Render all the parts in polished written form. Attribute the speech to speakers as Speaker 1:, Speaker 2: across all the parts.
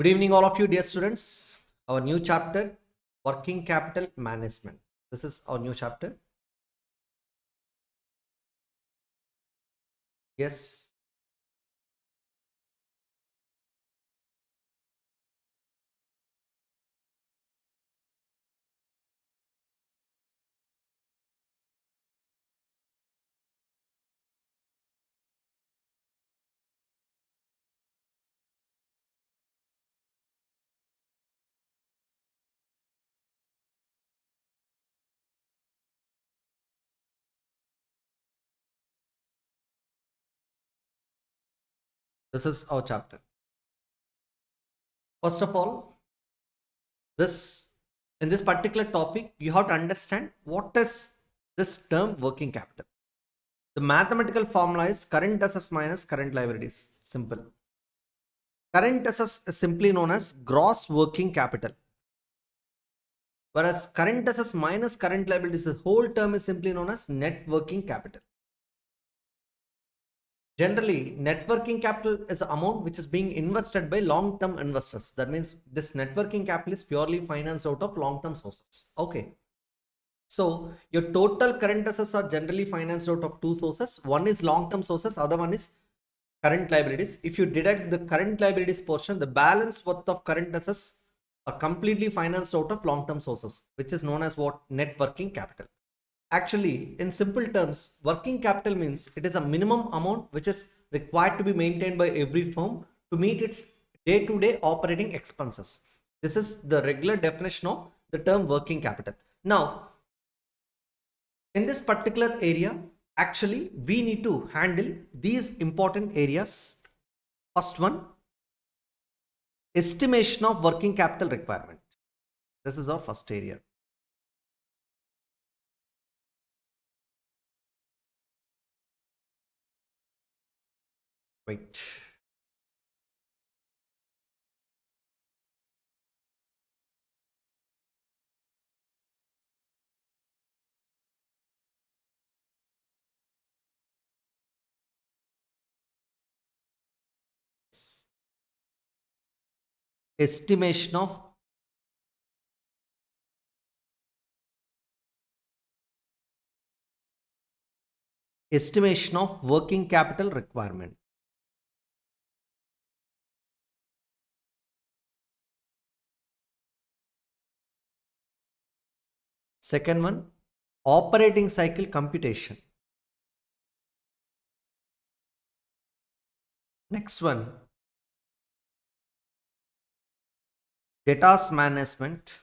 Speaker 1: Good evening, all of you, dear students. Our new chapter, Working Capital Management. This is our new chapter. Yes. This is our chapter. First of all, this in this particular topic, you have to understand what is this term working capital. The mathematical formula is current assets minus current liabilities. Simple. Current assets is simply known as gross working capital. Whereas current assets minus current liabilities, the whole term is simply known as net working capital. Generally, net working capital is the amount which is being invested by long-term investors. That means this net working capital is purely financed out of long-term sources. Okay. So your total current assets are generally financed out of two sources. One is long-term sources, other one is current liabilities. If you deduct the current liabilities portion, the balance worth of current assets are completely financed out of long-term sources, which is known as what? Net working capital. Actually, in simple terms, working capital means it is a minimum amount which is required to be maintained by every firm to meet its day-to-day operating expenses. This is the regular definition of the term working capital. Now, in this particular area, actually, we need to handle these important areas. First one, estimation of working capital requirement. This is our first area. Wait. Estimation of working capital requirement. Second one, operating cycle computation. Next one, debtors management.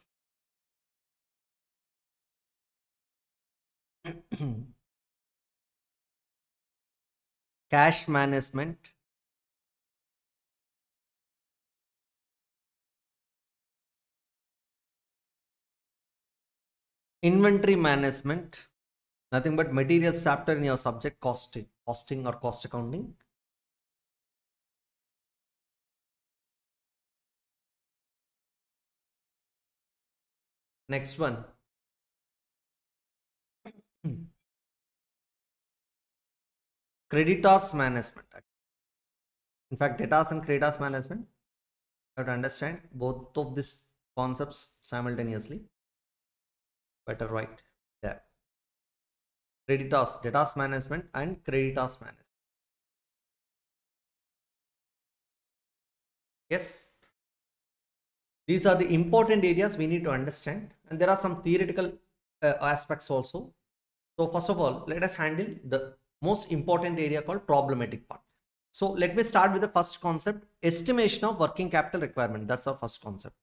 Speaker 1: Cash management. Inventory management. Nothing but materials chapter in your subject costing or cost accounting. Next one, creditors management. In fact, debtors and creditors management, you have to understand both of these concepts simultaneously. Better write there. Debtors management and creditors management. Yes, these are the important areas we need to understand, and there are some theoretical aspects also. So first of all, let us handle the most important area called problematic part. So let me start with the first concept, estimation of working capital requirement. That's our first concept.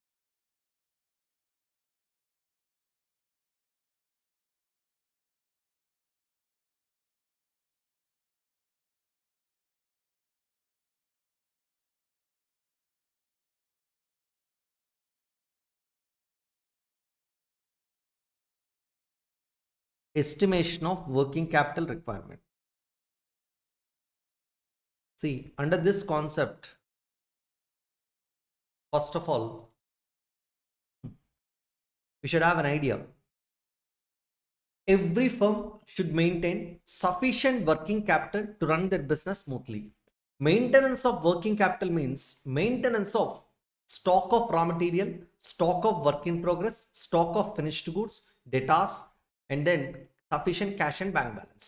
Speaker 1: Estimation of working capital requirement. See, under this concept, first of all, we should have an idea. Every firm should maintain sufficient working capital to run their business smoothly. Maintenance of working capital means maintenance of stock of raw material, stock of work in progress, stock of finished goods, debtors, and then sufficient cash and bank balance.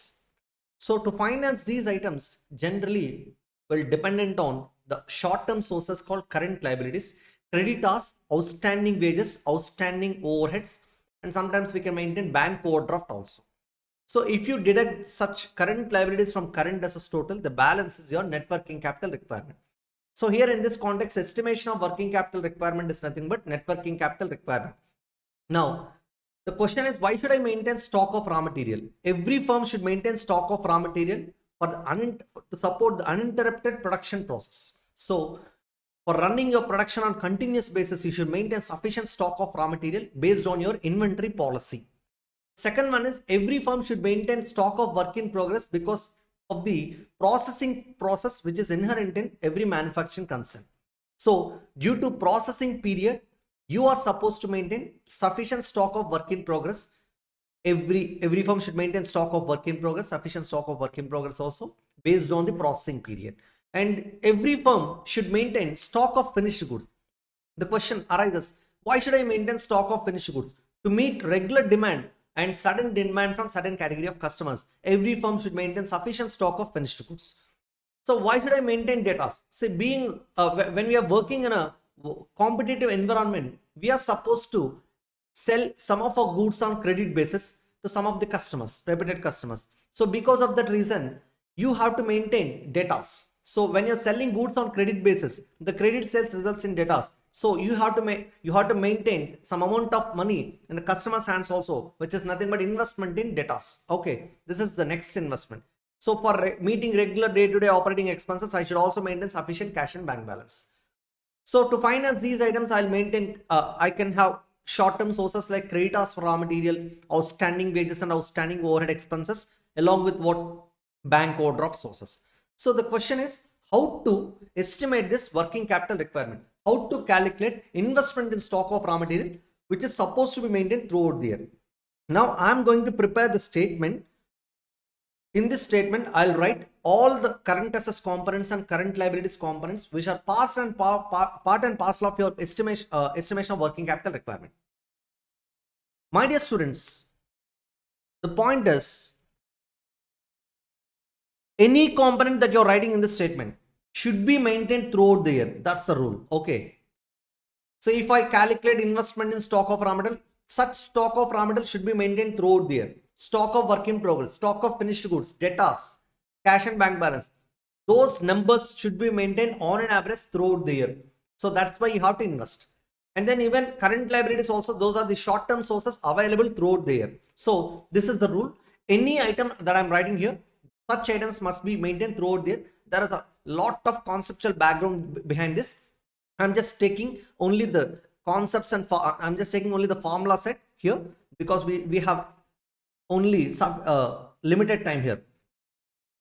Speaker 1: So to finance these items generally will dependent on the short-term sources called current liabilities, creditors, outstanding wages, outstanding overheads, and sometimes we can maintain bank overdraft also. So if you deduct such current liabilities from current assets total, the balance is your net working capital requirement. So here in this context, estimation of working capital requirement is nothing but net working capital requirement. Now, the question is, why should I maintain stock of raw material? Every firm should maintain stock of raw material for to support the uninterrupted production process. So for running your production on continuous basis, you should maintain sufficient stock of raw material based on your inventory policy. Second one is, every firm should maintain stock of work in progress because of the processing process which is inherent in every manufacturing concern. So due to processing period, you are supposed to maintain sufficient stock of work in progress. Every firm should maintain stock of work in progress, sufficient stock of work in progress also based on the processing period. And every firm should maintain stock of finished goods. The question arises, why should I maintain stock of finished goods? To meet regular demand and sudden demand from certain category of customers, every firm should maintain sufficient stock of finished goods. So why should I maintain debtors? Say, being when we are working in a competitive environment, we are supposed to sell some of our goods on credit basis to some of the customers, reputed customers. So because of that reason, you have to maintain debtors. So when you're selling goods on credit basis, the credit sales results in debtors. So you have to maintain some amount of money in the customer's hands also, which is nothing but investment in debtors. Okay, this is the next investment. So for meeting regular day-to-day operating expenses, I should also maintain sufficient cash and bank balance. So to finance these items, I'll maintain, I can have short-term sources like creditors for raw material, outstanding wages and outstanding overhead expenses, along with what bank overdraft sources. So the question is, how to estimate this working capital requirement? How to calculate investment in stock of raw material, which is supposed to be maintained throughout the year. Now I'm going to prepare the statement. In this statement, I'll write all the current assets components and current liabilities components, which are part and parcel of your estimation of working capital requirement. My dear students, the point is, any component that you're writing in this statement should be maintained throughout the year. That's the rule. Okay. So if I calculate investment in stock of raw material, such stock of raw material should be maintained throughout the year. Stock of work in progress, stock of finished goods, debtors, cash and bank balance. Those numbers should be maintained on an average throughout the year. So that's why you have to invest. And then even current liabilities also, those are the short-term sources available throughout the year. So this is the rule. Any item that I'm writing here, such items must be maintained throughout the year. There is a lot of conceptual background behind this. I'm just taking only the concepts and I'm just taking only the formula set here because we have only some limited time here,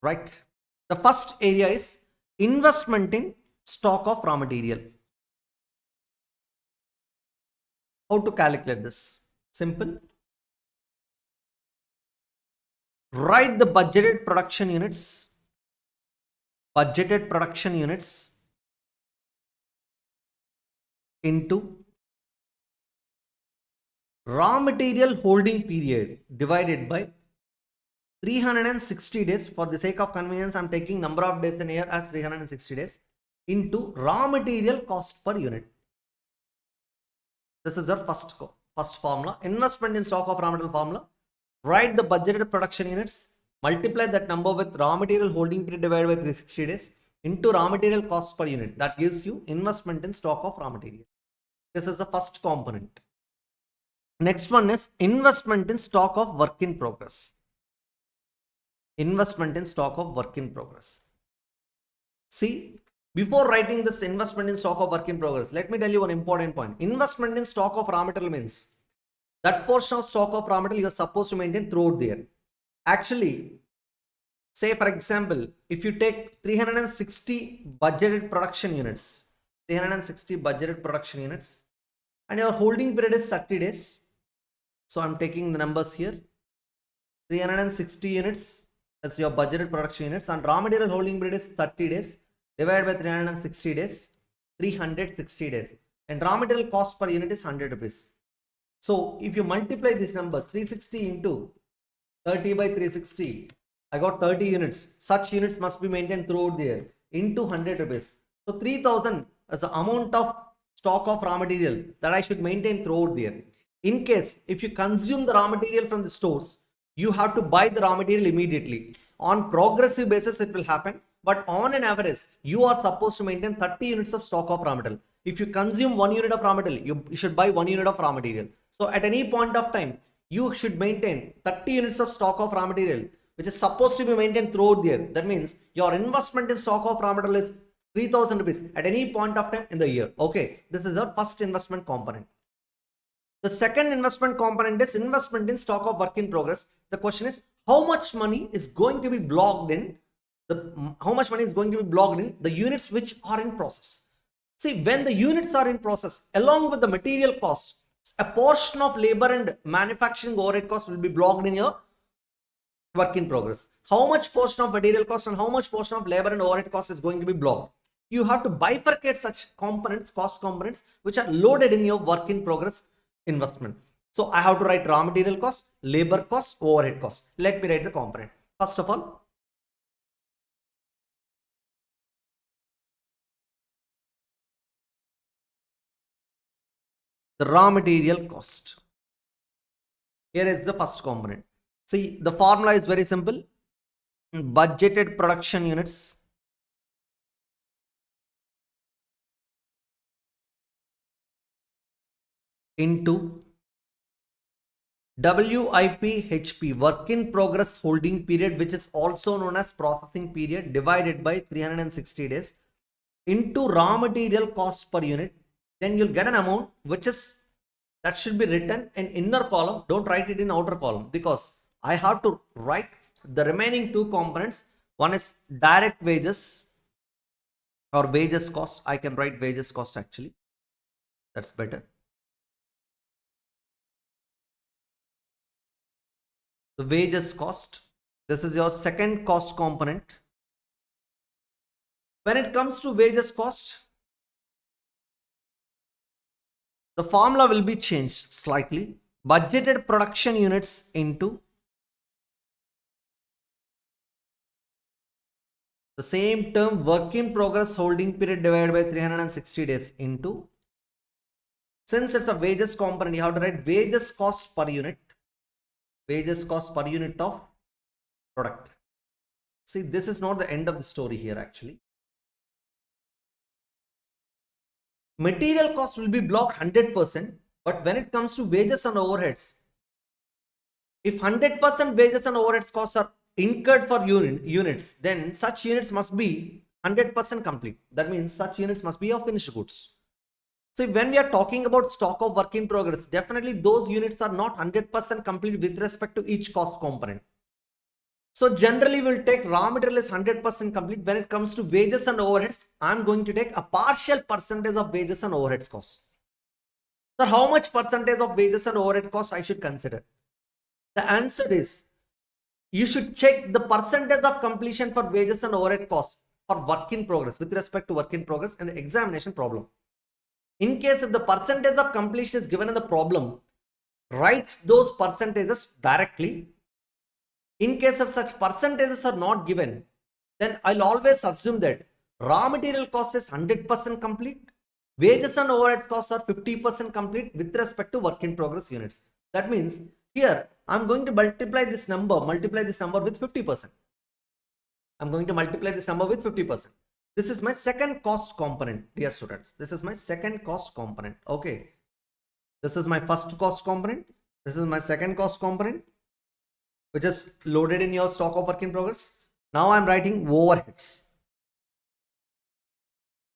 Speaker 1: right? The first area is investment in stock of raw material. How to calculate this? Simple. Write the budgeted production units into raw material holding period divided by 360 days. For the sake of convenience, I'm taking number of days in a year as 360 days into raw material cost per unit. This is our first formula. Investment in stock of raw material formula. Write the budgeted production units, multiply that number with raw material holding period divided by 360 days into raw material cost per unit. That gives you investment in stock of raw material. This is the first component. Next one is investment in stock of work in progress. Investment in stock of work in progress. See, before writing this investment in stock of work in progress, let me tell you one important point. Investment in stock of raw material means that portion of stock of raw material you are supposed to maintain throughout the year. Actually, say for example, if you take 360 budgeted production units, and your holding period is 30 days. So I'm taking the numbers here. 360 units as your budgeted production units, and raw material holding period is 30 days divided by 360 days, 360 days. and raw material cost per unit is 100 rupees. So if you multiply these numbers, 360 into 30 by 360, I got 30 units. Such units must be maintained throughout the year into 100 rupees. So 3000 as the amount of stock of raw material that I should maintain throughout the year. In case if you consume the raw material from the stores, you have to buy the raw material immediately. On progressive basis, it will happen. But on an average, you are supposed to maintain 30 units of stock of raw material. If you consume 1 unit of raw material, you should buy 1 unit of raw material. So at any point of time, you should maintain 30 units of stock of raw material, which is supposed to be maintained throughout the year. That means your investment in stock of raw material is 3000 rupees at any point of time in the year. Okay, this is your first investment component. The second investment component is investment in stock of work in progress. The question is how much money is going to be blocked in the units which are in process. See, when the units are in process, along with the material cost, a portion of labor and manufacturing overhead cost will be blocked in your work in progress. How much portion of material cost and how much portion of labor and overhead cost is going to be blocked? You have to bifurcate such components, cost components, which are loaded in your work in progress investment. So I have to write raw material cost, labor cost, overhead cost. Let me write the component. First of all, the raw material cost. Here is the first component. See, the formula is very simple. Budgeted production units into WIP work in progress holding period, which is also known as processing period, divided by 360 days into raw material cost per unit. Then you'll get an amount that should be written in inner column. Don't write it in outer column, because I have to write the remaining two components. One is direct wages or wages cost. I can write wages cost actually. That's better. The wages cost. This is your second cost component. When it comes to wages cost, the formula will be changed slightly. Budgeted production units into the same term, work in progress holding period divided by 360 days into, since it's a wages component, you have to write wages cost per unit. Wages cost per unit of product. See, this is not the end of the story here actually. Material cost will be blocked 100%, but when it comes to wages and overheads, if 100% wages and overheads costs are incurred for units, then such units must be 100% complete. That means such units must be of finished goods. So when we are talking about stock of work in progress, definitely those units are not 100% complete with respect to each cost component. So generally we'll take raw material is 100% complete. When it comes to wages and overheads, I'm going to take a partial percentage of wages and overheads costs. So how much percentage of wages and overhead costs I should consider? The answer is, you should check the percentage of completion for wages and overhead costs for work in progress with respect to work in progress and the examination problem. In case if the percentage of completion is given in the problem, writes those percentages directly. In case of such percentages are not given, then I'll always assume that raw material cost is 100% complete, wages and overheads costs are 50% complete with respect to work in progress units. That means here I'm going to multiply this number with 50%. I'm going to multiply this number with 50%. This is my second cost component, dear students. This is my second cost component. Okay. This is my first cost component. This is my second cost component, which is loaded in your stock of work in progress. Now I'm writing overheads.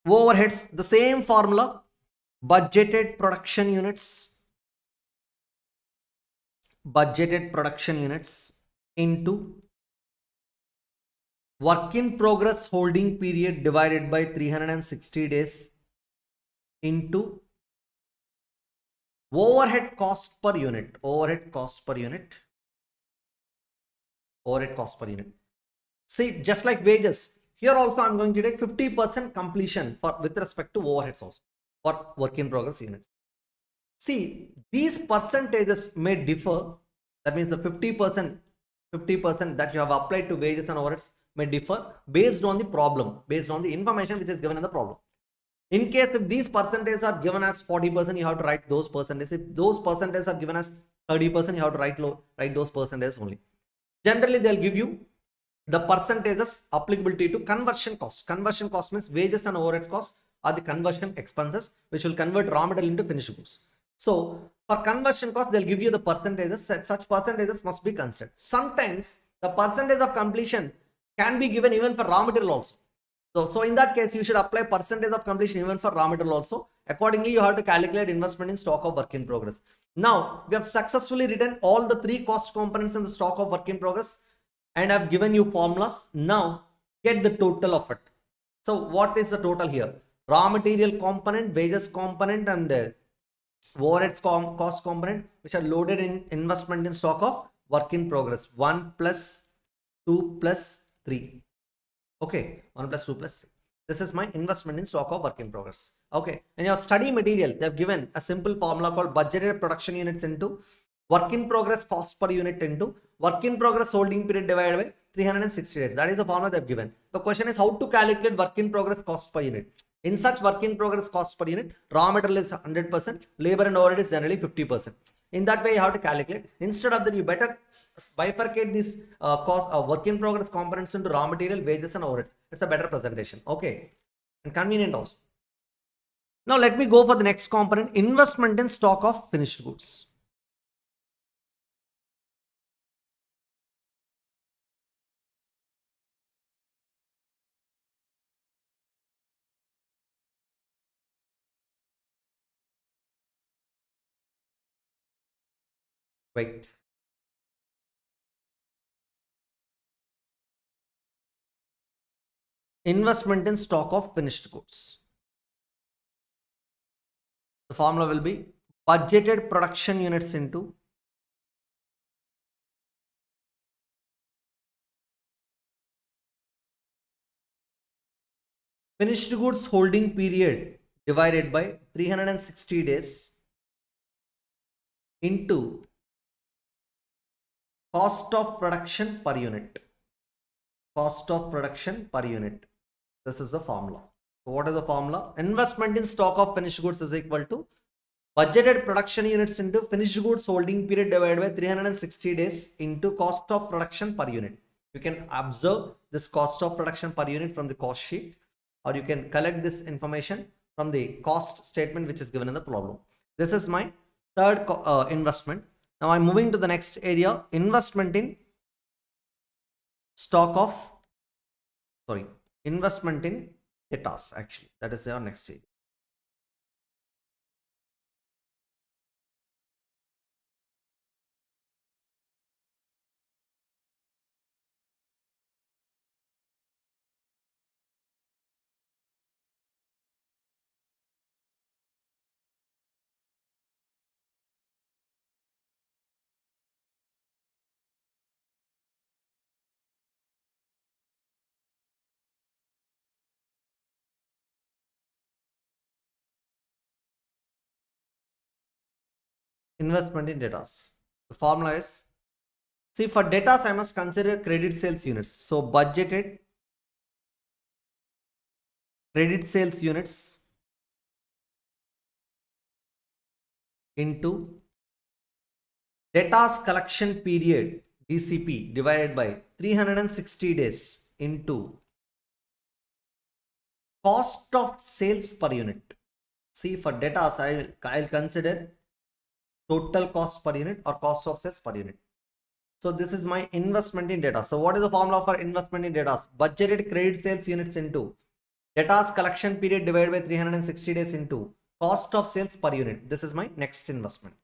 Speaker 1: Overheads, the same formula, budgeted production units into work in progress holding period divided by 360 days into overhead cost per unit. See, just like wages, here also I'm going to take 50% completion with respect to overheads also. for work in progress units. See, these percentages may differ. That means the 50% that you have applied to wages and overheads may differ based on the problem, based on the information which is given in the problem. In case if these percentages are given as 40%, you have to write those percentages. If those percentages are given as 30%, you have to write those percentages only. Generally, they'll give you the percentages applicability to conversion cost. Conversion cost means wages and overheads cost are the conversion expenses which will convert raw material into finished goods. So for conversion cost, they'll give you the percentages. Such percentages must be considered. Sometimes the percentage of completion can be given even for raw material also. So in that case, you should apply percentage of completion even for raw material also. Accordingly, you have to calculate investment in stock of work in progress. Now, we have successfully written all the three cost components in the stock of work in progress and I've given you formulas. Now, get the total of it. So, what is the total here? Raw material component, wages component and overheads cost component which are loaded in investment in stock of work in progress. 1 plus 2 plus 3. Okay, 1 plus 2 plus 3. This is my investment in stock of work in progress. Okay, in your study material, they have given a simple formula called budgeted production units into work in progress cost per unit into work in progress holding period divided by 360 days. That is the formula they have given. The question is how to calculate work in progress cost per unit. In such work in progress cost per unit, raw material is 100%, labor and overhead is generally 50%. In that way, you have to calculate. Instead of that, you better bifurcate these work in progress components into raw material, wages, and overheads. It's a better presentation. Okay, and convenient also. Now, let me go for the next component: investment in stock of finished goods. Wait. Investment in stock of finished goods. The formula will be budgeted production units into finished goods holding period divided by 360 days into cost of production per unit. Cost of production per unit. This is the formula. So what is the formula? Investment in stock of finished goods is equal to budgeted production units into finished goods holding period divided by 360 days into cost of production per unit. You can observe this cost of production per unit from the cost sheet, or you can collect this information from the cost statement which is given in the problem. This is my third investment. Now I'm moving to the next area, investment in stock of, investment in debtors. Actually, that is your next area. Investment in debtors. The formula is, see, for debtors I must consider credit sales units. So budgeted credit sales units into debtors collection period DCP divided by 360 days into cost of sales per unit. See, for debtors I'll consider total cost per unit or cost of sales per unit. So this is my investment in debtors. So what is the formula for investment in debtors? Budgeted credit sales units into debtors collection period divided by 360 days into cost of sales per unit. This is my next investment.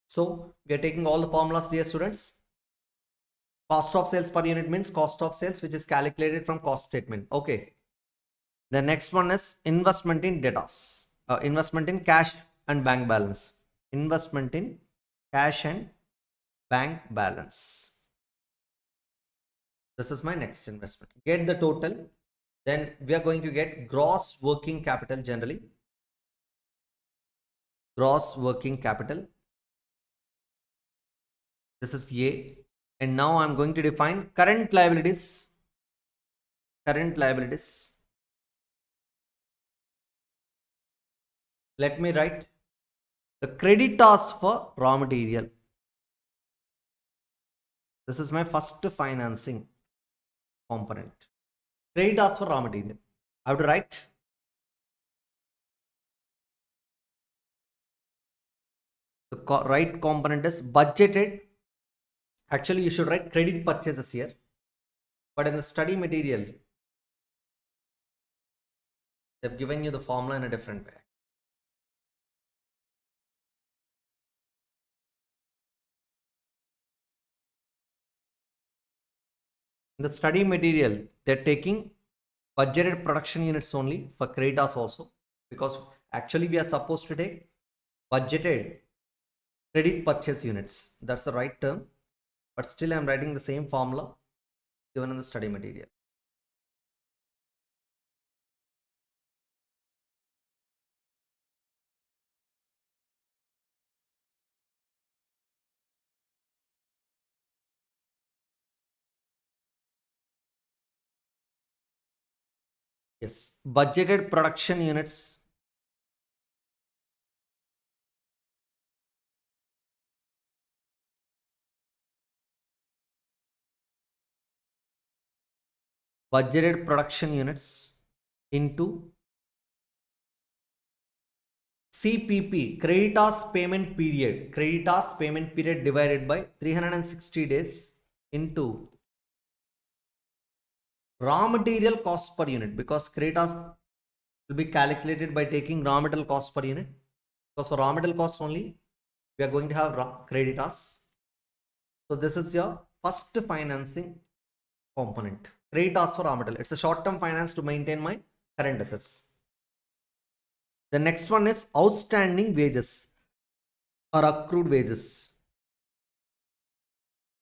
Speaker 1: So we are taking all the formulas, dear students. Cost of sales per unit means cost of sales which is calculated from cost statement. Okay. The next one is investment in debtors. Investment in cash and bank balance. Investment in cash and bank balance. This is my next investment. Get the total. Then we are going to get gross working capital generally. gross working capital. This is A. And now I'm going to define current liabilities. Current liabilities. Let me write the creditors for raw material. This is my first financing component. Creditors for raw material. I have to write the right component is budgeted. Actually, you should write credit purchases here. But in the study material, they've given you the formula in a different way. In the study material, they're taking budgeted production units only for creditors also, because actually we are supposed to take budgeted credit purchase units. That's the right term, but still I'm writing the same formula given in the study material. Yes, budgeted production units. Budgeted production units into CPP, creditors payment period. Creditors payment period divided by 360 days into raw material cost per unit, because creditors will be calculated by taking raw material cost per unit. Because for raw material cost only, we are going to have creditors. So this is your first financing component. Creditors for raw material. It's a short-term finance to maintain my current assets. The next one is outstanding wages or accrued wages.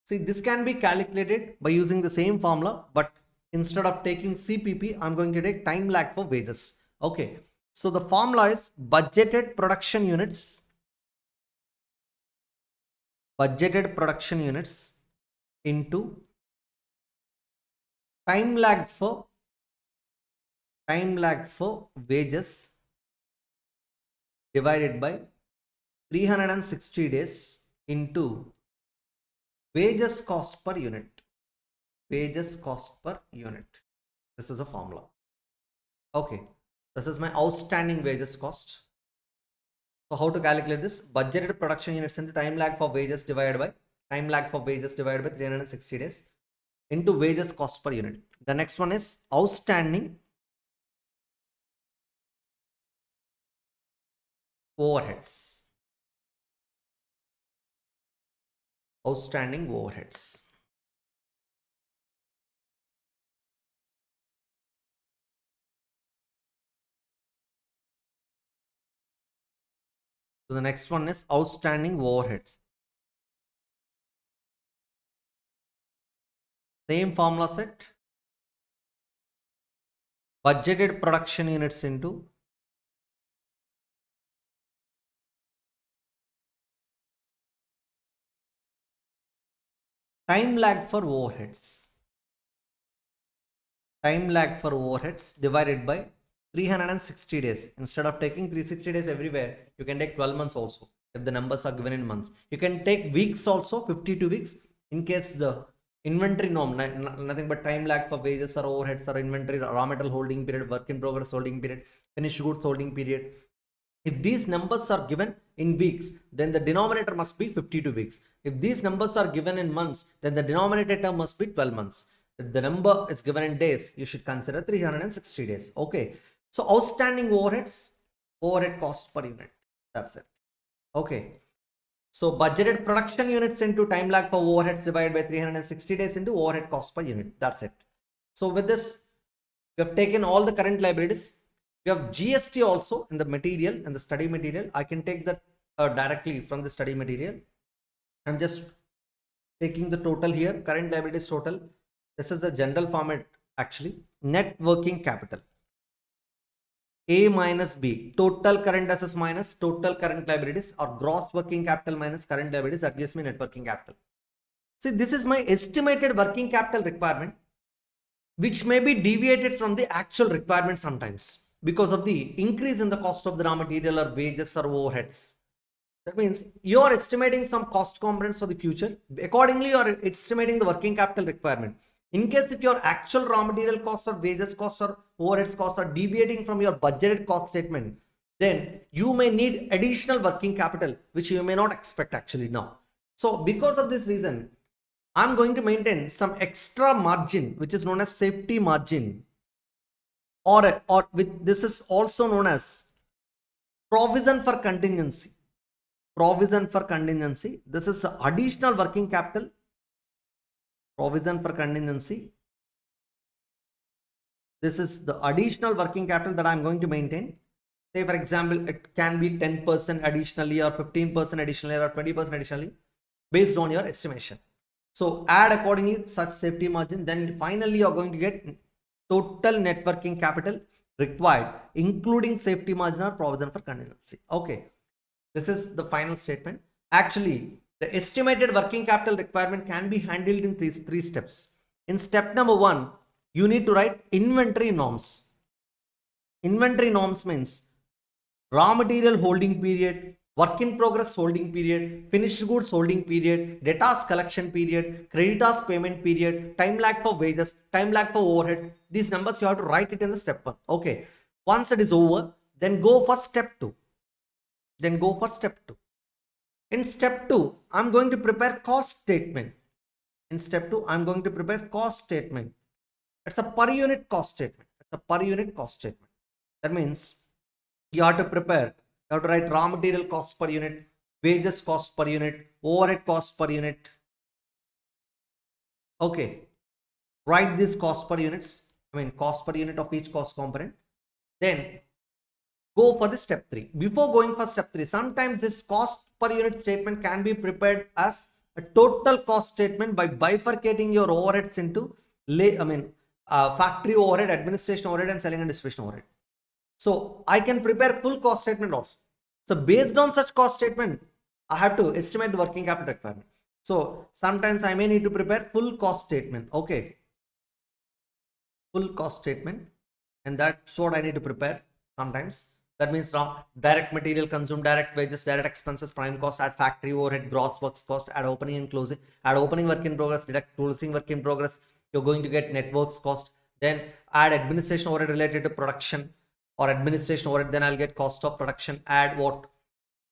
Speaker 1: See, this can be calculated by using the same formula, but instead of taking CPP, I'm going to take time lag for wages. Okay. So the formula is budgeted production units. Budgeted production units into time lag for wages divided by 360 days into wages cost per unit. Wages cost per unit. This is a formula. Okay. This is my outstanding wages cost. So how to calculate this? Budgeted production units into time lag for wages divided by 360 days into wages cost per unit. The next one is outstanding overheads. Outstanding overheads. So the next one is outstanding overheads. Same formula set. Budgeted production units into time lag for overheads. Time lag for overheads divided by 360 days. Instead of taking 360 days everywhere, you can take 12 months also. If the numbers are given in months, you can take weeks also, 52 weeks, in case the inventory norm, nothing but time lag for wages or overheads or inventory, raw material holding period, work in progress holding period, finished goods holding period. If these numbers are given in weeks, then the denominator must be 52 weeks. If these numbers are given in months, then the denominator term must be 12 months. If the number is given in days, you should consider 360 days. Okay. So outstanding overheads, overhead cost per unit. That's it. Okay. So budgeted production units into time lag for overheads divided by 360 days into overhead cost per unit. That's it. So with this, we have taken all the current liabilities. We have GST also in the material, in the study material. I can take that directly from the study material. I'm just taking the total here, current liabilities total. This is the general format actually. Net working capital. A minus B, total current assets minus total current liabilities, or gross working capital minus current liabilities, that gives me net working capital. See, this is my estimated working capital requirement, which may be deviated from the actual requirement sometimes because of the increase in the cost of the raw material or wages or overheads. That means you are estimating some cost components for the future. Accordingly, you are estimating the working capital requirement. In case if your actual raw material costs or wages costs or overheads costs are deviating from your budgeted cost statement, then you may need additional working capital, which you may not expect actually now. So because of this reason, I'm going to maintain some extra margin, which is known as safety margin, or with this is also known as provision for contingency. Provision for contingency. This is additional working capital. Provision for contingency. This is the additional working capital that I'm going to maintain. Say, for example, it can be 10% additionally, or 15% additionally, or 20% additionally, based on your estimation. So add accordingly such safety margin. Then finally, you're going to get total net working capital required, including safety margin or provision for contingency. Okay. This is the final statement. Actually, the estimated working capital requirement can be handled in these 3 steps. In step number 1, you need to write inventory norms. Inventory norms means raw material holding period, work in progress holding period, finished goods holding period, debtors collection period, creditors payment period, time lag for wages, time lag for overheads. These numbers you have to write it in the step 1. Okay. Once it is over, then go for step 2. In step 2, I'm going to prepare cost statement. It's a per unit cost statement. That means you have to write raw material cost per unit, wages cost per unit, overhead cost per unit. Okay. Write these cost per units. Cost per unit of each cost component. Then go for the step 3. Before going for step 3, sometimes this cost per unit statement can be prepared as a total cost statement by bifurcating your overheads into factory overhead, administration overhead, and selling and distribution overhead. So I can prepare full cost statement also. So based on such cost statement, I have to estimate the working capital requirement. So sometimes I may need to prepare full cost statement. Okay. Full cost statement. And that's what I need to prepare sometimes. That means direct material consumed, direct wages, direct expenses, prime cost, add factory overhead, gross works cost, add opening and closing, add opening work in progress, deduct closing work in progress. You're going to get networks cost. Then add administration overhead related to production or administration overhead. Then I'll get cost of production. Add what?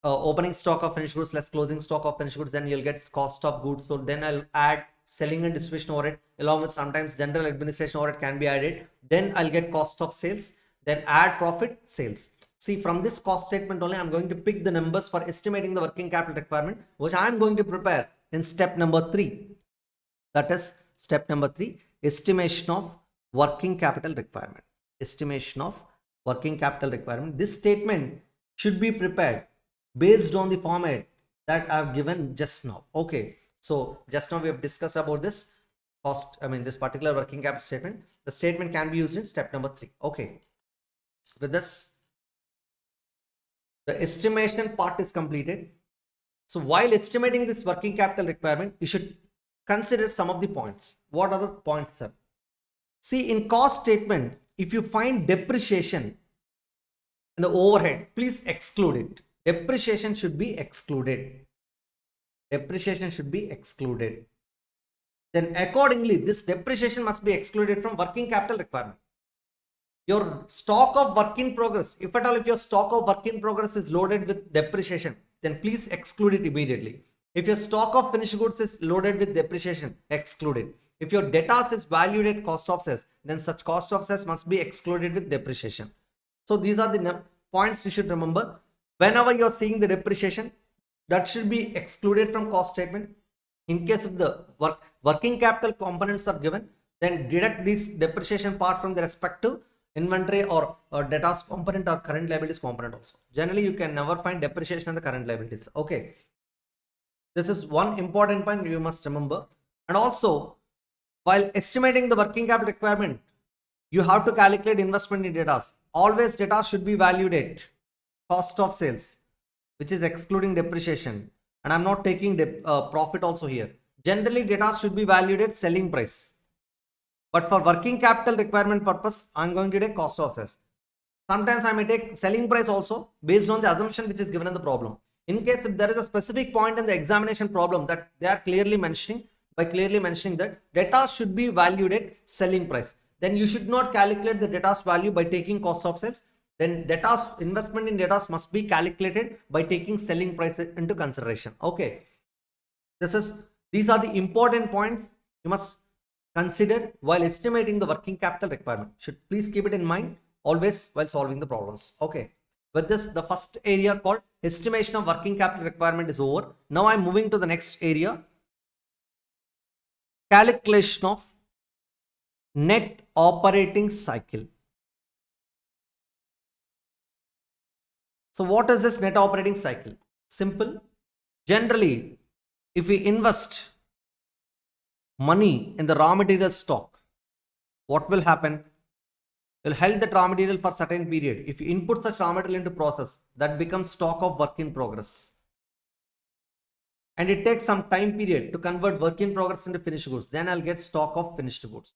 Speaker 1: Opening stock of finished goods less closing stock of finished goods. Then you'll get cost of goods. So then I'll add selling and distribution overhead along with sometimes general administration overhead can be added. Then I'll get cost of sales. Then add profit sales. See, from this cost statement only, I'm going to pick the numbers for estimating the working capital requirement, which I'm going to prepare in step number 3. That is step number 3, estimation of working capital requirement. Estimation of working capital requirement. This statement should be prepared based on the format that I've given just now. Okay. So just now we have discussed about this this particular working capital statement. The statement can be used in step number 3. Okay. With this, the estimation part is completed. So while estimating this working capital requirement, you should consider some of the points. What are the points, sir? See, in cost statement, if you find depreciation in the overhead, please exclude it. Depreciation should be excluded. Then accordingly, this depreciation must be excluded from working capital requirement. Your stock of work in progress, if at all, if your stock of work in progress is loaded with depreciation, then please exclude it immediately. If your stock of finished goods is loaded with depreciation, exclude it. If your debtors is valued at cost of sales, then such cost of sales must be excluded with depreciation. So these are the points you should remember. Whenever you're seeing the depreciation, that should be excluded from cost statement. In case of the working capital components are given, then deduct this depreciation part from the respective inventory or debtors component or current liabilities component also. Generally, you can never find depreciation in the current liabilities. Okay. This is one important point you must remember. And also, while estimating the working capital requirement, You have to calculate investment in data. Always data should be valued at cost of sales, which is excluding depreciation. And I'm not taking profit also here. Generally, data should be valued at selling price. But for working capital requirement purpose, I'm going to take cost of sales. Sometimes I may take selling price also based on the assumption which is given in the problem. In case if there is a specific point in the examination problem that they are clearly mentioning, by clearly mentioning that data should be valued at selling price, then you should not calculate the data's value by taking cost of sales. Then data's investment in data must be calculated by taking selling price into consideration. Okay, these are the important points you must consider while estimating the working capital requirement. Should please keep it in mind always while solving the problems. Okay, with this, the first area called estimation of working capital requirement is over. Now I'm moving to the next area, calculation of net operating cycle. So what is this net operating cycle? Simple. Generally, if we invest money in the raw material stock, what will happen? Will held that raw material for certain period. If you input such raw material into process, that becomes stock of work in progress. And it takes some time period to convert work in progress into finished goods. Then I'll get stock of finished goods.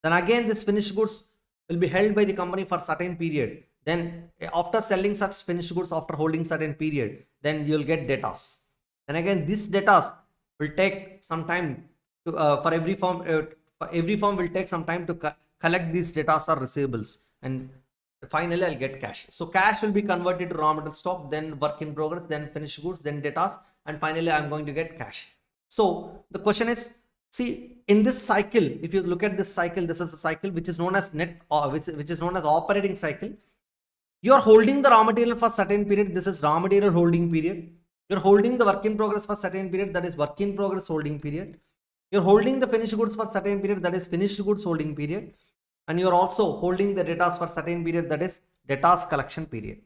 Speaker 1: Then again, this finished goods will be held by the company for certain period. Then after selling such finished goods, after holding certain period, then you'll get debtors. And again, this debtors will take some time to, for every firm will take some time to collect these debtors or receivables, and finally I'll get cash. So cash will be converted to raw material stock, then work in progress, then finished goods, then debtors, and finally I'm going to get cash. So the question is, see, in this cycle, if you look at this cycle, this is a cycle which is known as which is known as operating cycle. You are holding the raw material for certain period. This is raw material holding period. You're holding the work in progress for certain period. That is work in progress holding period. You're holding the finished goods for certain period. That is finished goods holding period. And you're also holding the debtors for certain period. That is debtors collection period.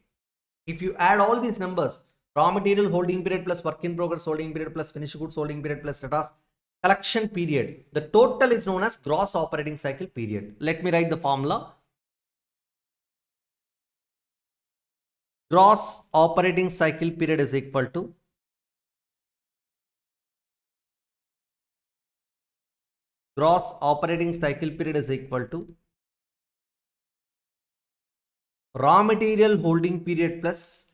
Speaker 1: If you add all these numbers, raw material holding period plus work in progress holding period plus finished goods holding period plus debtors collection period, the total is known as gross operating cycle period. Let me write the formula. Gross operating cycle period is equal to gross operating cycle period is equal to raw material holding period plus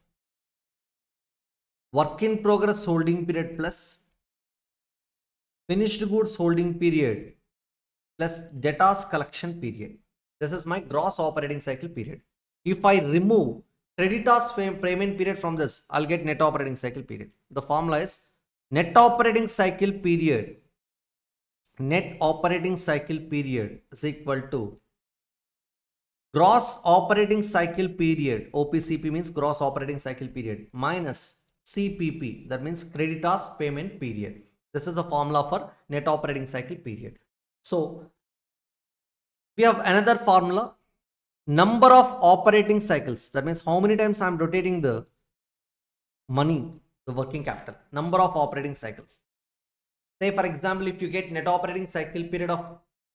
Speaker 1: work in progress holding period plus finished goods holding period plus debtors collection period. This is my gross operating cycle period. If I remove creditors payment period from this, I'll get net operating cycle period. The formula is net operating cycle period. Net operating cycle period is equal to gross operating cycle period. OPCP means gross operating cycle period minus CPP, that means creditors payment period. This is a formula for net operating cycle period. So we have another formula, number of operating cycles. That means how many times I'm rotating the money, the working capital, number of operating cycles. Say for example, if you get net operating cycle period of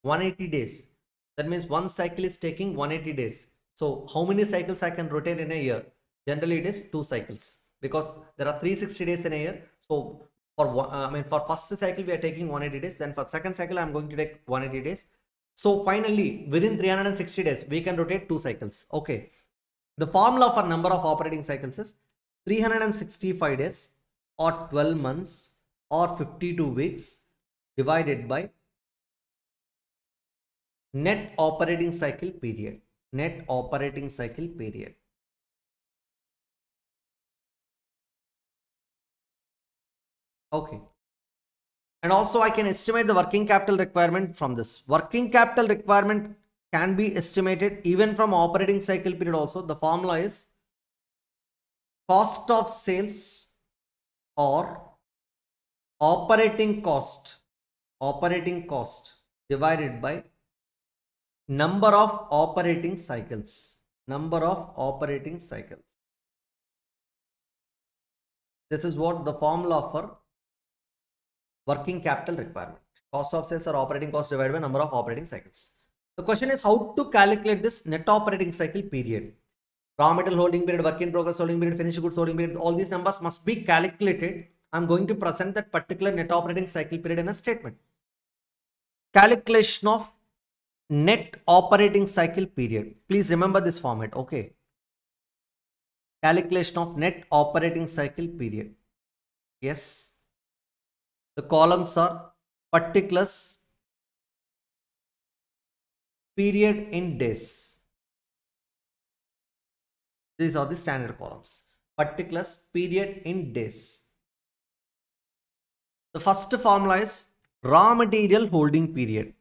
Speaker 1: 180 days, that means one cycle is taking 180 days. So how many cycles I can rotate in a year? Generally it is 2 cycles, because there are 360 days in a year. So for first cycle we are taking 180 days, then for second cycle I'm going to take 180 days. So finally within 360 days we can rotate 2 cycles. Okay, the formula for number of operating cycles is 365 days or 12 months or 52 weeks divided by net operating cycle period. Net operating cycle period. Okay. And also I can estimate the working capital requirement from this. Working capital requirement can be estimated even from operating cycle period also. The formula is cost of sales or operating cost divided by number of operating cycles. Number of operating cycles. This is what the formula for working capital requirement. Cost of sales or operating cost divided by number of operating cycles. The question is how to calculate this net operating cycle period. Raw material holding period, work in progress holding period, finished goods holding period, all these numbers must be calculated. I'm going to present that particular net operating cycle period in a statement. Calculation of net operating cycle period. Please remember this format, okay? Calculation of net operating cycle period. Yes. The columns are particulars, period in days. These are the standard columns. Particulars, period in days. The first formula is raw material holding period.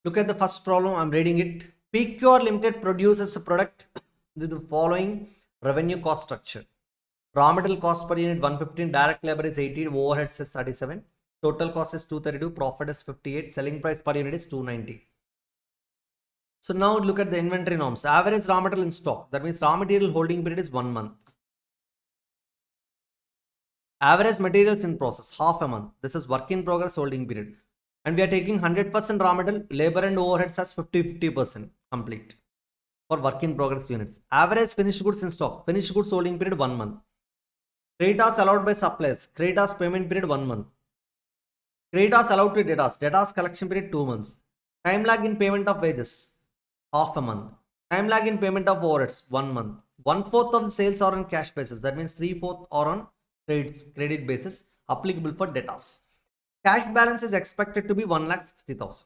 Speaker 1: Look at the first problem. I'm reading it. PQR Limited produces a product with the following revenue cost structure. Raw material cost per unit 115, direct labor is 80, overheads is 37, total cost is 232, profit is 58, selling price per unit is 290. So now look at the inventory norms. Average raw material in stock, that means raw material holding period is 1 month. Average materials in process, half a month. This is work in progress holding period. And we are taking 100% raw material, labor and overheads as 50% complete for work in progress units. Average finished goods in stock, finished goods holding period 1 month. Creditors allowed by suppliers, creditors payment period 1 month. Creditors allowed to debtors, debtors collection period 2 months. Time lag in payment of wages, half a month. Time lag in payment of overheads, 1 month. 1/4 of the sales are on cash basis. That means 3/4 are on credit basis applicable for debtors. Cash balance is expected to be 1,60,000.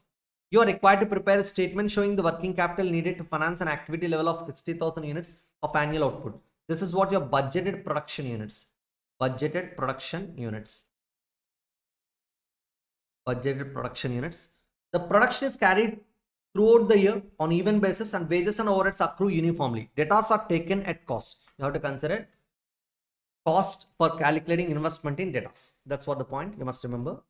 Speaker 1: You are required to prepare a statement showing the working capital needed to finance an activity level of 60,000 units of annual output. This is what your budgeted production units. Budgeted production units. Budgeted production units. The production is carried throughout the year on even basis and wages and overheads accrue uniformly. Debtors are taken at cost. You have to consider cost for calculating investment in debtors. That's what the point you must remember.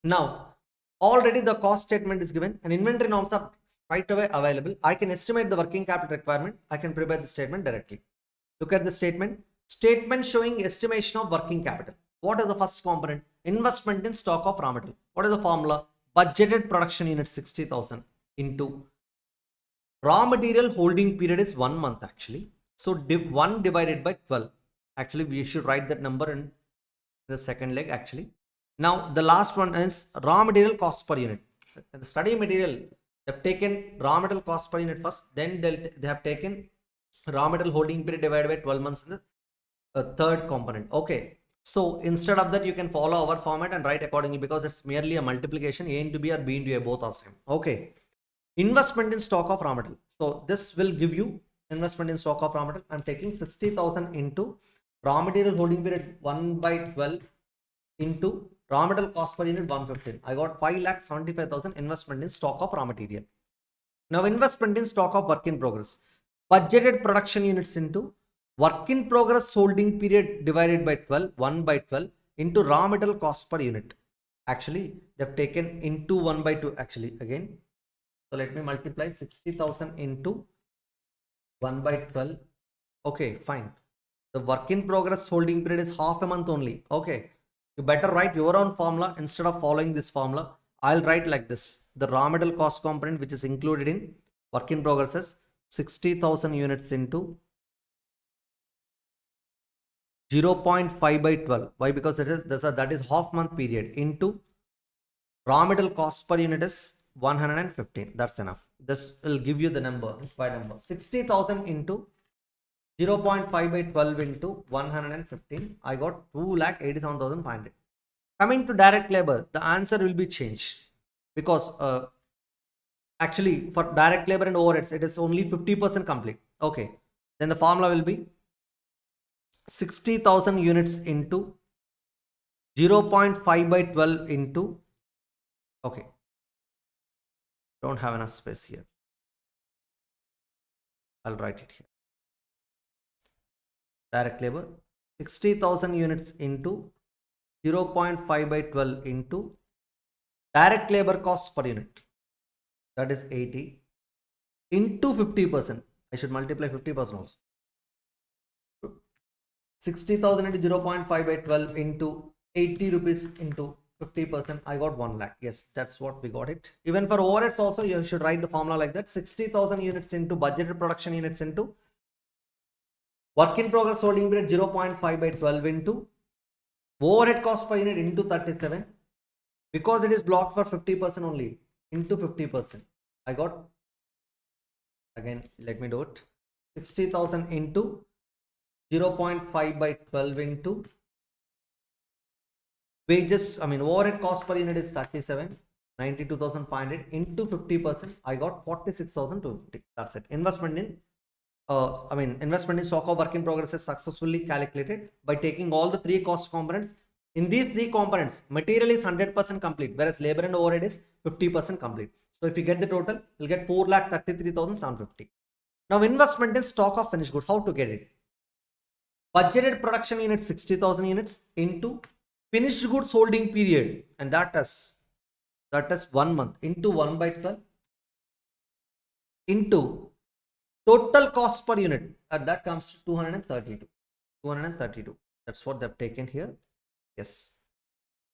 Speaker 1: Now, already the cost statement is given and inventory norms are right away available. I can estimate the working capital requirement. I can prepare the statement directly. Look at the statement. Statement showing estimation of working capital. What is the first component? Investment in stock of raw material. What is the formula? Budgeted production unit 60,000 into raw material holding period is 1 month actually. So 1 divided by 12. Actually, we should write that number in the second leg actually. Now, the last one is raw material cost per unit. The study material, they have taken raw material cost per unit first, then they have taken raw material holding period divided by 12 months in the third component. Okay. So instead of that, you can follow our format and write accordingly because it's merely a multiplication. A into B or B into A, both are same. Okay. Investment in stock of raw material. So this will give you investment in stock of raw material. I'm taking 60,000 into raw material holding period 1 by 12 into raw material cost per unit 115. I got 5,75,000 investment in stock of raw material. Now investment in stock of work in progress. Budgeted production units into work in progress holding period divided by 12, 1 by 12 into raw material cost per unit. Actually, they've taken into 1 by 2 actually again. So let me multiply 60,000 into 1 by 12. Okay, fine. The work in progress holding period is half a month only. Okay. You better write your own formula instead of following this formula. I'll write like this. The raw material cost component which is included in work in progress is 60,000 units into 0.5 by 12. Why? Because that is half month period into raw material cost per unit is 115. That's enough. This will give you the number, required number. 60,000 into 0.5 by 12 into 115. I got 2,87,500. Coming to direct labor, the answer will be changed because actually for direct labor and overheads, it is only 50% complete. Okay. Then the formula will be 60,000 units into 0.5 by 12 into, okay, don't have enough space here. I'll write it here. Direct labor, 60,000 units into 0.5 by 12 into direct labor cost per unit. That is 80 into 50%. I should multiply 50% also. 60,000 into 0.5 by 12 into 80 rupees into 50%. I got 1 lakh. Yes, that's what we got it. Even for overheads also, you should write the formula like that. 60,000 units into budgeted production units into work in progress holding period 0.5 by 12 into overhead cost per unit into 37. Because it is blocked for 50% only, into 50%. I got, again, let me do it. 60,000 into 0.5 by 12 into wages, overhead cost per unit is 37, 92,500 into 50%. I got 46,250. That's it. Investment in stock of work in progress is successfully calculated by taking all the three cost components. In these three components, material is 100% complete, whereas labor and overhead is 50% complete. So if you get the total, you'll get 4,33,750. Now investment in stock of finished goods, how to get it? Budgeted production units 60,000 units into finished goods holding period, and that is 1 month into 1 by 12 into total cost per unit, and that comes to 232. That's what they've taken here. Yes,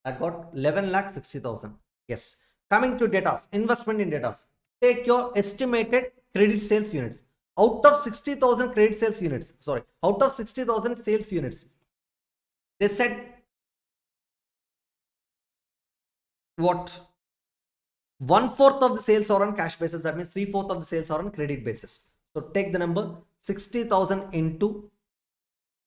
Speaker 1: I got 11,60,000. Yes. Coming to data, investment in data. Take your estimated credit sales units. Out of 60,000 credit sales units, out of 60,000 sales units, they said what? 1/4 of the sales are on cash basis. That means 3/4 of the sales are on credit basis. So take the number 60,000 into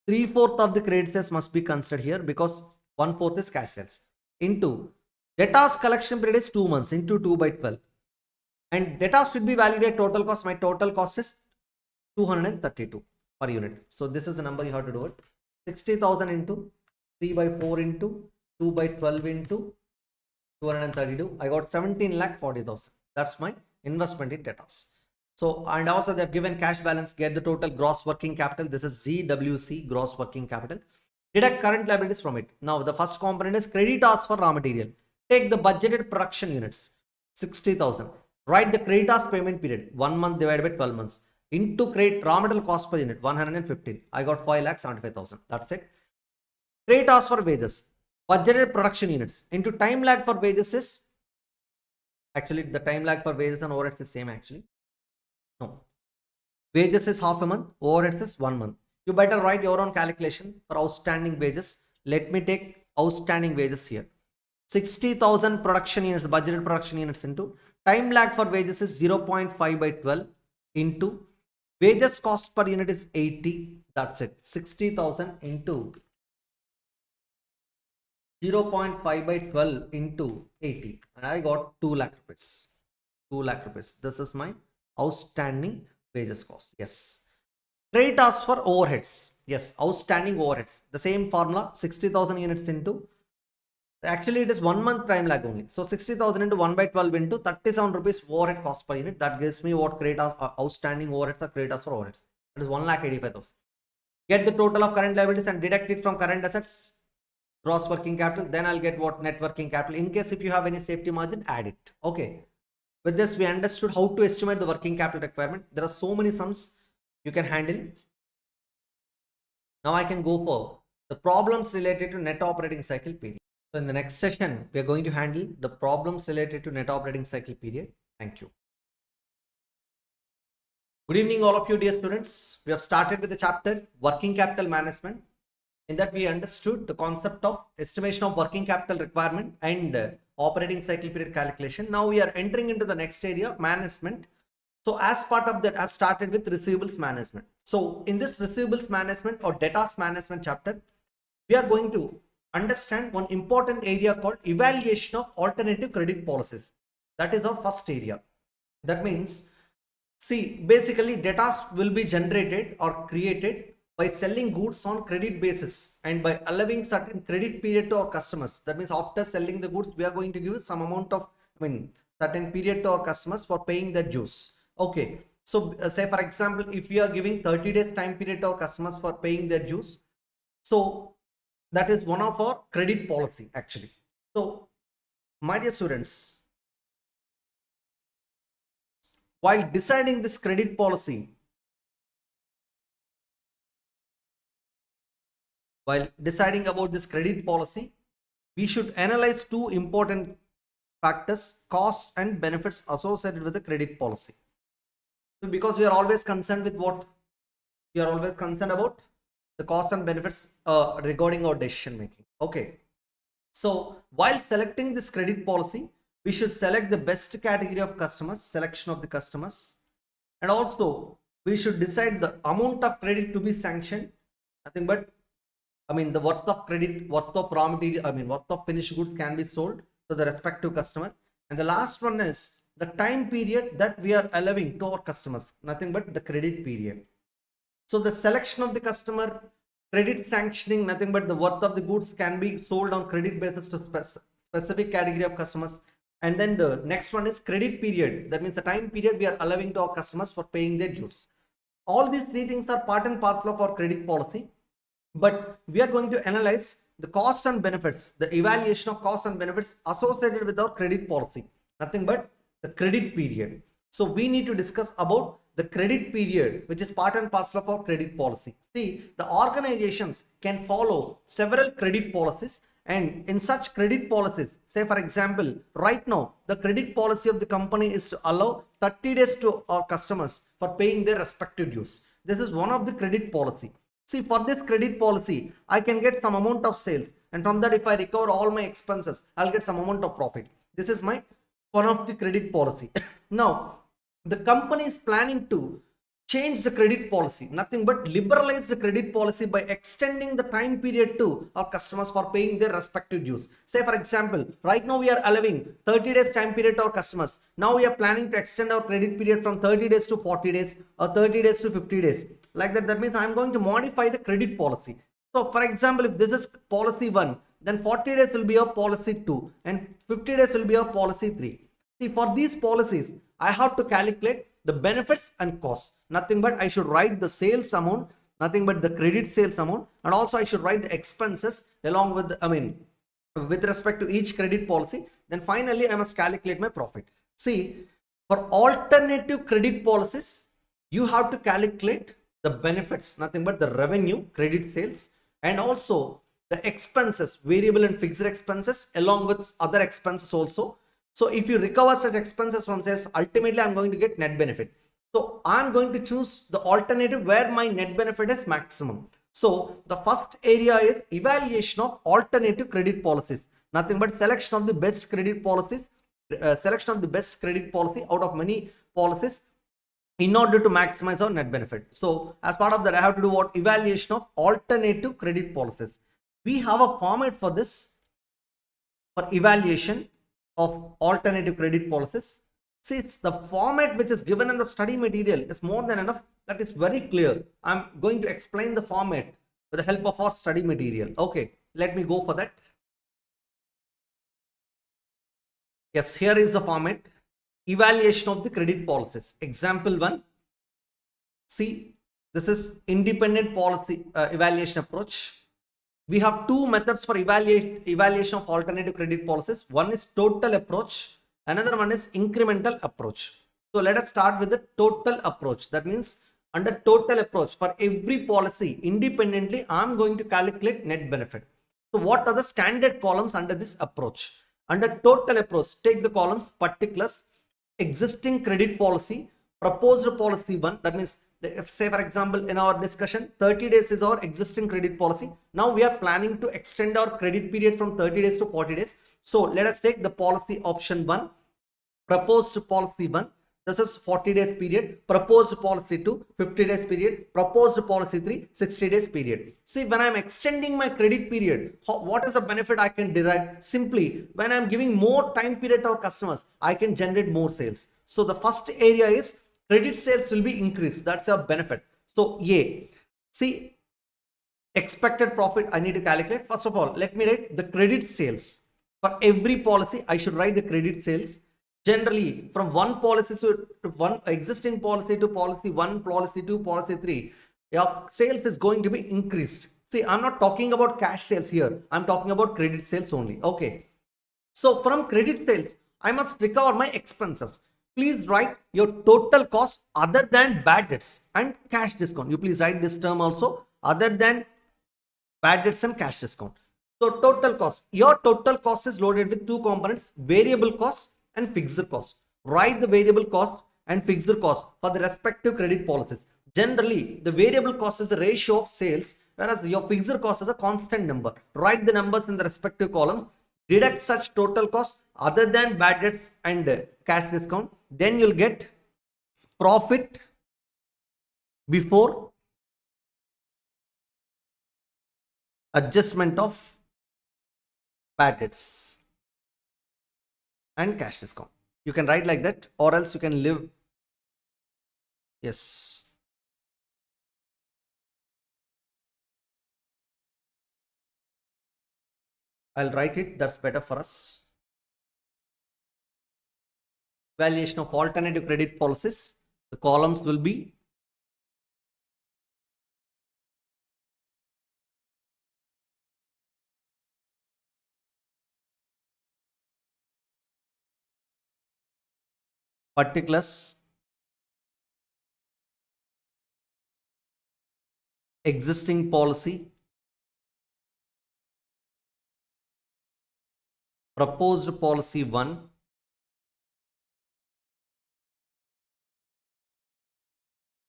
Speaker 1: 3/4 of the credit sales must be considered here because 1/4 is cash sales into debtors collection period is 2 months into 2 by 12, and debtors should be valued at total cost. My total cost is 232 per unit. So this is the number you have to do it. 60,000 into 3 by 4 into 2 by 12 into 232. I got 17,40,000. That's my investment in debtors. So, and also they've given cash balance, get the total gross working capital. This is GWC, gross working capital. Deduct current liabilities from it. Now, the first component is creditors for raw material. Take the budgeted production units, 60,000. Write the creditors payment period, 1 month divided by 12 months. Into raw material cost per unit, 115. I got 5,75,000. That's it. Creditors for wages, budgeted production units. Into time lag for wages is, actually the time lag for wages and overheads is same actually. No. Wages is half a month, overheads is 1 month. You better write your own calculation for outstanding wages. Let me take outstanding wages here. 60,000 production units, budgeted production units into time lag for wages is 0.5 by 12 into wages cost per unit is 80. That's it. 60,000 into 0.5 by 12 into 80. And I got 2 lakh rupees. 2 lakh rupees. This is my outstanding wages cost. Yes. Creditors for overheads. Yes, outstanding overheads. The same formula, 60,000 units into, actually it is 1 month time lag only. So 60,000 into 1 by 12 into 37 rupees overhead cost per unit. That gives me what creditors outstanding overheads are creditors for overheads. That is 1,85,000. Get the total of current liabilities and deduct it from current assets, gross working capital. Then I'll get what net working capital. In case if you have any safety margin, add it. Okay. With this, we understood how to estimate the working capital requirement. There are so many sums you can handle. Now I can go for the problems related to net operating cycle period. So in the next session, we are going to handle the problems related to net operating cycle period. Thank you. Good evening, all of you dear students. We have started with the chapter Working Capital Management. In that we understood the concept of estimation of working capital requirement and operating cycle period calculation. Now we are entering into the next area, management. So as part of that, I've started with receivables management. So in this receivables management or debtors management chapter, we are going to understand one important area called evaluation of alternative credit policies. That is our first area. That means, see, basically debtors will be generated or created by selling goods on credit basis and by allowing certain credit period to our customers. That means after selling the goods, we are going to give some amount of, certain period to our customers for paying their dues. Okay. So say for example, if we are giving 30 days time period to our customers for paying their dues, so that is one of our credit policy actually. So my dear students, while deciding this credit policy, we should analyze two important factors, costs and benefits associated with the credit policy. So because we are always concerned with what? We are always concerned about the costs and benefits regarding our decision making. Okay. So while selecting this credit policy, we should select the best category of customers, selection of the customers, and also we should decide the amount of credit to be sanctioned. Nothing but, the worth of credit, worth of raw material, worth of finished goods can be sold to the respective customer. And the last one is the time period that we are allowing to our customers, nothing but the credit period. So the selection of the customer, credit sanctioning, nothing but the worth of the goods can be sold on credit basis to specific category of customers. And then the next one is credit period. That means the time period we are allowing to our customers for paying their dues. All these three things are part and parcel of our credit policy. But we are going to analyze the costs and benefits, the evaluation of costs and benefits associated with our credit policy, nothing but the credit period. So we need to discuss about the credit period, which is part and parcel of our credit policy. See, the organizations can follow several credit policies, and in such credit policies, say for example, right now the credit policy of the company is to allow 30 days to our customers for paying their respective dues. This is one of the credit policy. See, for this credit policy, I can get some amount of sales, and from that if I recover all my expenses, I'll get some amount of profit. This is my one of the credit policy. Now the company is planning to change the credit policy, nothing but liberalize the credit policy by extending the time period to our customers for paying their respective dues. Say for example, right now we are allowing 30 days time period to our customers. Now we are planning to extend our credit period from 30 days to 40 days or 30 days to 50 days. Like that, that means I'm going to modify the credit policy. So for example, if this is policy 1, then 40 days will be a policy 2 and 50 days will be a policy 3. See, for these policies, I have to calculate the benefits and costs. Nothing but I should write the sales amount, nothing but the credit sales amount, and also I should write the expenses along with, with respect to each credit policy. Then finally, I must calculate my profit. See, for alternative credit policies, you have to calculate the benefits, nothing but the revenue, credit sales, and also the expenses, variable and fixed expenses, along with other expenses also. So if you recover such expenses from sales, ultimately I'm going to get net benefit. So I'm going to choose the alternative where my net benefit is maximum. So the first area is evaluation of alternative credit policies, nothing but selection of the best credit policies, selection of the best credit policy out of many policies in order to maximize our net benefit. So as part of that, I have to do what? Evaluation of alternative credit policies. We have a format for this, for evaluation of alternative credit policies. See, it's the format which is given in the study material is more than enough. That is very clear. I'm going to explain the format with the help of our study material. Okay, let me go for that. Yes, here is the format. Evaluation of the credit policies. Example 1. See, this is independent policy evaluation approach. We have two methods for evaluation of alternative credit policies. One is total approach, another one is incremental approach. So let us start with the total approach. That means under total approach, for every policy independently, I'm going to calculate net benefit. So what are the standard columns under this approach? Under total approach, take the columns particulars, existing credit policy, Proposed policy 1, that means if say for example in our discussion 30 days is our existing credit policy. Now we are planning to extend our credit period from 30 days to 40 days. So let us take the policy option 1, proposed policy 1. This is 40 days period. Proposed policy 2, 50 days period. Proposed policy 3, 60 days period. See, when I'm extending my credit period, what is the benefit I can derive? Simply, when I'm giving more time period to our customers, I can generate more sales. So the first area is credit sales will be increased. That's a benefit. So A, see, expected profit I need to calculate. First of all, let me write the credit sales. For every policy, I should write the credit sales. Generally, from one policy to one existing policy to policy 1, policy 2, policy 3, your sales is going to be increased. See, I'm not talking about cash sales here. I'm talking about credit sales only. Okay. So from credit sales, I must recover my expenses. Please write your total cost other than bad debts and cash discount. You please write this term also, other than bad debts and cash discount. So total cost, your total cost is loaded with two components, variable cost and fixed cost. Write the variable cost and fixed cost for the respective credit policies. Generally, the variable cost is the ratio of sales, whereas your fixed cost is a constant number. Write the numbers in the respective columns. Deduct such total cost other than bad debts and cash discount. Then you'll get profit before adjustment of bad debts and cash discount. You can write like that, or else you can live. Yes. I'll write it. That's better for us. Valuation of alternative credit policies. The columns will be particulars, existing policy, proposed policy 1,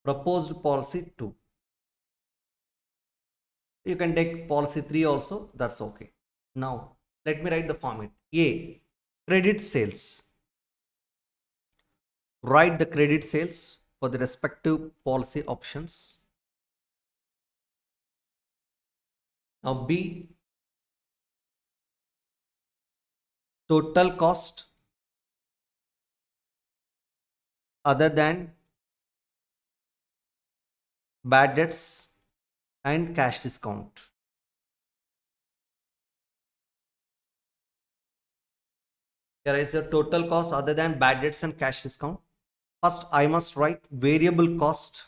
Speaker 1: proposed policy 2. You can take policy 3 also, that's okay. Now, let me write the format. A, credit sales. Write the credit sales for the respective policy options. Now B, total cost other than bad debts and cash discount. Here is your total cost other than bad debts and cash discount. First, I must write variable cost,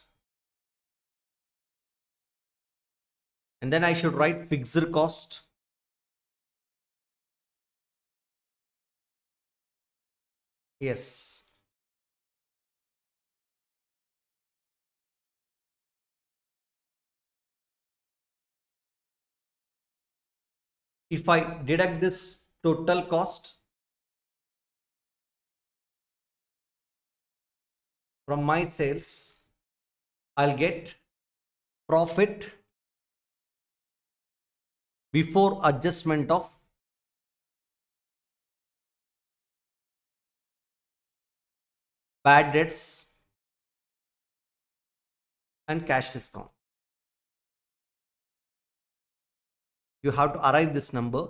Speaker 1: and then I should write fixed cost. Yes. If I deduct this total cost from my sales, I'll get profit before adjustment of bad debts and cash discount. You have to arrive this number.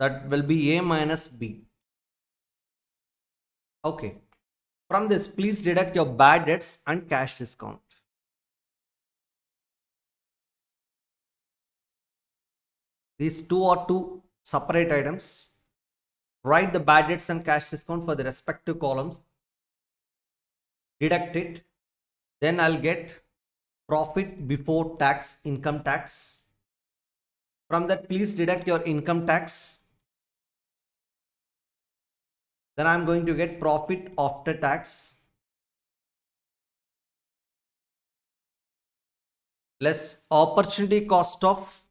Speaker 1: That will be A minus B. Okay. From this, please deduct your bad debts and cash discount. These two are two separate items. Write the bad debts and cash discount for the respective columns. Deduct it. Then I'll get profit before tax, income tax. From that, please deduct your income tax. Then I'm going to get profit after tax less opportunity cost of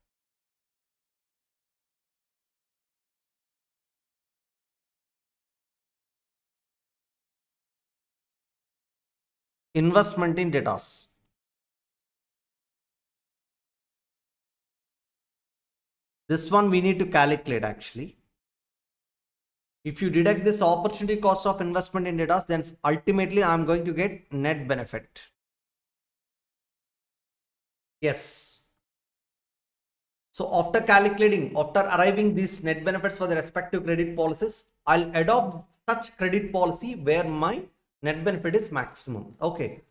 Speaker 1: investment in debtors. This one we need to calculate actually. If you deduct this opportunity cost of investment in debtors, then ultimately I'm going to get net benefit. Yes. So after calculating, after arriving these net benefits for the respective credit policies, I'll adopt such credit policy where my net benefit is maximum. Okay.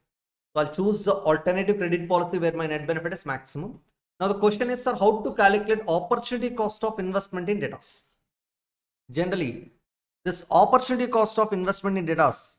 Speaker 1: So I'll choose the alternative credit policy where my net benefit is maximum. Now the question is, sir, how to calculate opportunity cost of investment in debtors? Generally, this opportunity cost of investment in debtors,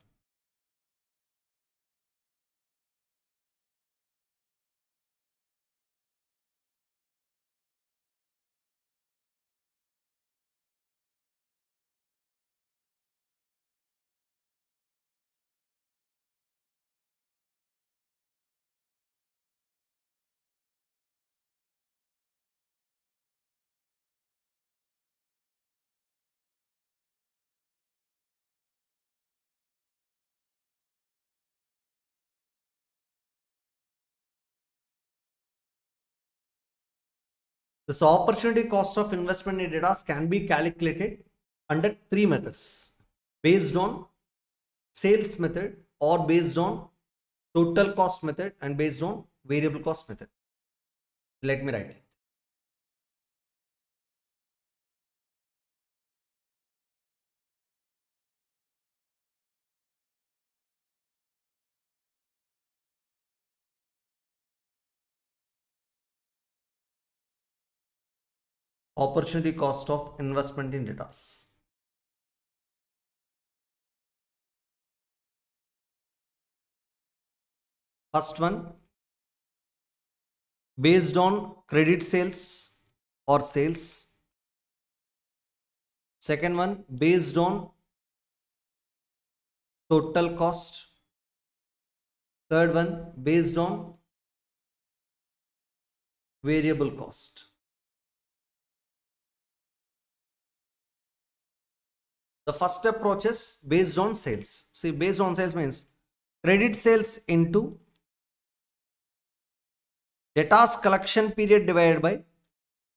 Speaker 1: this opportunity cost of investment in debtors can be calculated under three methods: based on sales method, or based on total cost method, and based on variable cost method. Let me write it. Opportunity cost of investment in debtors. First one, based on credit sales or sales. Second one, based on total cost. Third one, based on variable cost. The first approach is based on sales. See, based on sales means credit sales into debtors collection period divided by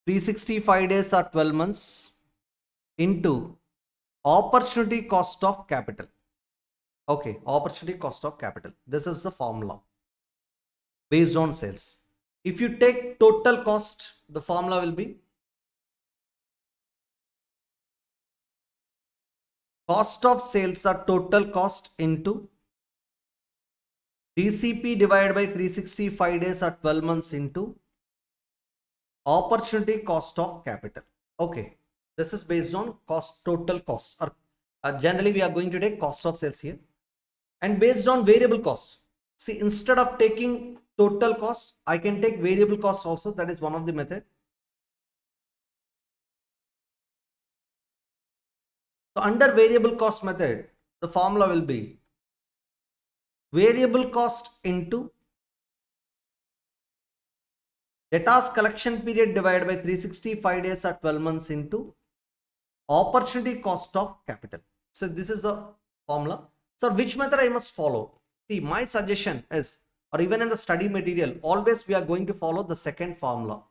Speaker 1: 365 days or 12 months into opportunity cost of capital. Okay, opportunity cost of capital. This is the formula based on sales. If you take total cost, the formula will be cost of sales or total cost into DCP divided by 365 days or 12 months into opportunity cost of capital. Okay, this is based on cost, total cost, or generally we are going to take cost of sales here. And based on variable cost, see, instead of taking total cost, I can take variable cost also. That is one of the method. So under variable cost method, the formula will be variable cost into debtors collection period divided by 365 days or 12 months into opportunity cost of capital. So this is the formula. So which method I must follow? See, my suggestion is, or even in the study material, always we are going to follow the second formula.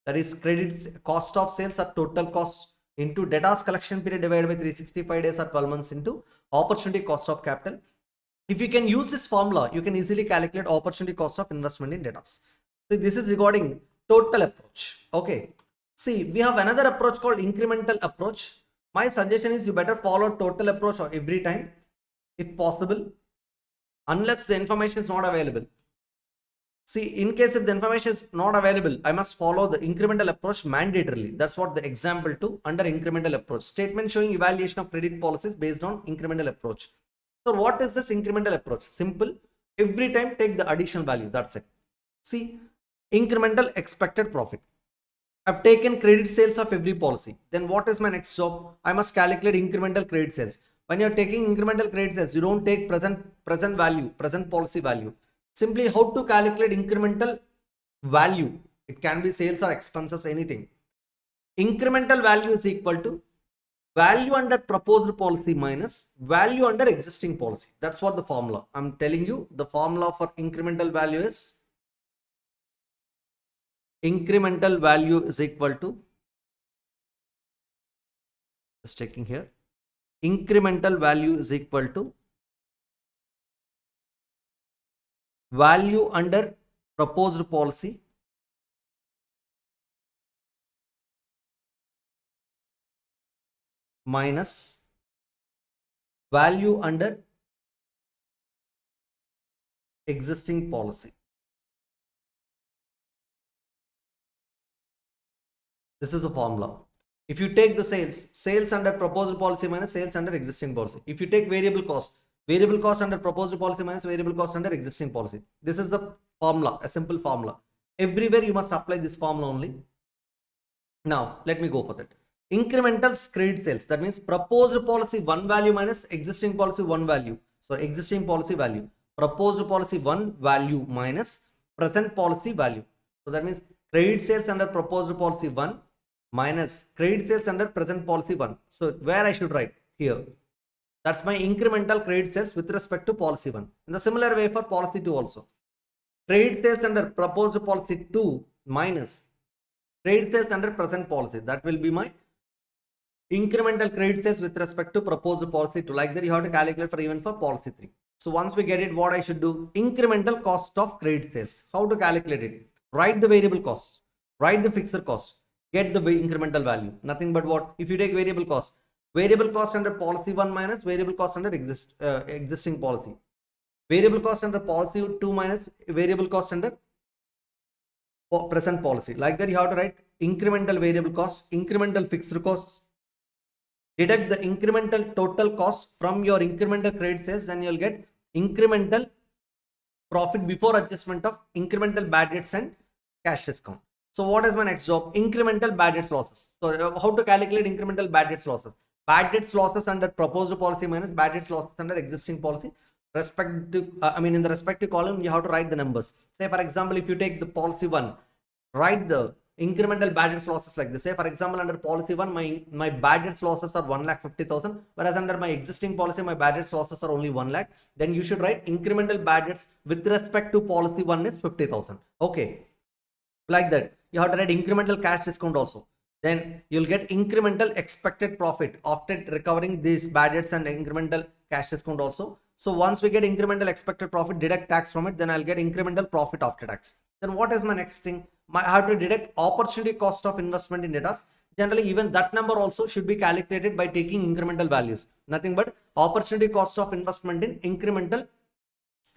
Speaker 1: That is credit cost of sales or total cost into debtors collection period divided by 365 days or 12 months into opportunity cost of capital. If you can use this formula, you can easily calculate opportunity cost of investment in debtors. So this is regarding total approach. Okay. See, we have another approach called incremental approach. My suggestion is you better follow total approach every time, if possible, unless the information is not available. See, in case if the information is not available, I must follow the incremental approach mandatorily. That's what the example to under incremental approach. Statement showing evaluation of credit policies based on incremental approach. So what is this incremental approach? Simple. Every time take the additional value. That's it. See, incremental expected profit. I've taken credit sales of every policy. Then what is my next job? I must calculate incremental credit sales. When you're taking incremental credit sales, you don't take present value, present policy value. Simply how to calculate incremental value. It can be sales or expenses, anything. Incremental value is equal to value under proposed policy minus value under existing policy. That's what the formula. I'm telling you, the formula for incremental value is equal to, just checking here, incremental value is equal to value under proposed policy minus value under existing policy. This is a formula. If you take the sales under proposed policy minus sales under existing policy. If you take variable cost under proposed policy minus variable cost under existing policy. This is the formula, a simple formula. Everywhere you must apply this formula only. Now, let me go for that. Incremental credit sales. That means proposed policy 1 value minus existing policy 1 value. So, existing policy value. Proposed policy 1 value minus present policy value. So, that means credit sales under proposed policy 1 minus credit sales under present policy 1. So, where I should write? Here. That's my incremental credit sales with respect to policy 1. In the similar way for policy 2 also. Credit sales under proposed policy 2 minus credit sales under present policy. That will be my incremental credit sales with respect to proposed policy 2. Like that you have to calculate for even for policy 3. So once we get it, what I should do? Incremental cost of credit sales. How to calculate it? Write the variable cost. Write the fixed cost. Get the incremental value. Nothing but what? If you take variable cost under policy 1 minus variable cost under existing policy. Variable cost under policy 2 minus variable cost under present policy. Like that you have to write incremental variable cost, incremental fixed costs. Deduct the incremental total cost from your incremental credit sales, then you'll get incremental profit before adjustment of incremental bad debts and cash discount. So what is my next job? Incremental bad debts losses. So how to calculate incremental bad debts losses? Bad debts losses under proposed policy minus bad debts losses under existing policy. In the respective column, you have to write the numbers. Say for example, if you take the policy 1, write the incremental bad debts losses like this. Say for example, under policy 1, my bad debts losses are 1,50,000, whereas under my existing policy, my bad debts losses are only 1 lakh. Then you should write incremental bad debts with respect to policy 1 is 50,000. Okay, like that. You have to write incremental cash discount also. Then you'll get incremental expected profit after recovering these bad debts and incremental cash discount also. So once we get incremental expected profit, deduct tax from it, then I'll get incremental profit after tax. Then what is my next thing? I have to deduct opportunity cost of investment in data. Generally, even that number also should be calculated by taking incremental values. Nothing but opportunity cost of investment in incremental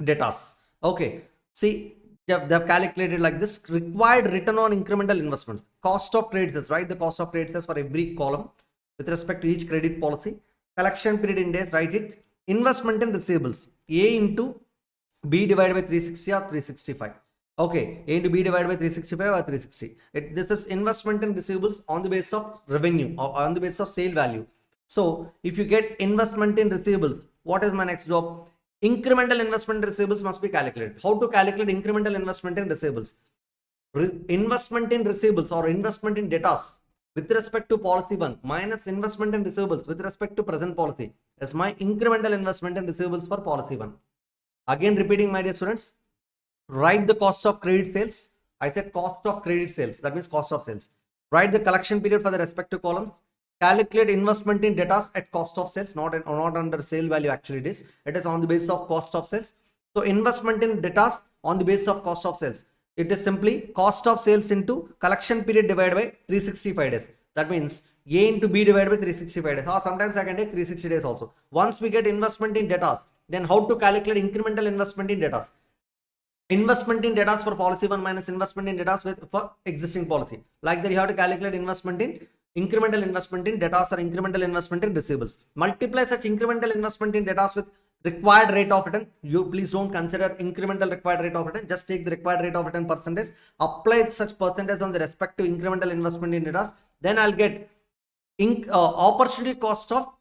Speaker 1: data. Okay. See, they've calculated like this. Required return on incremental investments. Cost of credit sales, right? The cost of credit sales for every column with respect to each credit policy. Collection period in days, write it. Investment in receivables. A into B divided by 360 or 365. Okay, A into B divided by 365 or 360. This is investment in receivables on the basis of revenue or on the basis of sale value. So if you get investment in receivables, what is my next job? Incremental investment in receivables must be calculated. How to calculate incremental investment in receivables? Investment in receivables or investment in debtors with respect to policy 1 minus investment in receivables with respect to present policy is my incremental investment in receivables for policy 1. Again repeating, my dear students, write the cost of credit sales. I said cost of credit sales, that means cost of sales. Write the collection period for the respective columns. Calculate investment in debtors at cost of sales, not under sale value. Actually it is on the basis of cost of sales. So investment in debtors on the basis of cost of sales, it is simply cost of sales into collection period divided by 365 days. That means A into B divided by 365 days, or sometimes I can take 360 days also. Once we get investment in debtors, then how to calculate incremental investment in debtors? Investment in debtors for policy 1 minus investment in debtors for existing policy. Like that you have to calculate investment in incremental investment in debtors or incremental investment in receivables. Multiply such incremental investment in debtors with required rate of return. You please don't consider incremental required rate of return. Just take the required rate of return percentage. Apply such percentage on the respective incremental investment in debtors. Then I'll get opportunity cost of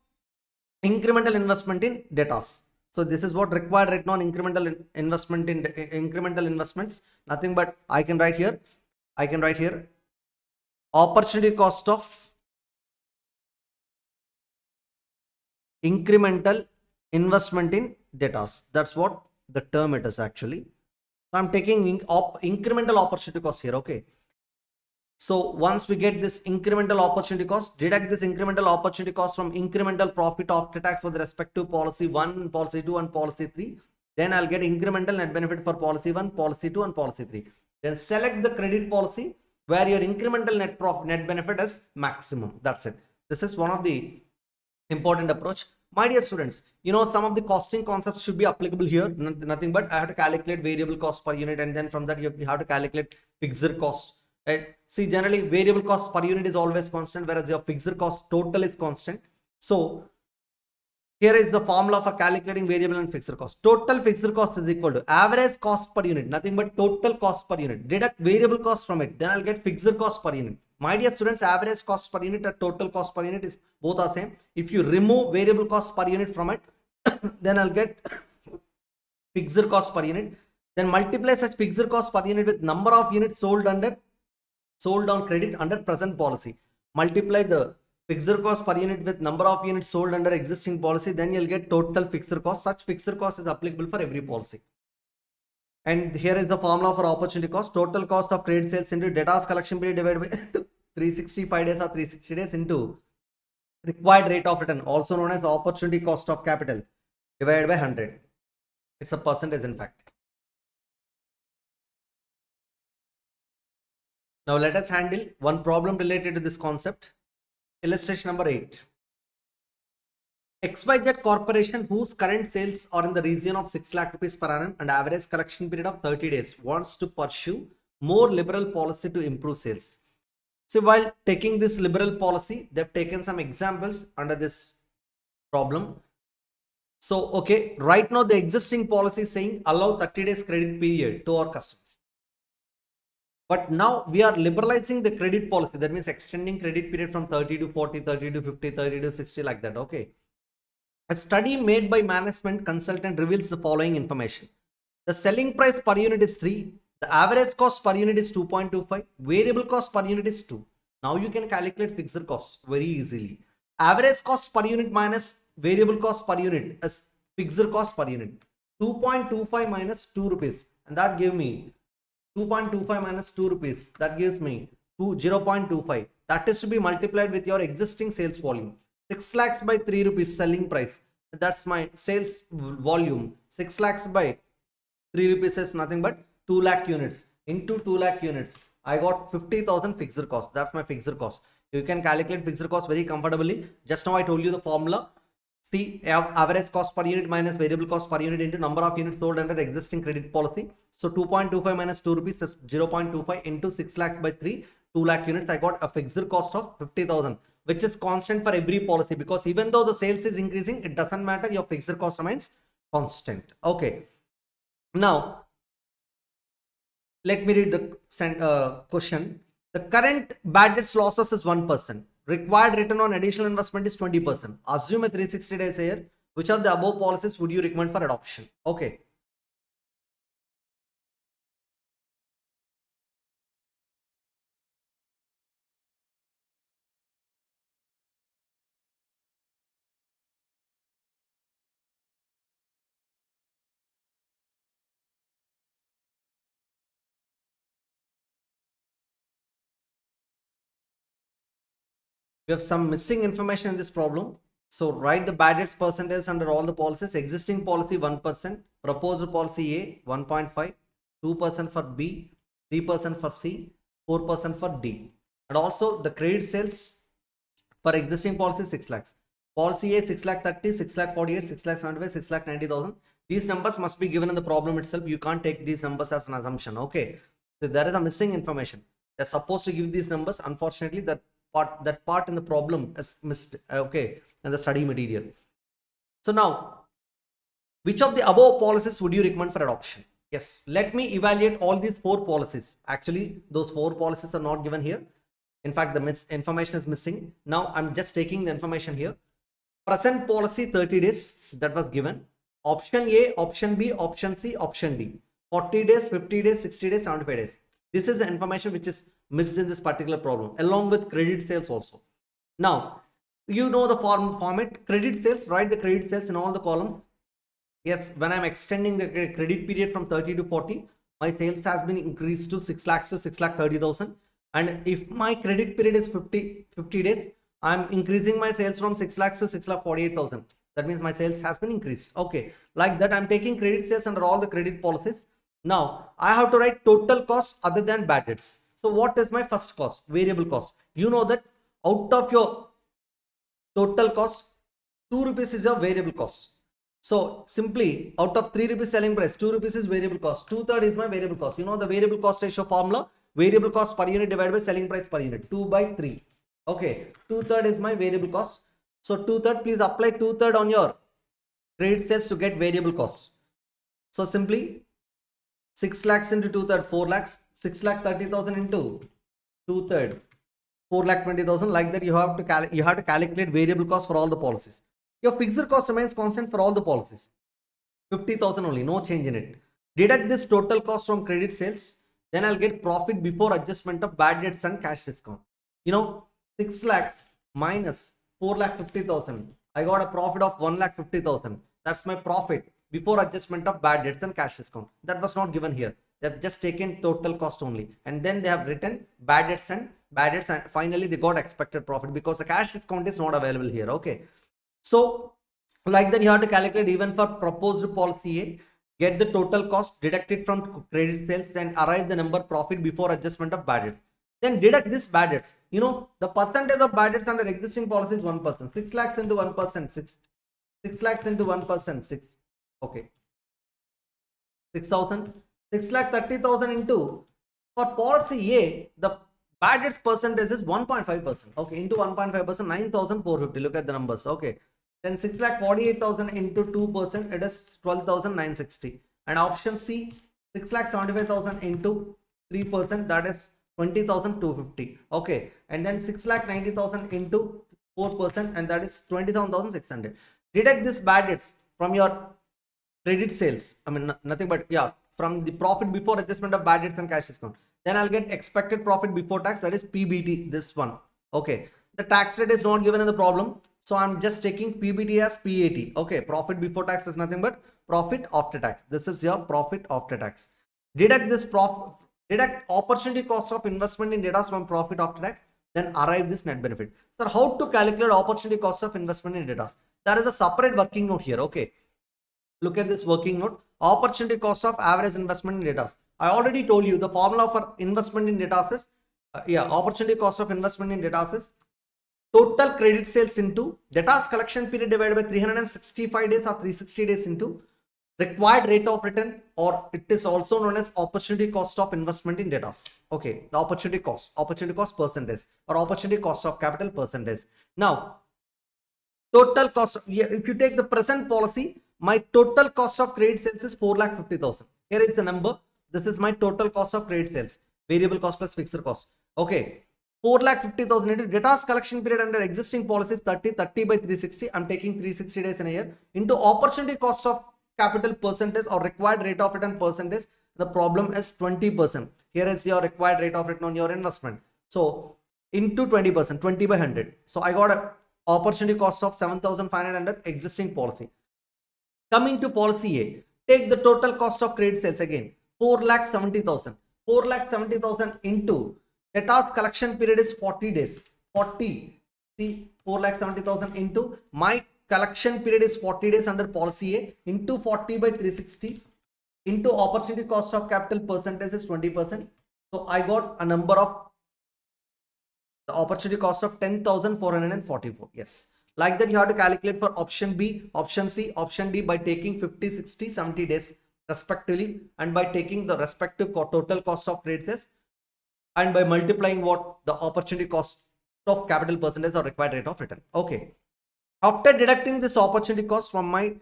Speaker 1: incremental investment in debtors. So this is what required return on incremental investment in incremental investments. Nothing but I can write here. Opportunity cost of incremental investment in debtors. That's what the term it is actually. So I'm taking incremental opportunity cost here. Okay. So once we get this incremental opportunity cost, deduct this incremental opportunity cost from incremental profit after tax with respect to policy 1, policy 2 and policy 3. Then I'll get incremental net benefit for policy 1, policy 2 and policy 3. Then select the credit policy where your incremental net benefit is maximum. That's it. This is one of the important approach. My dear students, some of the costing concepts should be applicable here. Nothing but I have to calculate variable cost per unit, and then from that you have to calculate fixed cost. Right? See, generally variable cost per unit is always constant, whereas your fixed cost total is constant. So here is the formula for calculating variable and fixed cost. Total fixed cost is equal to average cost per unit, nothing but total cost per unit. Deduct variable cost from it, then I'll get fixed cost per unit. My dear students, average cost per unit or total cost per unit is both are same. If you remove variable cost per unit from it, then I'll get fixed cost per unit. Then multiply such fixed cost per unit with number of units sold on credit under present policy. Multiply the fixed cost per unit with number of units sold under existing policy, then you'll get total fixed cost. Such fixed cost is applicable for every policy. And here is the formula for opportunity cost. Total cost of credit sales into debtors collection period divided by 365 days or 360 days into required rate of return, also known as opportunity cost of capital, divided by 100. It's a percentage in fact. Now let us handle one problem related to this concept. Illustration number 8. XYZ Corporation, whose current sales are in the region of 6 lakh rupees per annum and average collection period of 30 days, wants to pursue more liberal policy to improve sales. So while taking this liberal policy, they've taken some examples under this problem. So, okay, right now the existing policy is saying allow 30 days credit period to our customers. But now we are liberalizing the credit policy. That means extending credit period from 30 to 40, 30 to 50, 30 to 60, like that. Okay. A study made by management consultant reveals the following information. The selling price per unit is 3. The average cost per unit is 2.25. Variable cost per unit is 2. Now you can calculate fixed costs very easily. Average cost per unit minus variable cost per unit is fixed cost per unit. 2.25 minus 2 rupees. And that gave me 2.25 minus 2 rupees. That gives me 0.25. That is to be multiplied with your existing sales volume. 6 lakhs by 3 rupees selling price. That's my sales volume. 6 lakhs by 3 rupees is nothing but 2 lakh units. Into 2 lakh units, I got 50,000 fixed cost. That's my fixed cost. You can calculate fixed cost very comfortably. Just now I told you the formula. See, average cost per unit minus variable cost per unit into number of units sold under existing credit policy. So 2.25 minus 2 rupees is 0.25 into 6 lakhs by 3, 2 lakh units. I got a fixed cost of 50,000, which is constant for every policy, because even though the sales is increasing, it doesn't matter. Your fixed cost remains constant. Okay. Now, let me read the question. The current bad debts losses is 1%. Required return on additional investment is 20%. Assume a 360 days a year. Which of the above policies would you recommend for adoption? Okay. We have some missing information in this problem. So write the bad debts percentage under all the policies. Existing policy 1%, proposed policy A 1.5, 2% for B, 3% for C, 4% for D. And also the credit sales for existing policy 6 lakhs. Policy A 6 lakh 30, 6 lakh 48, 6 lakh 75, 6 lakh 90,000. These numbers must be given in the problem itself. You can't take these numbers as an assumption. Okay. So there is a missing information. They're supposed to give these numbers. Unfortunately, that part in the problem is missed. Okay. And the study material. So now, which of the above policies would you recommend for adoption? Yes. Let me evaluate all these 4 policies. Actually, those 4 policies are not given here. In fact, the information is missing. Now I'm just taking the information here. Present policy 30 days, that was given. Option A, option B, option C, option D. 40 days, 50 days, 60 days, 75 days. This is the information which is missed in this particular problem, along with credit sales also. Now, you know the format, credit sales, write the credit sales in all the columns. Yes, when I'm extending the credit period from 30 to 40, my sales has been increased to 6 lakhs to 6 lakh 30,000. And if my credit period is 50 days, I'm increasing my sales from 6 lakhs to 6 lakh 48,000. That means my sales has been increased. Okay, like that, I'm taking credit sales under all the credit policies. Now I have to write total cost other than bad debts. So what is my first cost? Variable cost. You know that out of your total cost, 2 rupees is your variable cost. So simply out of 3 rupees selling price, 2 rupees is variable cost. 2/3 is my variable cost. You know the variable cost ratio formula, variable cost per unit divided by selling price per unit, 2/3. Okay, 2/3 is my variable cost. So 2/3, please apply 2/3 on your credit sales to get variable cost. So simply 6 lakhs into 2/3, 4 lakhs, 6 lakh 30,000 into 2/3, 4 lakh 20,000. Like that, you have to calculate variable cost for all the policies. Your fixed cost remains constant for all the policies, 50,000 only, no change in it. Deduct this total cost from credit sales, then I'll get profit before adjustment of bad debts and cash discount. You know, 6 lakhs minus 4 lakh 50,000, I got a profit of 1 lakh 50,000. That's my profit before adjustment of bad debts and cash discount. That was not given here. They have just taken total cost only, and then they have written bad debts, and finally they got expected profit because the cash discount is not available here. Okay, so like that, you have to calculate even for proposed policy A, get the total cost, deduct it from credit sales, then arrive the number profit before adjustment of bad debts. Then deduct this bad debts. You know, the percentage of bad debts under existing policy is 1%. 6 lakhs into 1%, 6 lakhs into 1%, 6. Okay. 6,000. 6 lakh 30,000 into, for policy A, the bad debts percentage is 1.5%. Okay, into 1.5%, 9,450. Look at the numbers. Okay. Then 6 lakh 48,000 into 2%, it is 12,960. And option C, 6 lakh 75,000 into 3%, that is 20,250. Okay. And then 6 lakh 90,000 into 4%, and that is 27,600. Deduct this bad debts from your credit sales. I mean, nothing but, yeah, from the profit before adjustment of bad debts and cash discount. Then I'll get expected profit before tax, that is PBT, this one. Okay. The tax rate is not given in the problem, so I'm just taking PBT as PAT. Okay, profit before tax is nothing but profit after tax. This is your profit after tax. Deduct this deduct opportunity cost of investment in data from profit after tax, then arrive this net benefit. So how to calculate opportunity cost of investment in data? There is a separate working note here. Okay, look at this working note. Opportunity cost of average investment in data. I already told you the formula for investment in data is opportunity cost of investment in data is total credit sales into debtors collection period divided by 365 days or 360 days into required rate of return, or it is also known as opportunity cost of investment in debtors. Okay, the opportunity cost percentage, or opportunity cost of capital percentage. Now, total cost, if you take the present policy, my total cost of credit sales is 4 lakh 50,000. Here is the number. This is my total cost of credit sales, variable cost plus fixed cost. Okay, 4 lakh 50,000 into debtors collection period under existing policies 30 by 360. I'm taking 360 days in a year into opportunity cost of capital percentage or required rate of return percentage. The problem is 20%. Here is your required rate of return on your investment. So into 20%, 20 by 100. So I got a opportunity cost of 7,500 under existing policy. Coming to policy A, take the total cost of credit sales again, 4 lakh 70,000. 4 lakh 70,000 into debtors collection period is 40 days. 40. See, 4 lakh 70,000 into my collection period is 40 days under policy A into 40 by 360 into opportunity cost of capital percentage is 20%. So I got a number of the opportunity cost of 10,444. Yes. Like that, you have to calculate for option B, option C, option D by taking 50, 60, 70 days respectively, and by taking the respective total cost of credit sales, and by multiplying what the opportunity cost of capital percentage or required rate of return. Okay. After deducting this opportunity cost from my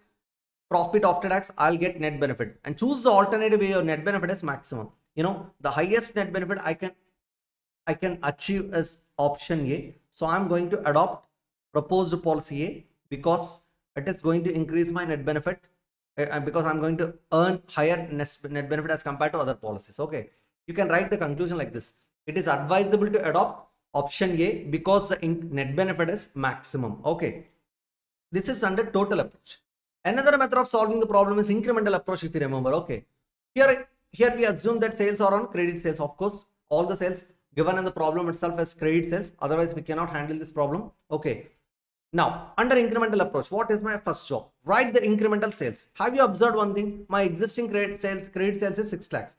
Speaker 1: profit after tax, I'll get net benefit, and choose the alternative way your net benefit is maximum. You know, the highest net benefit I can achieve is option A. So I'm going to adopt proposed policy A because it is going to increase my net benefit, because I'm going to earn higher net benefit as compared to other policies. Okay, you can write the conclusion like this: it is advisable to adopt option A because the net benefit is maximum. Okay. This is under total approach. Another method of solving the problem is incremental approach, if you remember. Okay. Here we assume that sales are on credit sales. Of course, all the sales given in the problem itself as credit sales. Otherwise, we cannot handle this problem. Okay. Now, under incremental approach, what is my first job? Write the incremental sales. Have you observed one thing? My existing credit sales is 6 lakhs.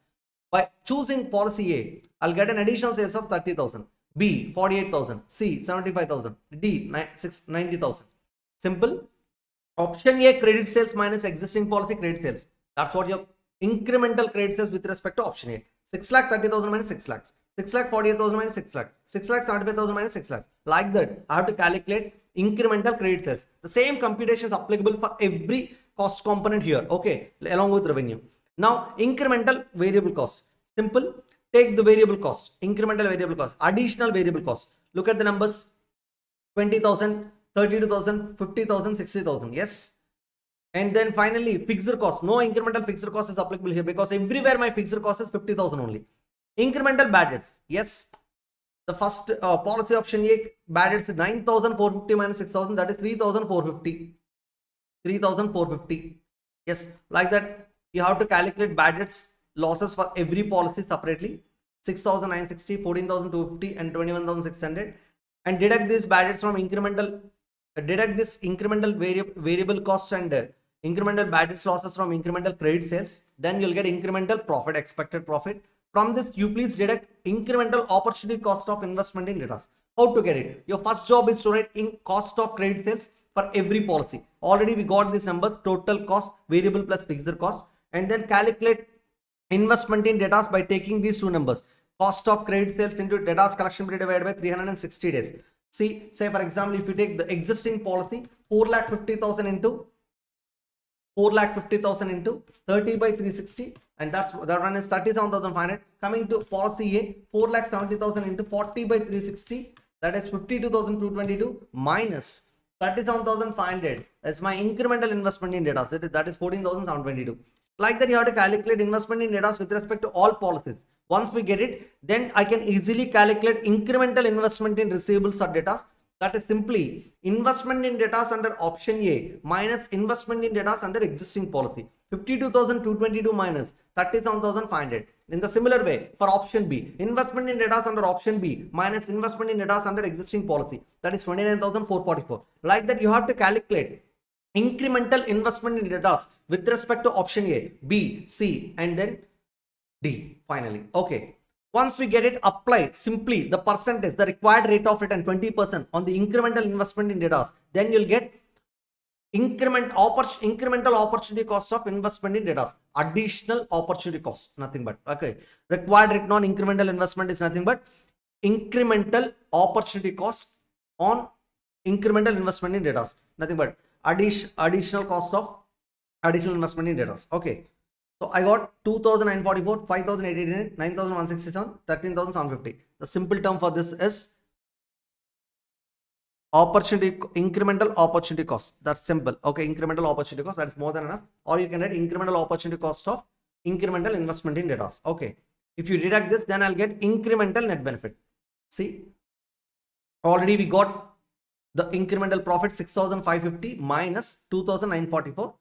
Speaker 1: By choosing policy A, I'll get an additional sales of 30,000. B, 48,000. C, 75,000. D, 90,000. Simple. Option A, credit sales minus existing policy credit sales. That's what your incremental credit sales with respect to option A. 6 lakh 30,000 minus 6 lakhs. 6 lakh 48,000 minus 6 lakh. 6 lakh 75,000 minus 6 lakhs. Like that, I have to calculate incremental credit sales. The same computation is applicable for every cost component here. Okay, along with revenue. Now, incremental variable cost. Simple. Take the variable cost. Incremental variable cost. Additional variable cost. Look at the numbers. 20,000, 32,000, 50,000, 60,000. Yes. And then finally, fixed cost. No incremental fixed cost is applicable here because everywhere my fixed cost is 50,000 only. Incremental bad debts. Yes. The first policy option A, bad debts is 9,450 minus 6,000. That is 3,450. 3,450. Yes. Like that, you have to calculate bad debts losses for every policy separately. 6,960, 14,250 and 21,600. And deduct these bad debts from incremental. Deduct this incremental variable cost and incremental bad debts losses from incremental credit sales. Then you'll get incremental profit, expected profit. From this, you please deduct incremental opportunity cost of investment in data. How to get it? Your first job is to write in cost of credit sales for every policy. Already we got these numbers, total cost, variable plus fixed cost. And then calculate investment in data by taking these two numbers. Cost of credit sales into data collection period divided by 360 days. See, say for example, if you take the existing policy, 4,50,000 into 4,50,000 into 30 by 360, and that one is 37,500. Coming to policy A, 4,70,000 into 40 by 360, that is 52,222 minus 37,500. That's my incremental investment in data. That is 14,722. Like that, you have to calculate investment in data with respect to all policies. Once we get it, then I can easily calculate incremental investment in receivables or data. That is simply investment in data under option A minus investment in data under existing policy. 52,222 minus 37,500. In the similar way, for option B, investment in data under option B minus investment in data under existing policy. That is 29,444. Like that, you have to calculate incremental investment in data with respect to option A, B, C, and then D finally. Okay. Once we get it, apply simply the percentage, the required rate of return 20% on the incremental investment in data. Then you'll get incremental opportunity cost of investment in data. Additional opportunity cost, nothing but. Okay. Required return on incremental investment is nothing but incremental opportunity cost on incremental investment in data. Nothing but additional cost of additional investment in data. Okay. So I got 2,944, 5,889, 9,167, 13,750. The simple term for this is incremental opportunity cost. That's simple. Okay, incremental opportunity cost, that's more than enough. Or you can write incremental opportunity cost of incremental investment in data. Okay. If you deduct this, then I'll get incremental net benefit. See, already we got the incremental profit 6,550 minus 2,944.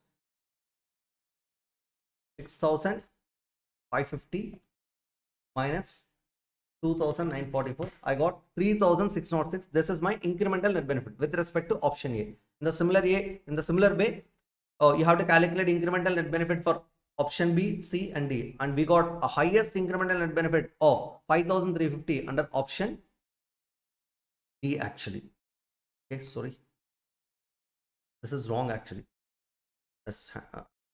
Speaker 1: 6,550 minus 2,944. I got 3,606. This is my incremental net benefit with respect to option A. In the similar way, you have to calculate incremental net benefit for option B, C, and D. And we got a highest incremental net benefit of 5,350 under option D actually. Okay, sorry. This is wrong actually. Let's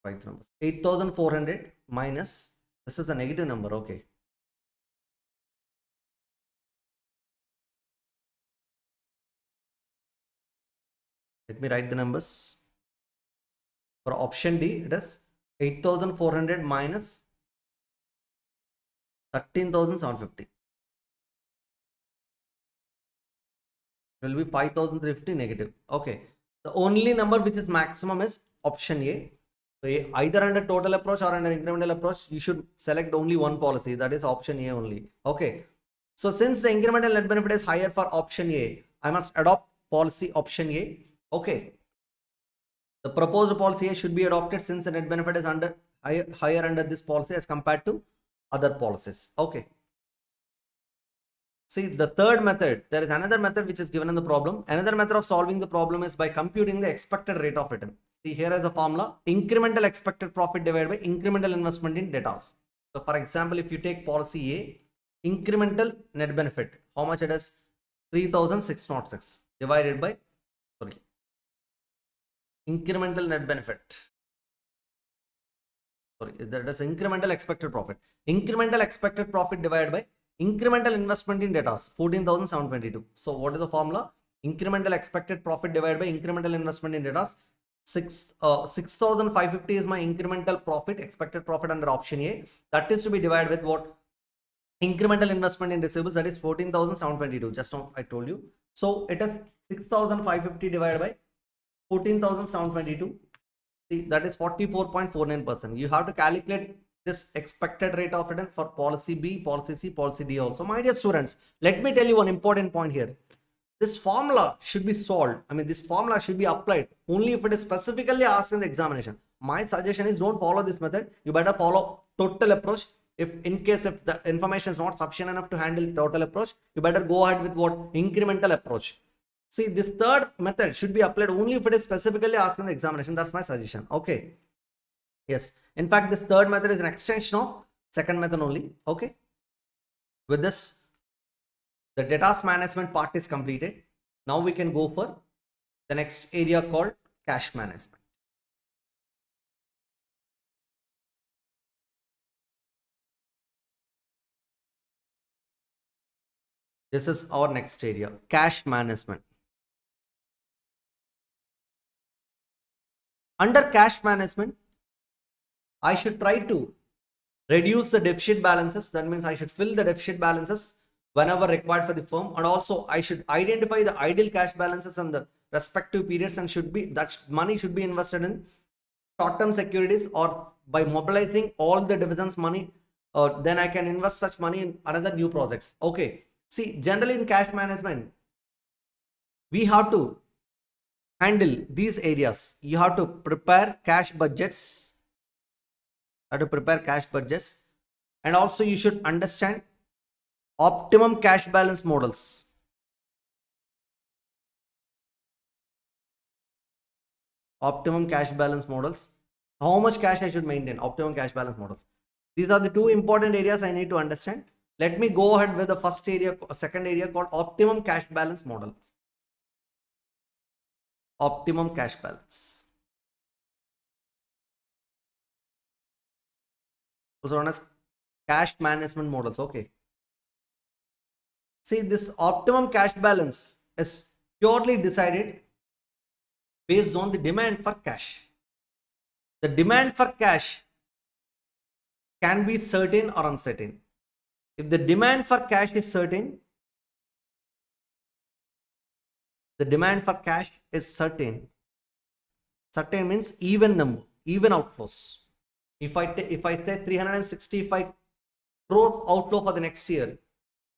Speaker 1: right numbers. 8,400 minus, this is a negative number. Okay. Let me write the numbers. For option D, it is 8,400 minus 13,750. It will be 5,350 negative. Okay. The only number which is maximum is option A. So either under total approach or under incremental approach, you should select only one policy. That is option A only. Okay. So since the incremental net benefit is higher for option A, I must adopt policy option A. Okay. The proposed policy A should be adopted since the net benefit is higher under this policy as compared to other policies. Okay. See, the third method, there is another method which is given in the problem. Another method of solving the problem is by computing the expected rate of return. See, here is the formula: incremental expected profit divided by incremental investment in debtors. So for example, if you take policy A, incremental net benefit, how much it is? 3,606 divided by, sorry, incremental net benefit. Sorry, that is incremental expected profit. Incremental expected profit divided by incremental investment in debtors, 14,722. So what is the formula? Incremental expected profit divided by incremental investment in debtors. 6,550 is my incremental profit, expected profit under option A. That is to be divided with what? Incremental investment in receivables, that is 14,722. Just now I told you. So it is 6,550 divided by 14,722. See, that is 44.49%. You have to calculate this expected rate of return for policy B, policy C, policy D also. My dear students, let me tell you one important point here. This formula should be solved. I mean, this formula should be applied only if it is specifically asked in the examination. My suggestion is don't follow this method. You better follow total approach. If in case if the information is not sufficient enough to handle total approach, you better go ahead with what? Incremental approach. See, this third method should be applied only if it is specifically asked in the examination. That's my suggestion. Okay. Yes. In fact, this third method is an extension of second method only. Okay. With this, the debtors management part is completed. Now we can go for the next area called cash management. This is our next area, cash management. Under cash management, I should try to reduce the deficit balances. That means I should fill the deficit balances whenever required for the firm, and also I should identify the ideal cash balances and the respective periods, and that money should be invested in short-term securities, or by mobilizing all the divisions money, then I can invest such money in another new projects. Okay. See, generally in cash management, we have to handle these areas. You have to prepare cash budgets. And also you should understand optimum cash balance models. Optimum cash balance models. How much cash I should maintain? Optimum cash balance models. These are the two important areas I need to understand. Let me go ahead with the first area, second area called optimum cash balance models. Optimum cash balance, also known as cash management models. Okay. See, this optimum cash balance is purely decided based on the demand for cash. The demand for cash can be certain or uncertain. If the demand for cash is certain, certain means even number, even outflows. If I say 365 crores outflow for the next year,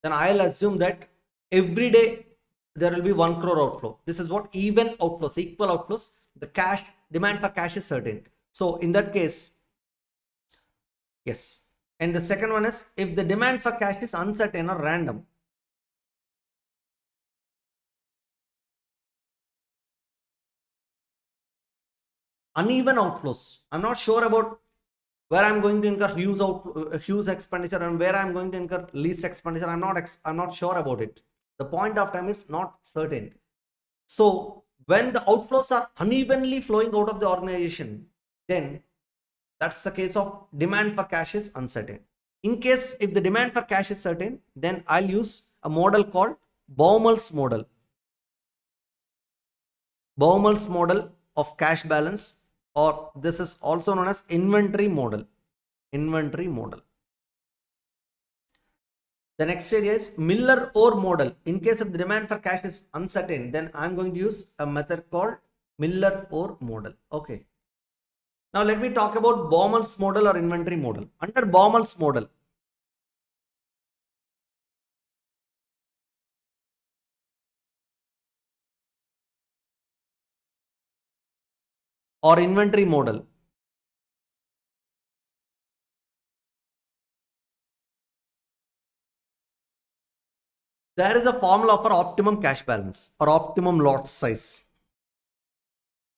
Speaker 1: then I'll assume that every day there will be 1 crore outflow. This is what even outflows, equal outflows. The cash demand for cash is certain. So in that case, yes. And the second one is if the demand for cash is uncertain or random. Uneven outflows. I'm not sure about where I'm going to incur huge expenditure and where I'm going to incur least expenditure. I'm not sure about it. The point of time is not certain. So when the outflows are unevenly flowing out of the organization, then that's the case of demand for cash is uncertain. In case if the demand for cash is certain, then I'll use a model called Baumel's model. Baumel's model of cash balance, or this is also known as inventory model. The next area is Miller-Orr model. In case of the demand for cash is uncertain, then I'm going to use a method called Miller-Orr model. Okay. Now let me talk about Baumel's model or inventory model. Under Baumel's model, or inventory model. There is a formula for optimum cash balance or optimum lot size.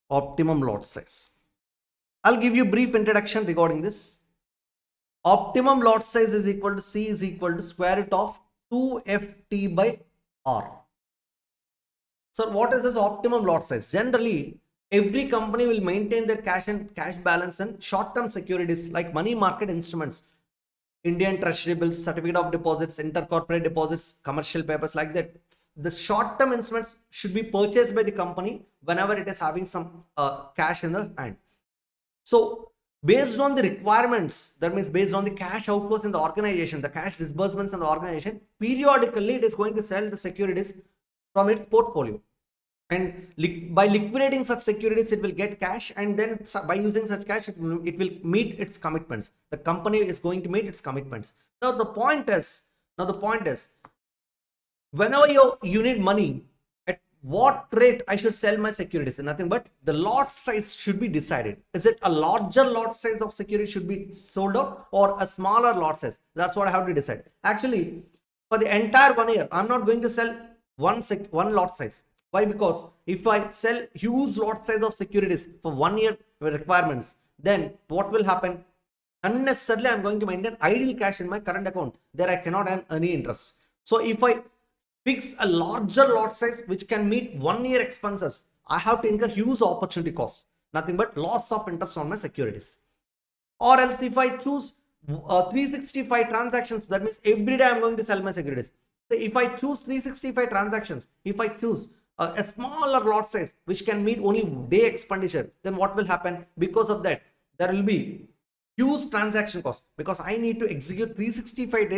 Speaker 1: Optimum lot size. I'll give you a brief introduction regarding this. Optimum lot size is equal to C is equal to square root of 2FT by R. So what is this optimum lot size? Generally, every company will maintain their cash and cash balance and short-term securities like money market instruments, Indian treasury bills, certificate of deposits, intercorporate deposits, commercial papers like that. The short-term instruments should be purchased by the company whenever it is having some cash in the hand. So based on the requirements, that means based on the cash outflows in the organization, the cash disbursements in the organization, periodically it is going to sell the securities from its portfolio. And by liquidating such securities, it will get cash, and then by using such cash, it will meet its commitments. The company is going to meet its commitments. Now the point is, whenever you need money, at what rate I should sell my securities? Nothing but the lot size should be decided. Is it a larger lot size of security should be sold out, or a smaller lot size? That's what I have to decide. Actually, for the entire 1 year, I'm not going to sell one lot size. Why? Because if I sell huge lot size of securities for 1 year requirements, then what will happen? Unnecessarily, I'm going to maintain idle cash in my current account. There I cannot earn any interest. So if I fix a larger lot size which can meet 1 year expenses, I have to incur huge opportunity cost. Nothing but loss of interest on my securities. Or else if I choose 365 transactions, that means every day I'm going to sell my securities. So if I choose 365 transactions, if I choose a smaller lot size which can meet only day expenditure, then what will happen? Because of that, there will be huge transaction cost, because I need to execute 365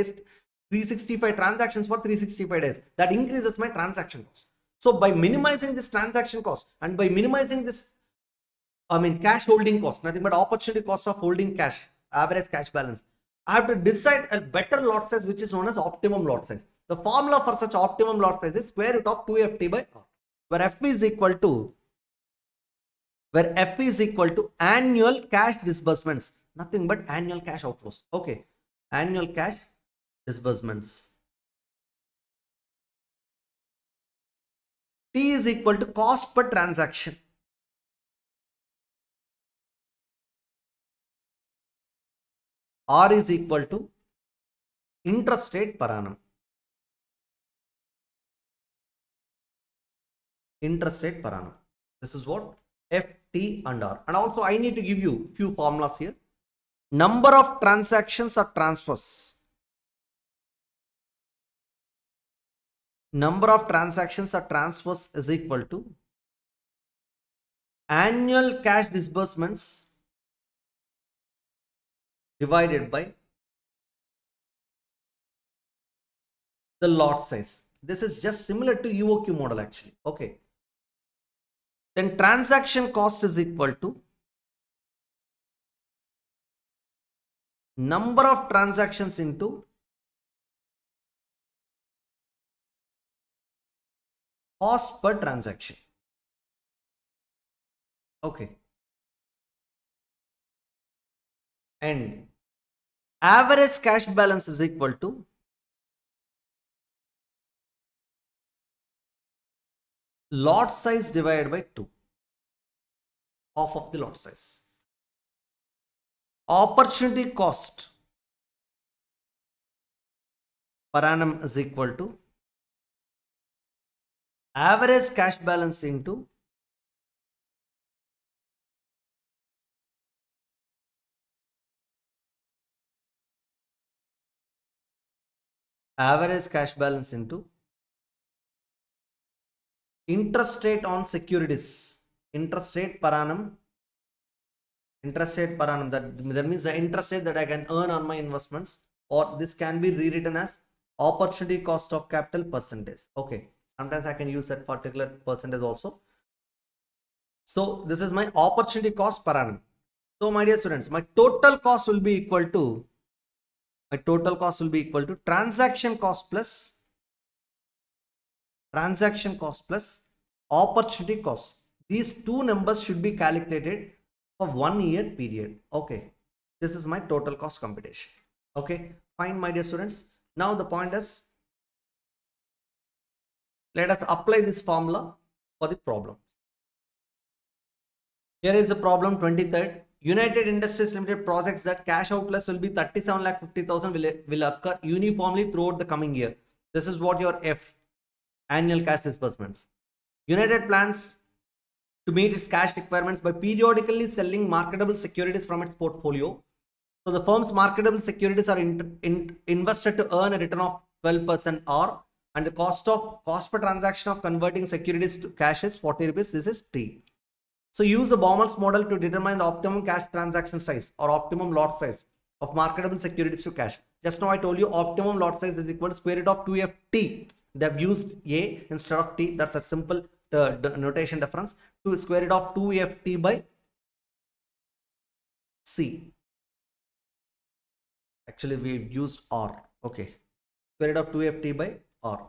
Speaker 1: transactions for 365 days. That increases my transaction cost. So by minimizing this transaction cost and by minimizing this cash holding cost, nothing but opportunity cost of holding cash, average cash balance, I have to decide a better lot size which is known as optimum lot size. The formula for such optimum lot size is square root of 2FT by R, where F is equal to annual cash disbursements, nothing but annual cash outflows. Okay, annual cash disbursements. T is equal to cost per transaction. R is equal to interest rate per annum. Interest rate per annum. This is what F, T and R. And also I need to give you few formulas here. Number of transactions or transfers. Number of transactions or transfers is equal to annual cash disbursements divided by the lot size. This is just similar to UOQ model actually. Okay. Then transaction cost is equal to number of transactions into cost per transaction. Okay. And average cash balance is equal to lot size divided by 2, half of the lot size. Opportunity cost per annum is equal to average cash balance into interest rate on securities. Interest rate per annum. That means the interest rate that I can earn on my investments, or this can be rewritten as opportunity cost of capital percentage. Okay, sometimes I can use that particular percentage also. So this is my opportunity cost per annum. So my dear students, my total cost will be equal to transaction cost plus opportunity cost. These two numbers should be calculated for 1 year period. Okay, this is my total cost computation. Okay, fine, my dear students. Now the point is, let us apply this formula for the problem. Here is the problem 23rd. United Industries Limited projects that cash outlays will be 37,50,000 will occur uniformly throughout the coming year. This is what your F, annual cash disbursements. United plans to meet its cash requirements by periodically selling marketable securities from its portfolio. So the firm's marketable securities are invested to earn a return of 12% R, and the cost per transaction of converting securities to cash is 40 rupees. This is T. So use the Baumol's model to determine the optimum cash transaction size or optimum lot size of marketable securities to cash. Just now I told you optimum lot size is equal to square root of 2FT. They have used A instead of T. That's a simple notation difference. To square root of 2FT by C. Actually, we used R. Okay. Square root of 2FT by R.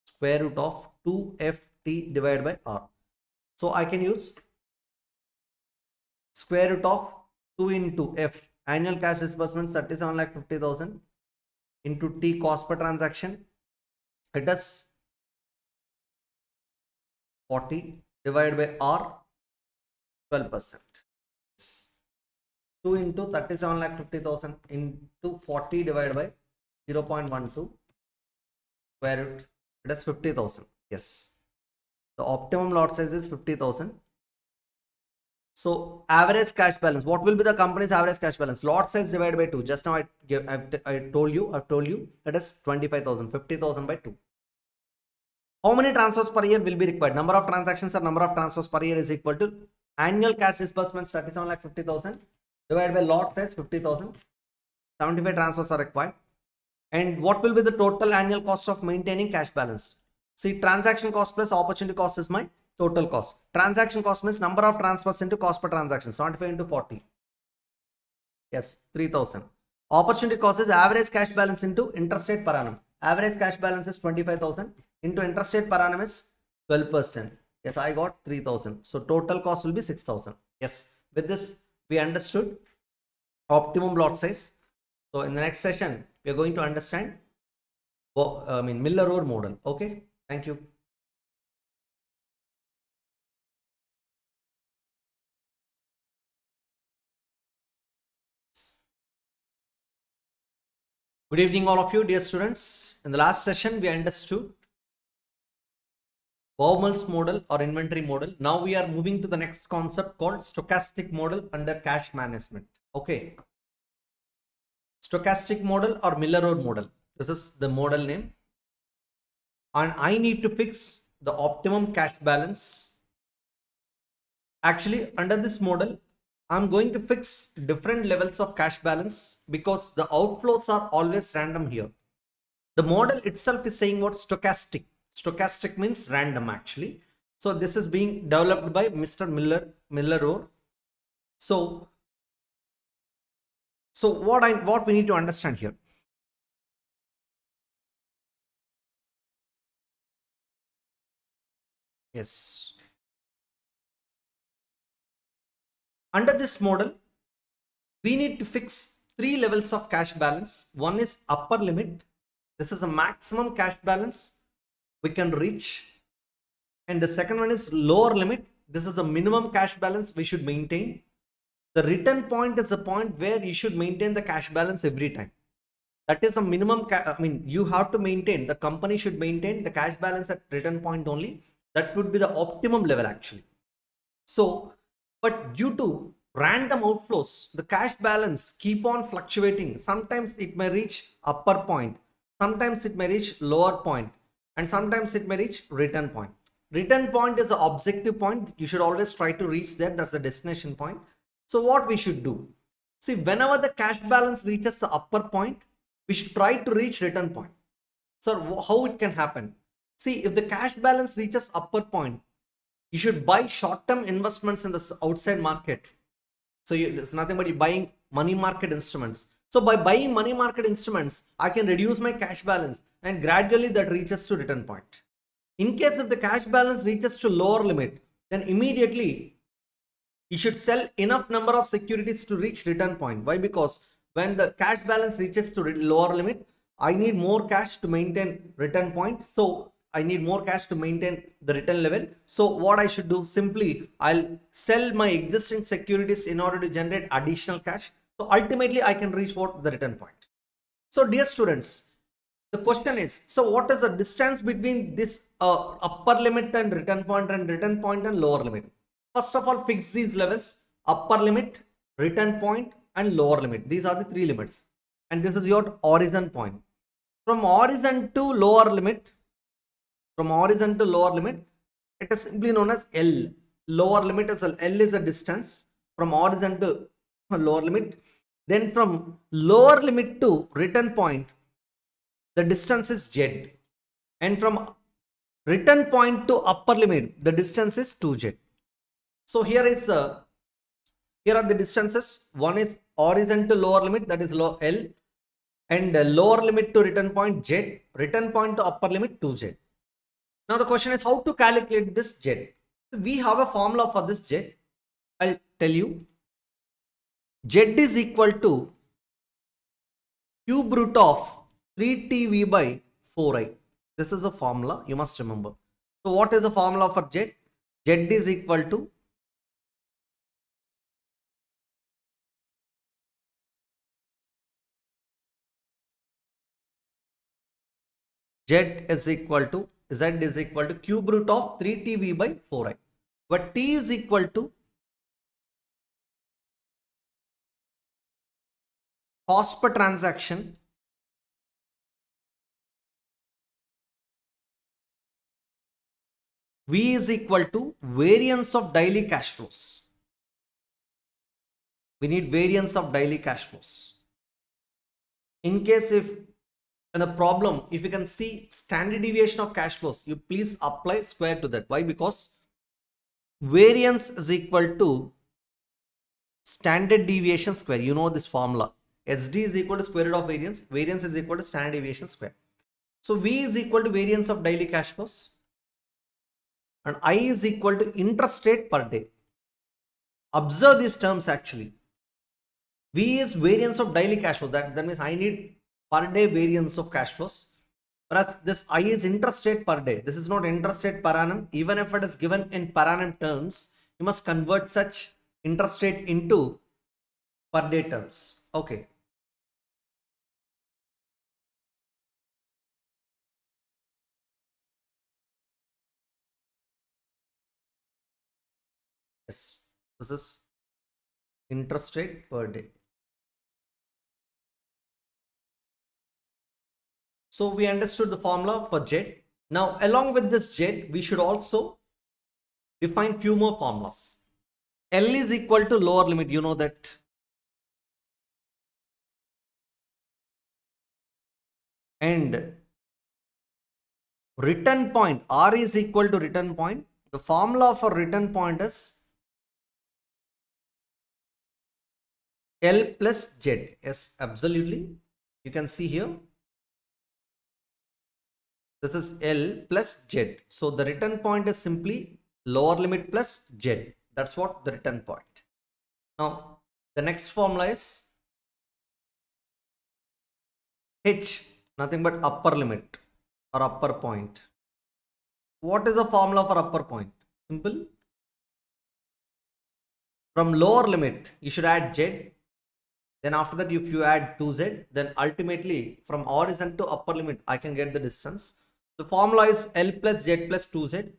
Speaker 1: Square root of 2FT divided by R. So I can use square root of 2 into F, annual cash disbursements 37,50,000 into T, cost per transaction. It is 40 divided by R, 12%. 2 into 37,50,000 into 40 divided by 0.12 square root. It is 50,000. Yes. The optimum lot size is 50,000. So average cash balance. What will be the company's average cash balance? Lot size divided by 2. Just now I've told you that is 25,000. 50,000 by 2. How many transfers per year will be required? Number of transactions or number of transfers per year is equal to annual cash disbursements 37,50,000 divided by lot size 50,000. 75 transfers are required. And what will be the total annual cost of maintaining cash balance? See, transaction cost plus opportunity cost is my total cost. Transaction cost means number of transfers into cost per transaction. 75 into 40. Yes, 3,000. Opportunity cost is average cash balance into interest rate per annum. Average cash balance is 25,000 into interest rate per annum is 12%. Yes, I got 3,000. So total cost will be 6,000. Yes, with this we understood optimum lot size. So in the next session, we are going to understand Miller-Rohr model. Okay, thank you. Good evening, all of you, dear students. In the last session, we understood Baumol's model or inventory model. Now we are moving to the next concept called stochastic model under cash management. Okay. Stochastic model or Miller-Rohr model. This is the model name. And I need to fix the optimum cash balance. Actually, under this model, I'm going to fix different levels of cash balance because the outflows are always random here. The model itself is saying what stochastic. Stochastic means random actually. So this is being developed by Mr. Miller-Rohr. So what we need to understand here. Yes. Under this model, we need to fix 3 levels of cash balance. One is upper limit. This is a maximum cash balance we can reach. And the second one is lower limit. This is a minimum cash balance we should maintain. The return point is a point where you should maintain the cash balance every time. That is a minimum. You have to maintain, the company should maintain the cash balance at return point only. That would be the optimum level actually. So, but due to random outflows, the cash balance keep on fluctuating. Sometimes it may reach upper point. Sometimes it may reach lower point. And sometimes it may reach return point. Return point is the objective point. You should always try to reach there. That's the destination point. So what we should do? See, whenever the cash balance reaches the upper point, we should try to reach return point. So how it can happen? See, if the cash balance reaches upper point, you should buy short-term investments in the outside market. So it's nothing but you buying money market instruments. So by buying money market instruments, I can reduce my cash balance and gradually that reaches to return point. In case if the cash balance reaches to lower limit, then immediately you should sell enough number of securities to reach return point. Why? Because when the cash balance reaches to lower limit, I need more cash to maintain return point. So I need more cash to maintain the return level. So what I should do, simply I'll sell my existing securities in order to generate additional cash. So ultimately I can reach what? The return point. So dear students, the question is, so what is the distance between this upper limit and return point and lower limit? First of all, fix these levels: upper limit, return point, and lower limit. These are the three limits. And this is your origin point. From horizon to lower limit, it is simply known as L. Lower limit is L is the distance from horizon to lower limit. Then from lower limit to return point, the distance is Z. And from return point to upper limit, the distance is 2Z. So here are the distances. One is horizon to lower limit, that is L, and lower limit to return point Z, return point to upper limit 2Z. Now the question is how to calculate this Z. So we have a formula for this Z. I'll tell you. Z is equal to cube root of 3TV by 4I. This is a formula you must remember. So what is the formula for Z? Z is equal to Z is equal to cube root of 3TV by 4I. But T is equal to cost per transaction V is equal to variance of daily cash flows. We need variance of daily cash flows. In case if the problem, if you can see standard deviation of cash flows, you please apply square to that. Why? Because variance is equal to standard deviation square. You know this formula. SD is equal to square root of variance. Variance is equal to standard deviation square. So V is equal to variance of daily cash flows. And I is equal to interest rate per day. Observe these terms actually. V is variance of daily cash flows. That means I need per day variance of cash flows. Whereas this I is interest rate per day. This is not interest rate per annum. Even if it is given in per annum terms, you must convert such interest rate into per day terms. Okay. Yes. This is interest rate per day. So we understood the formula for Z. Now along with this Z, we should also define few more formulas. L is equal to lower limit, you know that. And return point, R is equal to return point. The formula for return point is L plus Z. Yes, absolutely. You can see here. This is L plus Z. So the return point is simply lower limit plus Z. That's what the return point. Now the next formula is H, nothing but upper limit or upper point. What is the formula for upper point? Simple. From lower limit, you should add Z. Then after that, if you add 2Z, then ultimately from horizon to upper limit, I can get the distance. The formula is L plus Z plus 2Z,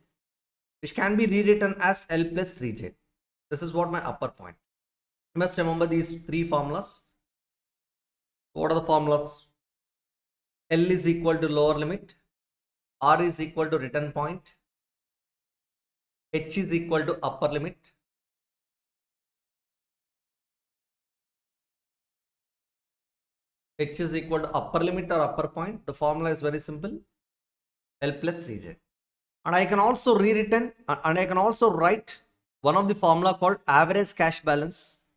Speaker 1: which can be rewritten as L plus 3Z. This is what my upper point. You must remember these three formulas. What are the formulas? L is equal to lower limit. R is equal to return point. H is equal to upper limit. H is equal to upper limit or upper point. The formula is very simple. L plus 3Z. And I can also rewritten and I can also write one of the formula called average cash balance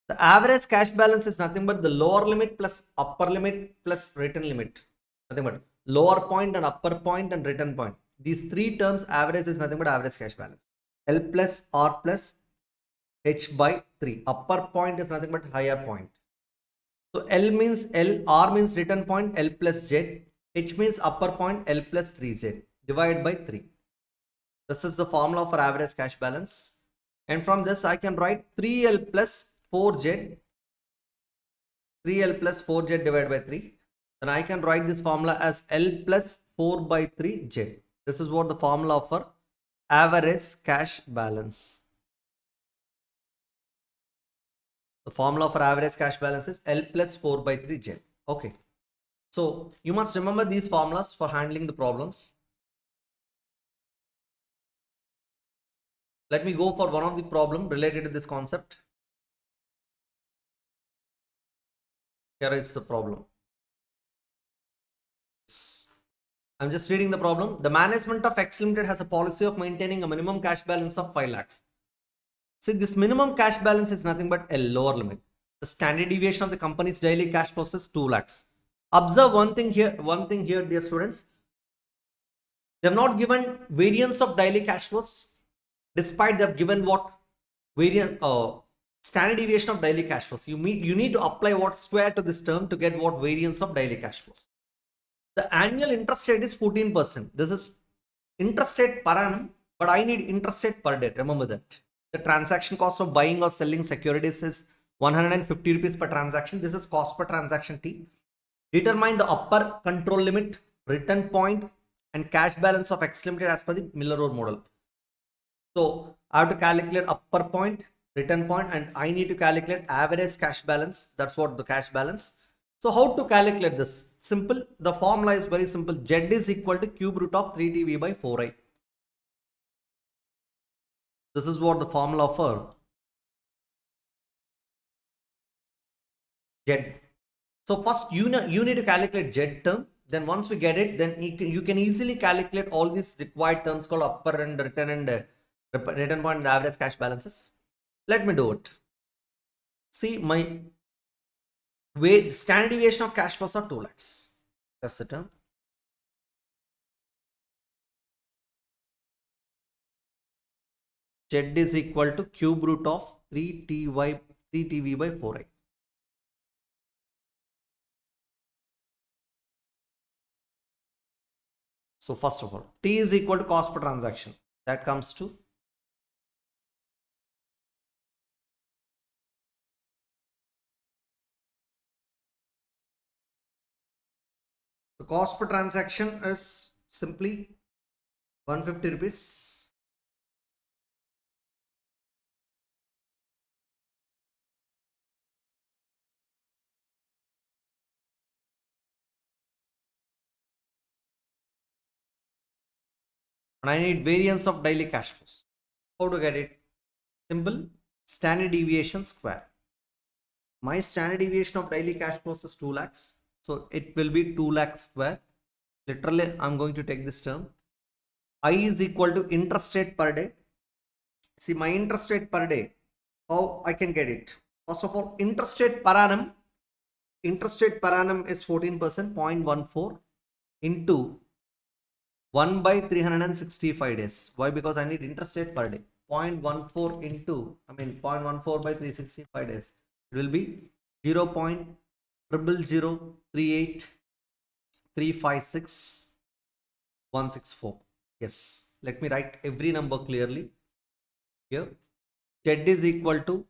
Speaker 1: The average cash balance is nothing but the lower limit plus upper limit plus return limit. Nothing but lower point and upper point and return point. These three terms, average is nothing but average cash balance. L plus R plus H by 3. Upper point is nothing but higher point. So L means L, R means return point, L plus Z. H means upper point, L plus 3Z. Divided by 3. This is the formula for average cash balance. And from this, I can write 3L plus 4Z. 3L plus 4Z divided by 3. Then I can write this formula as L plus 4 by 3Z. This is what the formula for average cash balance. The formula for average cash balance is L plus 4 by 3Z. Okay. So you must remember these formulas for handling the problems. Let me go for one of the problem related to this concept. Here is the problem. I'm just reading the problem. The management of X Limited has a policy of maintaining a minimum cash balance of 5 lakhs. See, this minimum cash balance is nothing but a lower limit. The standard deviation of the company's daily cash flows is 2 lakhs. Observe one thing here, dear students. They have not given variance of daily cash flows, despite they have given what variance standard deviation of daily cash flows. You need to apply what square to this term to get what variance of daily cash flows. The annual interest rate is 14%. This is interest rate per annum, but I need interest rate per day. Remember that. The transaction cost of buying or selling securities is 150 rupees per transaction. This is cost per transaction T. Determine the upper control limit, return point, and cash balance of X Limited as per the Miller-Rowe model. So I have to calculate upper point, return point, and I need to calculate average cash balance. That's what the cash balance. So how to calculate this? Simple. The formula is very simple. Z is equal to cube root of 3TV by 4I. This is what the formula for Z. So first you need to calculate Z term. Then once we get it, then you can easily calculate all these required terms called upper and return point and average cash balances. Let me do it. See, my standard deviation of cash flows are 2 lakhs. That's the term. Z is equal to cube root of 3TV by 4I. So first of all, T is equal to cost per transaction. That comes to the cost per transaction is simply 150 rupees. And I need variance of daily cash flows. How to get it? Simple. Standard deviation square. My standard deviation of daily cash flows is 2 lakhs. So it will be 2 lakhs square. Literally, I'm going to take this term. I is equal to interest rate per day. See, my interest rate per day, how I can get it? First of all, interest rate per annum. Interest rate per annum is 14%, 0.14 into 1 by 365 days. Why? Because I need interest rate per day. 0.14 into, 0.14 by 365 days. It will be 0.00038356164. Yes. Let me write every number clearly here. Z is equal to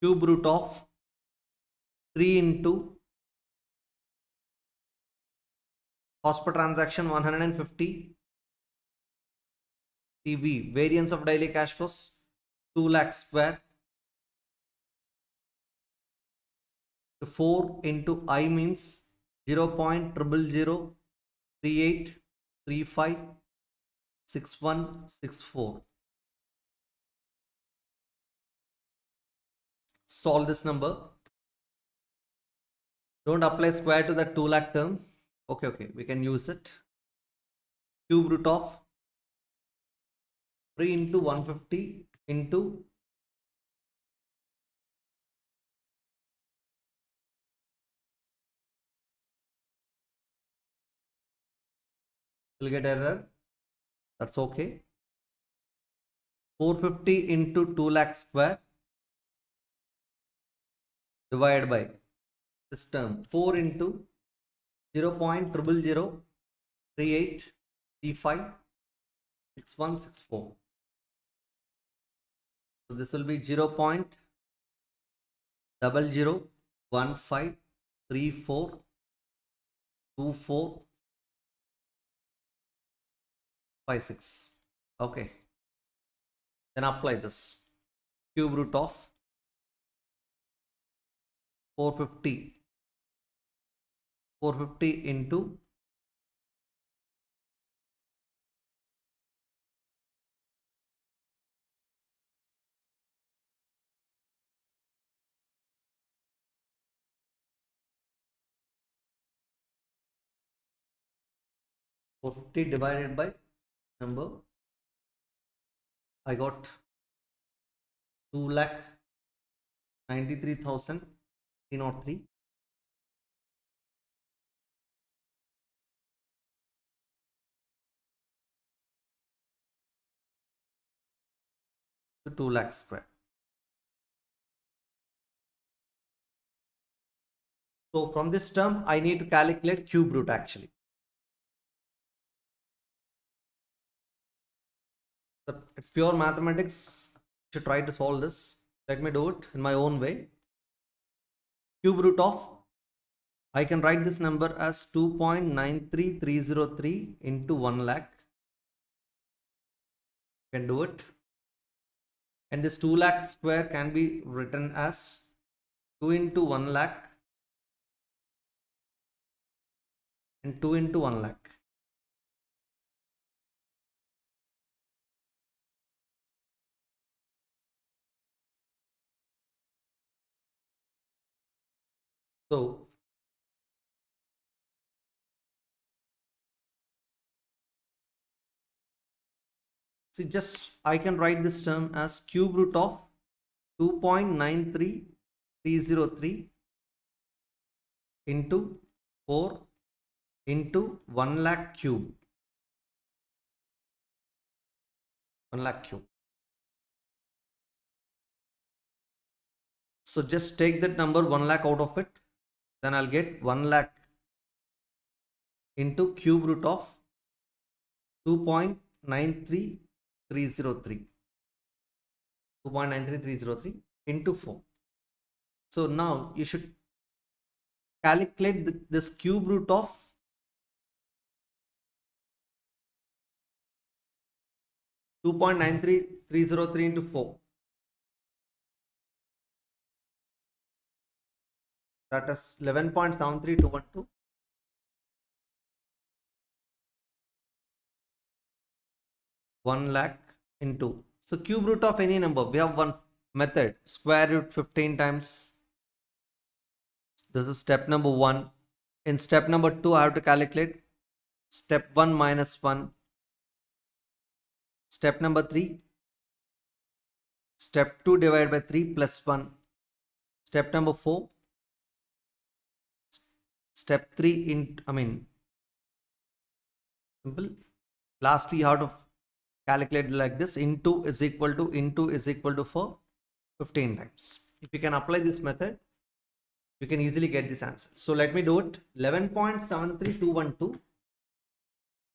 Speaker 1: cube root of 3 into cost per transaction 150 TV, variance of daily cash flows 2 lakh square, 4 into I means 0.00038356164. Solve this number. Don't apply square to the 2 lakh term. Okay, we can use it. Cube root of 3 into 150 into You'll get error. That's okay. 450 into 2 lakh square divided by this term 4 into 0.0038356164. So this will be 0.0015342456. Okay, then apply this. Cube root of 450 into 450 divided by number. I got 2,93,303. To 2 lakh square. So from this term, I need to calculate cube root actually. So it's pure mathematics. You should try to solve this. Let me do it in my own way. Cube root of, I can write this number as 2.93303 into 1 lakh. Can do it. And this 2 lakh square can be written as 2 into 1 lakh and 2 into 1 lakh. So see, just I can write this term as cube root of 2.93303 into 4 into 1 lakh cube. 1 lakh cube. So just take that number 1 lakh out of it. Then I'll get 1 lakh into cube root of 2.93303. 2.93303 into 4. So now you should calculate this cube root of 2.93303 into 4. That is 11.73212. 1 lakh into. So cube root of any number, we have one method, square root 15 times. This is step number 1. In step number 2, I have to calculate step 1 minus 1. Step number 3, step 2 divided by 3 plus 1. Step number 4, step 3 in, simple. Lastly, you have to calculate like this, into is equal to for 15 times. If you can apply this method, you can easily get this answer. So let me do it. 11.73212.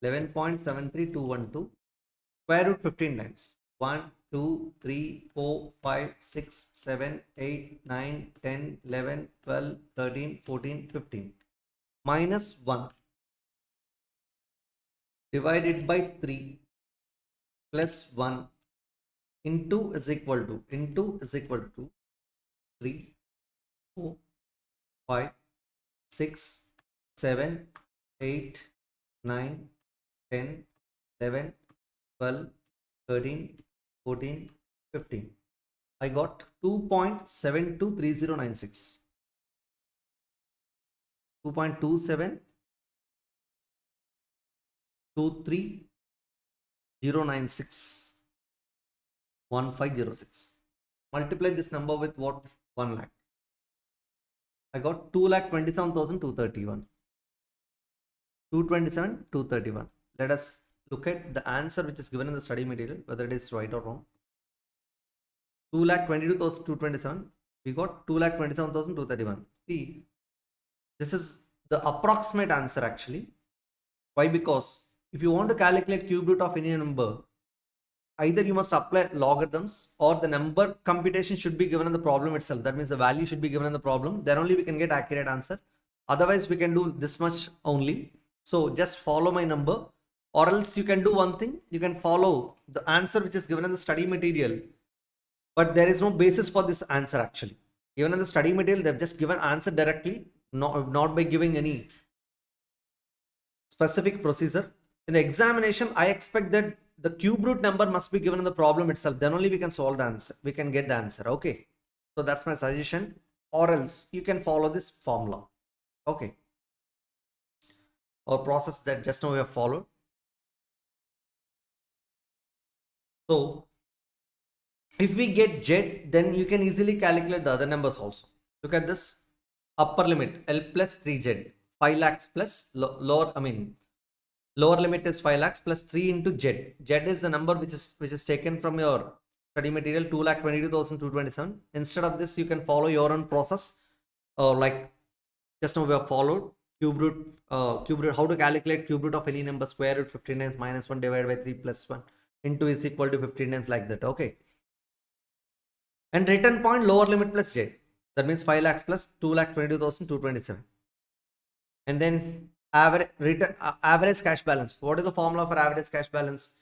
Speaker 1: 11.73212 square root 15 times. 1, 2, 3, 4, 5, 6, 7, 8, 9, 10, 11, 12, 13, 14, 15. Minus 1 divided by 3 plus 1 into is equal to 3, 4, 5, 6, 7, 8, 9, 10, 11, 12, 13, 14, 15. I got 2.723096. 2.2723096. 1506. Multiply this number with what? 1 lakh. I got 2,27,231. 227,231. let us look at the answer which is given in the study material, whether it is right or wrong. 2,22,227. We got 2,27,231. See, this is the approximate answer actually. Why? Because if you want to calculate cube root of any number, either you must apply logarithms or the number computation should be given in the problem itself. That means the value should be given in the problem. Then only we can get accurate answer. Otherwise, we can do this much only. So just follow my number, or else you can do one thing. You can follow the answer which is given in the study material, but there is no basis for this answer actually. Even in the study material, they've just given answer directly, not by giving any specific procedure. In the examination, I expect that the cube root number must be given in the problem itself. Then only we can solve the answer. We can get the answer. Okay. So that's my suggestion. Or else you can follow this formula. Okay. Or process that just now we have followed. So if we get Z, then you can easily calculate the other numbers also. Look at this upper limit L plus 3Z, 5 lakhs plus lower limit is 5 lakhs plus 3 into Z. Z is the number which is taken from your study material, 2,22,227. Instead of this, you can follow your own process, like just now we have followed cube root, how to calculate cube root of any number, square root 15 times minus 1 divided by 3 plus 1 into is equal to 15 times, like that. Okay. And return point lower limit plus Z. That means 5 lakhs plus 2,22,227. And then average cash balance. What is the formula for average cash balance?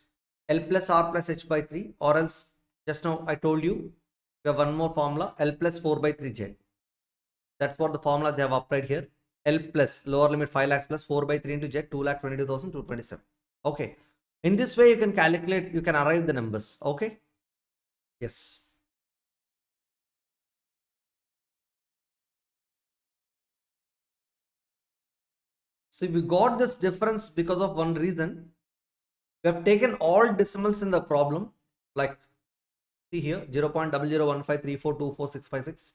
Speaker 1: L plus R plus H by 3, or else just now I told you, we have one more formula, L plus 4 by 3 Z. That's what the formula they have applied here. L plus lower limit 5 lakhs plus 4 by 3 into Z, 2,22,227. Okay. In this way, you can calculate, you can arrive the numbers. Okay. Yes. So we got this difference because of one reason. We have taken all decimals in the problem, like see here 0.0015342466.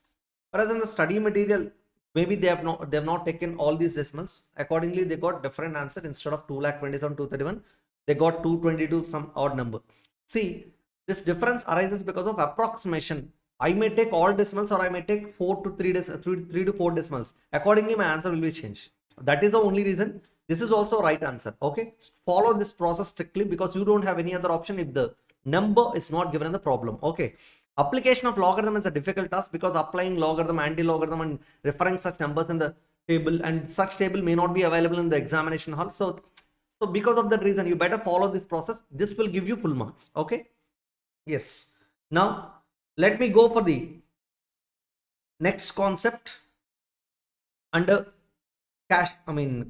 Speaker 1: Whereas in the study material, maybe they have not taken all these decimals. Accordingly, they got different answer. Instead of 2,27,231, they got 222 some odd number. See, this difference arises because of approximation. I may take all decimals, or I may take 3 to 4 decimals. Accordingly, my answer will be changed. That is the only reason. This is also right answer. Okay, follow this process strictly, because you don't have any other option if the number is not given in the problem. Okay, application of logarithm is a difficult task, because applying logarithm, anti-logarithm, and referring such numbers in the table, and such table may not be available in the examination hall. So because of that reason, you better follow this process. This will give you full marks. Okay. Yes. Now let me go for the next concept under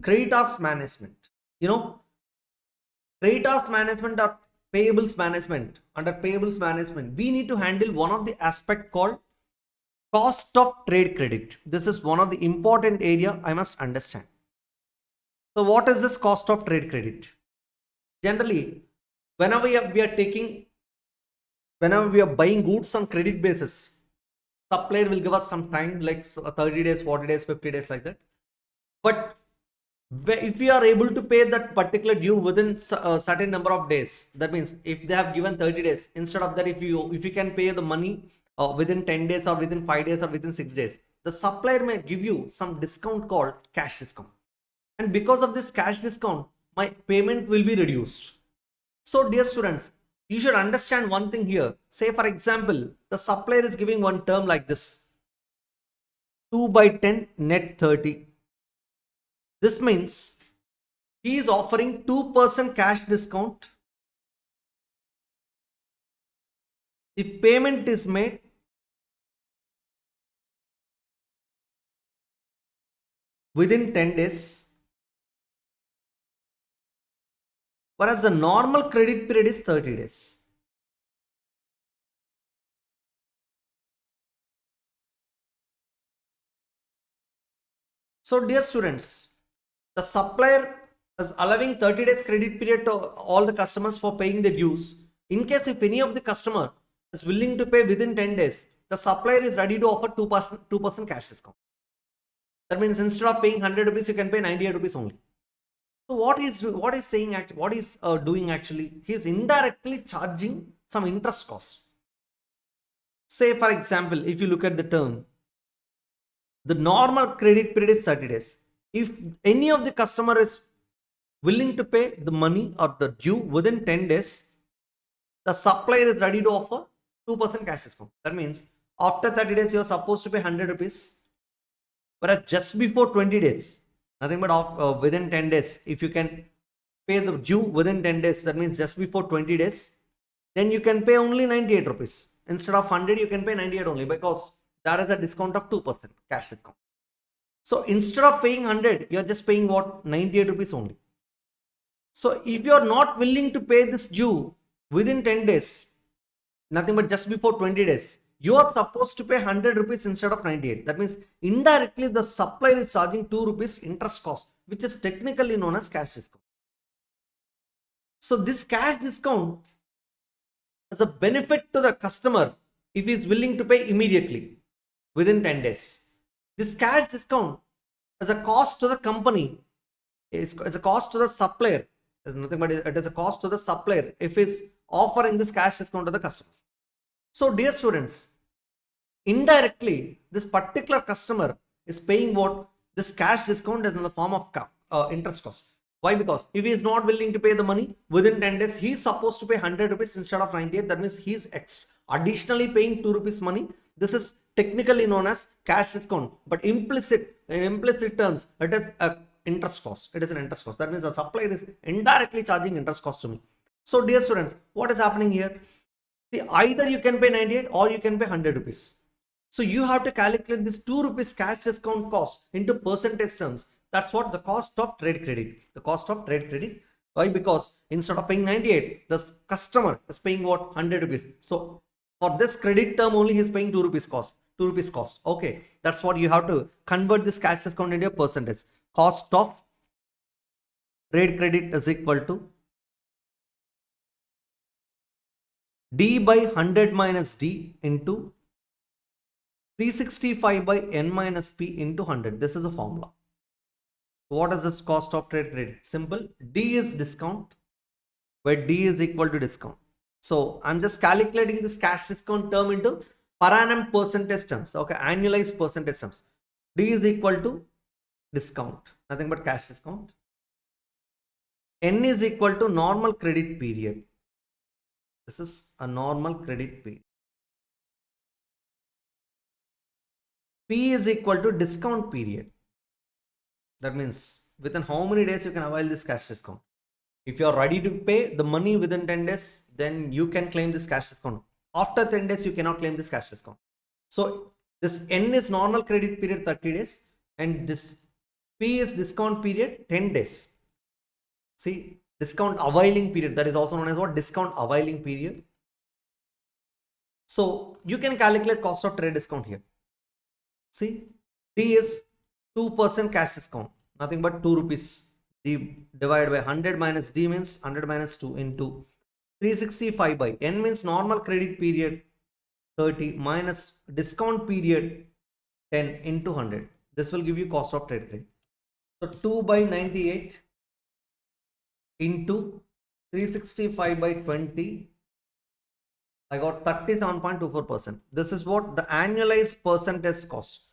Speaker 1: creditors management. Creditors management or payables management. Under payables management, we need to handle one of the aspect called cost of trade credit. This is one of the important area I must understand. So what is this cost of trade credit? Generally, whenever we are buying goods on credit basis, supplier will give us some time, like 30 days, 40 days, 50 days, like that. But if we are able to pay that particular due within a certain number of days, that means if they have given 30 days, instead of that, if you can pay the money within 10 days or within 5 days or within 6 days, the supplier may give you some discount called cash discount. And because of this cash discount, my payment will be reduced. So dear students, you should understand one thing here. Say for example, the supplier is giving one term like this, 2 by 10 net 30. This means he is offering 2% cash discount if payment is made within 10 days, whereas the normal credit period is 30 days. So dear students, the supplier is allowing 30 days credit period to all the customers for paying the dues. In case if any of the customer is willing to pay within 10 days, the supplier is ready to offer 2% cash discount. That means instead of paying 100 rupees, you can pay 98 rupees only. So what is saying actually, what is doing actually? He is indirectly charging some interest cost. Say for example, if you look at the term, the normal credit period is 30 days. If any of the customer is willing to pay the money or the due within 10 days, the supplier is ready to offer 2% cash discount. That means after 30 days, you are supposed to pay 100 rupees. Whereas just before 20 days, nothing but within 10 days, if you can pay the due within 10 days, that means just before 20 days, then you can pay only 98 rupees. Instead of 100, you can pay 98 only, because that is a discount of 2% cash discount. So instead of paying 100, you are just paying what? 98 rupees only. So if you are not willing to pay this due within 10 days, nothing but just before 20 days, you are supposed to pay 100 rupees instead of 98. That means indirectly the supplier is charging 2 rupees interest cost, which is technically known as cash discount. So this cash discount as a benefit to the customer if he is willing to pay immediately within 10 days. This cash discount as a cost to the company is as a cost to the supplier. Nothing but it is a cost to the supplier if he is offering this cash discount to the customers. So dear students, indirectly this particular customer is paying what? This cash discount is in the form of interest cost. Why? Because if he is not willing to pay the money within 10 days, he is supposed to pay 100 rupees instead of 98. That means he is additionally paying 2 rupees money. This is technically known as cash discount, but in implicit terms, it is a interest cost. It is an interest cost. That means the supplier is indirectly charging interest cost to me. So dear students, what is happening here? See, either you can pay 98 or you can pay 100 rupees. So you have to calculate this 2 rupees cash discount cost into percentage terms. That's what the cost of trade credit. The cost of trade credit. Why? Because instead of paying 98, the customer is paying what? 100 rupees. So for this credit term only, he is paying 2 rupees cost. 2 rupees cost. Okay. That's what you have to convert this cash discount into a percentage. Cost of trade credit is equal to D by 100 minus D into 365 by N minus P into 100. This is a formula. What is this cost of trade credit? Simple. D is discount, where D is equal to discount. So I'm just calculating this cash discount term into per annum percentage terms. Okay, annualized percentage terms. D is equal to discount, nothing but cash discount. N is equal to normal credit period. This is a normal credit period. P is equal to discount period. That means within how many days you can avail this cash discount. If you are ready to pay the money within 10 days, then you can claim this cash discount. After 10 days, you cannot claim this cash discount. So this N is normal credit period 30 days and this P is discount period 10 days. See, discount availing period, that is also known as what? Discount availing period. So you can calculate cost of trade discount here. See, D is 2% cash discount, nothing but 2 rupees. D divided by 100 minus D means 100 minus 2 into 365 by N means normal credit period 30 minus discount period 10 into 100. This will give you cost of trade credit. So 2 by 98 into 365 by 20. I got 37.24%. This is what the annualized percentage cost.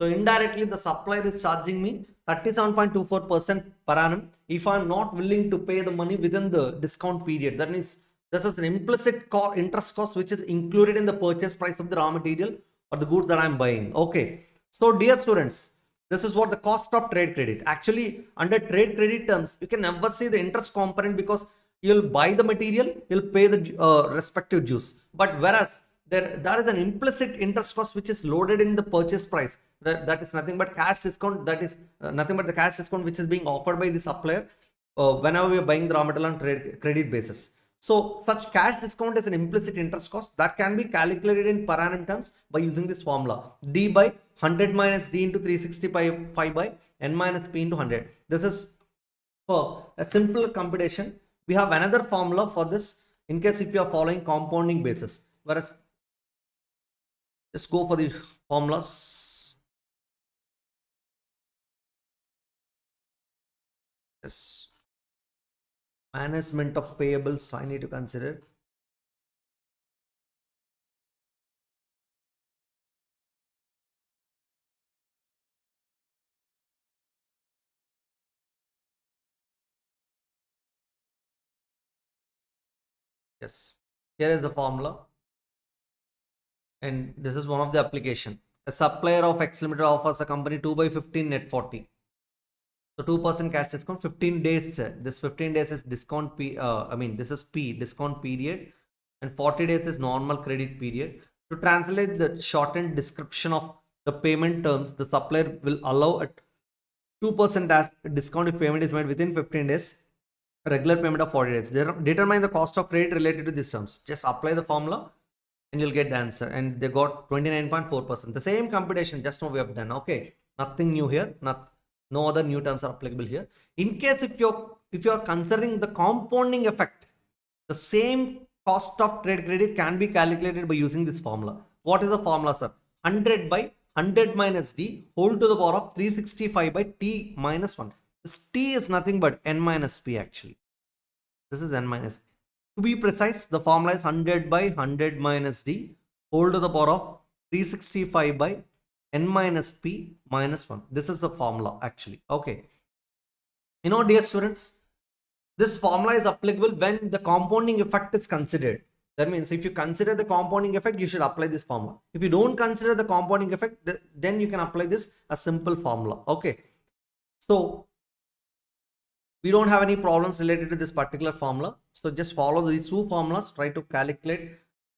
Speaker 1: So indirectly the supplier is charging me 37.24% per annum if I am not willing to pay the money within the discount period. That means this is an implicit interest cost which is included in the purchase price of the raw material or the goods that I am buying. Okay. So dear students, this is what the cost of trade credit. Actually, under trade credit terms, you can never see the interest component because you'll buy the material, you'll pay the respective dues. But whereas there is an implicit interest cost which is loaded in the purchase price. That is nothing but cash discount. That is nothing but the cash discount which is being offered by the supplier whenever we are buying the raw material on trade credit basis. So such cash discount is an implicit interest cost that can be calculated in per annum terms by using this formula. D by 100 minus D into 365 by N minus P into 100. This is for a simple computation. We have another formula for this in case if you are following compounding basis. Whereas just go for the formulas. Yes. Management of payables, I need to consider. Yes, here is the formula, and this is one of the application. A supplier of X Limited offers a company 2 by 15 net 40. So 2% cash discount, 15 days. This 15 days is discount this is P, discount period, and 40 days is normal credit period. To translate the shortened description of the payment terms, the supplier will allow a 2% as discount if payment is made within 15 days. Regular payment of 40 days. Determine the cost of credit related to these terms. Just apply the formula and you'll get the answer. And they got 29.4%. The same computation just now we have done. Okay, nothing new here. No other new terms are applicable here. In case if you're considering the compounding effect, the same cost of trade credit can be calculated by using this formula. What is the formula, sir? 100 by 100 minus d whole to the power of 365 by t minus 1. This t is nothing but n minus p actually. This is n minus p. To be precise, the formula is 100 by 100 minus d whole to the power of 365 by n minus p minus 1. This is the formula actually. Okay. You know, dear students, this formula is applicable when the compounding effect is considered. That means if you consider the compounding effect, you should apply this formula. If you don't consider the compounding effect, then you can apply this a simple formula. Okay. So we don't have any problems related to this particular formula. So just follow these two formulas. Try to calculate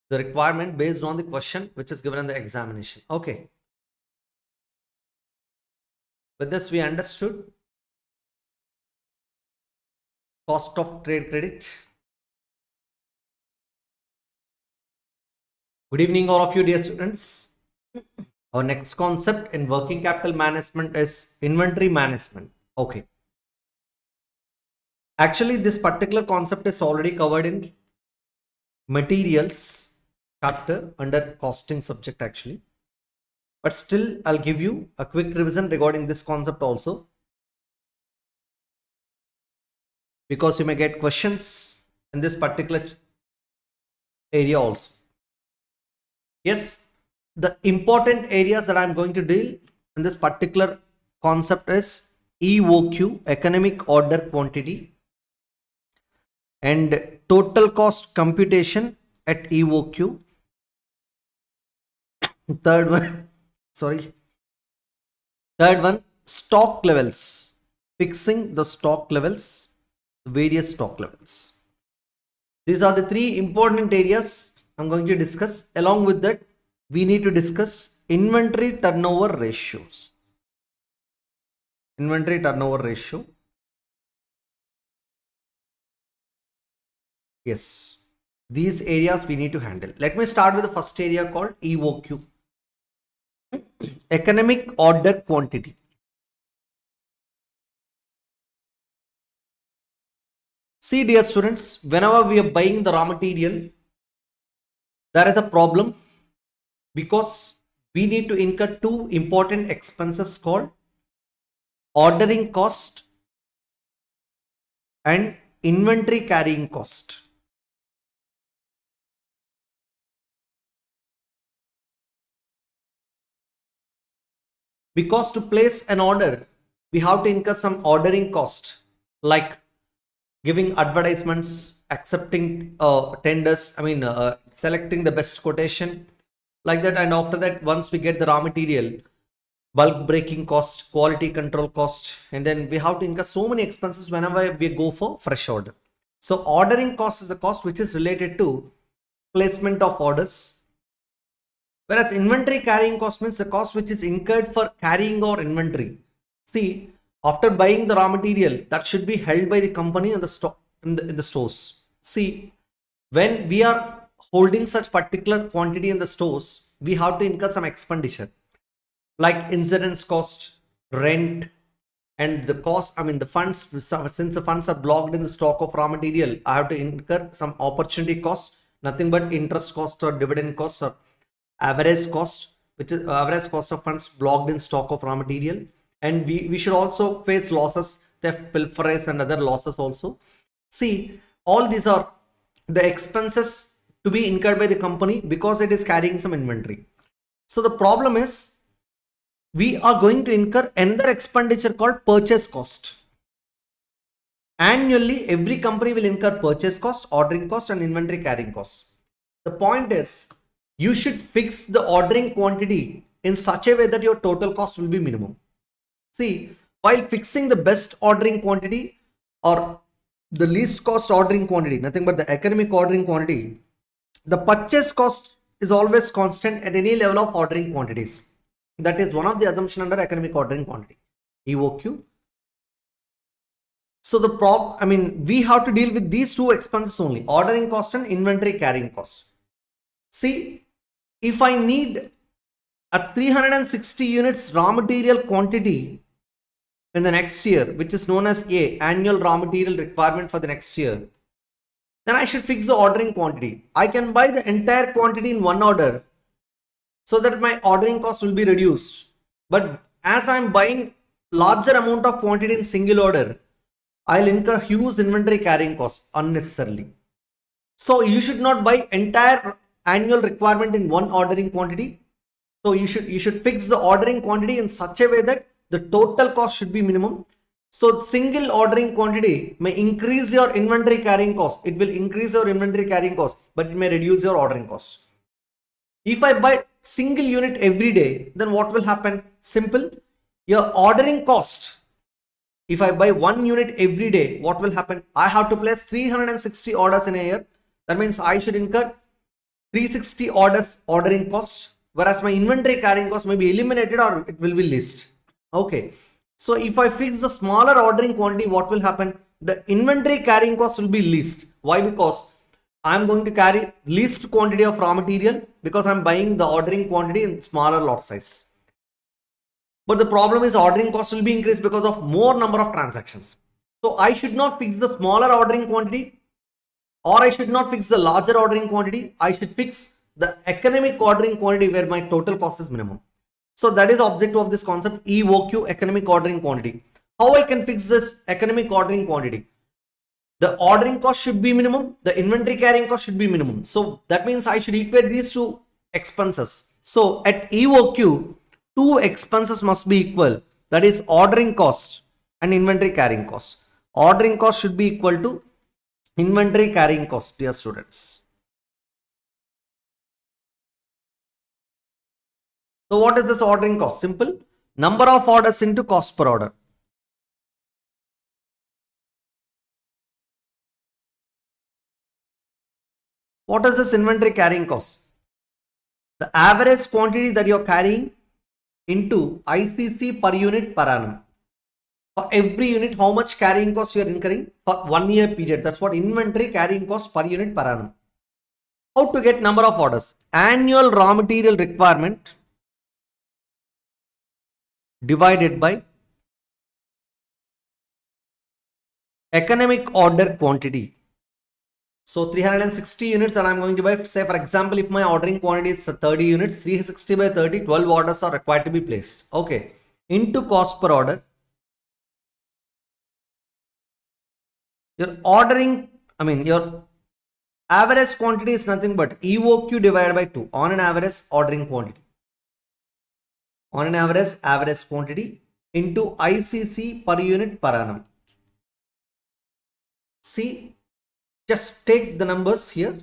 Speaker 1: the requirement based on the question which is given in the examination. Okay. With this, we understood cost of trade credit. Good evening, all of you, dear students. Our next concept in working capital management is inventory management. Okay. Actually, this particular concept is already covered in materials chapter under costing subject actually. But still, I'll give you a quick revision regarding this concept also, because you may get questions in this particular area also. Yes, the important areas that I'm going to deal in this particular concept is EOQ, economic order quantity, and total cost computation at EOQ. Third one, stock levels, fixing the stock levels, various stock levels. These are the three important areas I'm going to discuss. Along with that, we need to discuss inventory turnover ratios. Inventory turnover ratio. Yes, these areas we need to handle. Let me start with the first area called EOQ. Economic order quantity. See, dear students, whenever we are buying the raw material, there is a problem because we need to incur two important expenses called ordering cost and inventory carrying cost. Because to place an order, we have to incur some ordering cost, like giving advertisements, accepting tenders, selecting the best quotation, like that. And after that, once we get the raw material, bulk breaking cost, quality control cost, and then we have to incur so many expenses whenever we go for fresh order. So ordering cost is the cost which is related to placement of orders, whereas inventory carrying cost means the cost which is incurred for carrying our inventory. See, after buying the raw material, that should be held by the company in the stock in the stores. See, when we are holding such particular quantity in the stores, we have to incur some expenditure like insurance cost, rent, and the cost. The funds, since the funds are blocked in the stock of raw material, I have to incur some opportunity cost, nothing but interest cost or dividend cost or average cost, which is average cost of funds blocked in stock of raw material. And we should also face losses, theft, pilferage, and other losses also. See, all these are the expenses to be incurred by the company because it is carrying some inventory. So the problem is we are going to incur another expenditure called purchase cost. Annually, every company will incur purchase cost, ordering cost, and inventory carrying cost. The point is, you should fix the ordering quantity in such a way that your total cost will be minimum. See, while fixing the best ordering quantity or the least cost ordering quantity, nothing but the economic ordering quantity, the purchase cost is always constant at any level of ordering quantities. That is one of the assumption under economic ordering quantity, EOQ. So we have to deal with these two expenses only, ordering cost and inventory carrying cost. See, if I need a 360 units raw material quantity in the next year, which is known as annual raw material requirement for the next year, then I should fix the ordering quantity. I can buy the entire quantity in one order so that my ordering cost will be reduced. But as I'm buying larger amount of quantity in single order, I'll incur huge inventory carrying costs unnecessarily. So you should not buy entire annual requirement in one ordering quantity. So you should fix the ordering quantity in such a way that the total cost should be minimum. So single ordering quantity may increase your inventory carrying cost. It will increase your inventory carrying cost, but it may reduce your ordering cost. If I buy single unit every day, then what will happen? Simple. Your ordering cost, if I buy one unit every day, what will happen? I have to place 360 orders in a year. That means I should incur 360 orders ordering cost, whereas my inventory carrying cost may be eliminated or it will be least. Okay. So if I fix the smaller ordering quantity, what will happen? The inventory carrying cost will be least. Why? Because I'm going to carry least quantity of raw material because I'm buying the ordering quantity in smaller lot size. But the problem is ordering cost will be increased because of more number of transactions. So I should not fix the smaller ordering quantity, or I should not fix the larger ordering quantity. I should fix the economic ordering quantity where my total cost is minimum. So that is the objective of this concept, EOQ, economic ordering quantity. How I can fix this economic ordering quantity? The ordering cost should be minimum, the inventory carrying cost should be minimum. So that means I should equate these two expenses. So at EOQ, two expenses must be equal. That is ordering cost and inventory carrying cost. Ordering cost should be equal to inventory carrying cost, dear students. So what is this ordering cost? Simple. Number of orders into cost per order. What is this inventory carrying cost? The average quantity that you're carrying into ICC per unit per annum. For every unit, how much carrying cost you are incurring for 1 year period. That's what inventory carrying cost per unit per annum. How to get number of orders? Annual raw material requirement divided by economic order quantity. So 360 units that I'm going to buy, say for example, if my ordering quantity is 30 units, 360 by 30, 12 orders are required to be placed. Okay. Into cost per order. Your your average quantity is nothing but EOQ divided by 2 on an average ordering quantity. On an average quantity into ICC per unit per annum. See, just take the numbers here.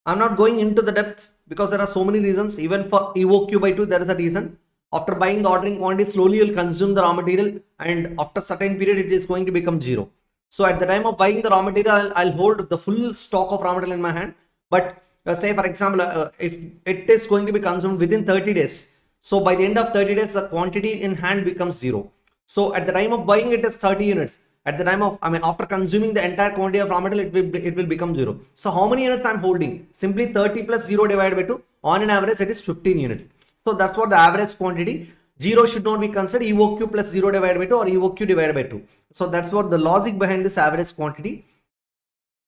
Speaker 1: I'm not going into the depth because there are so many reasons. Even for EOQ by 2, there is a reason. After buying the ordering quantity, slowly you'll consume the raw material, and after certain period, it is going to become zero. So at the time of buying the raw material, I'll hold the full stock of raw material in my hand. But say for example, if it is going to be consumed within 30 days, so by the end of 30 days, the quantity in hand becomes zero. So at the time of buying it is 30 units. At the time of, after consuming the entire quantity of raw material, it will become zero. So how many units I'm holding? Simply 30 plus 0 divided by 2. On an average, it is 15 units. So that's what the average quantity. 0 should not be considered. EOQ plus 0 divided by 2 or EOQ divided by 2. So that's what the logic behind this average quantity.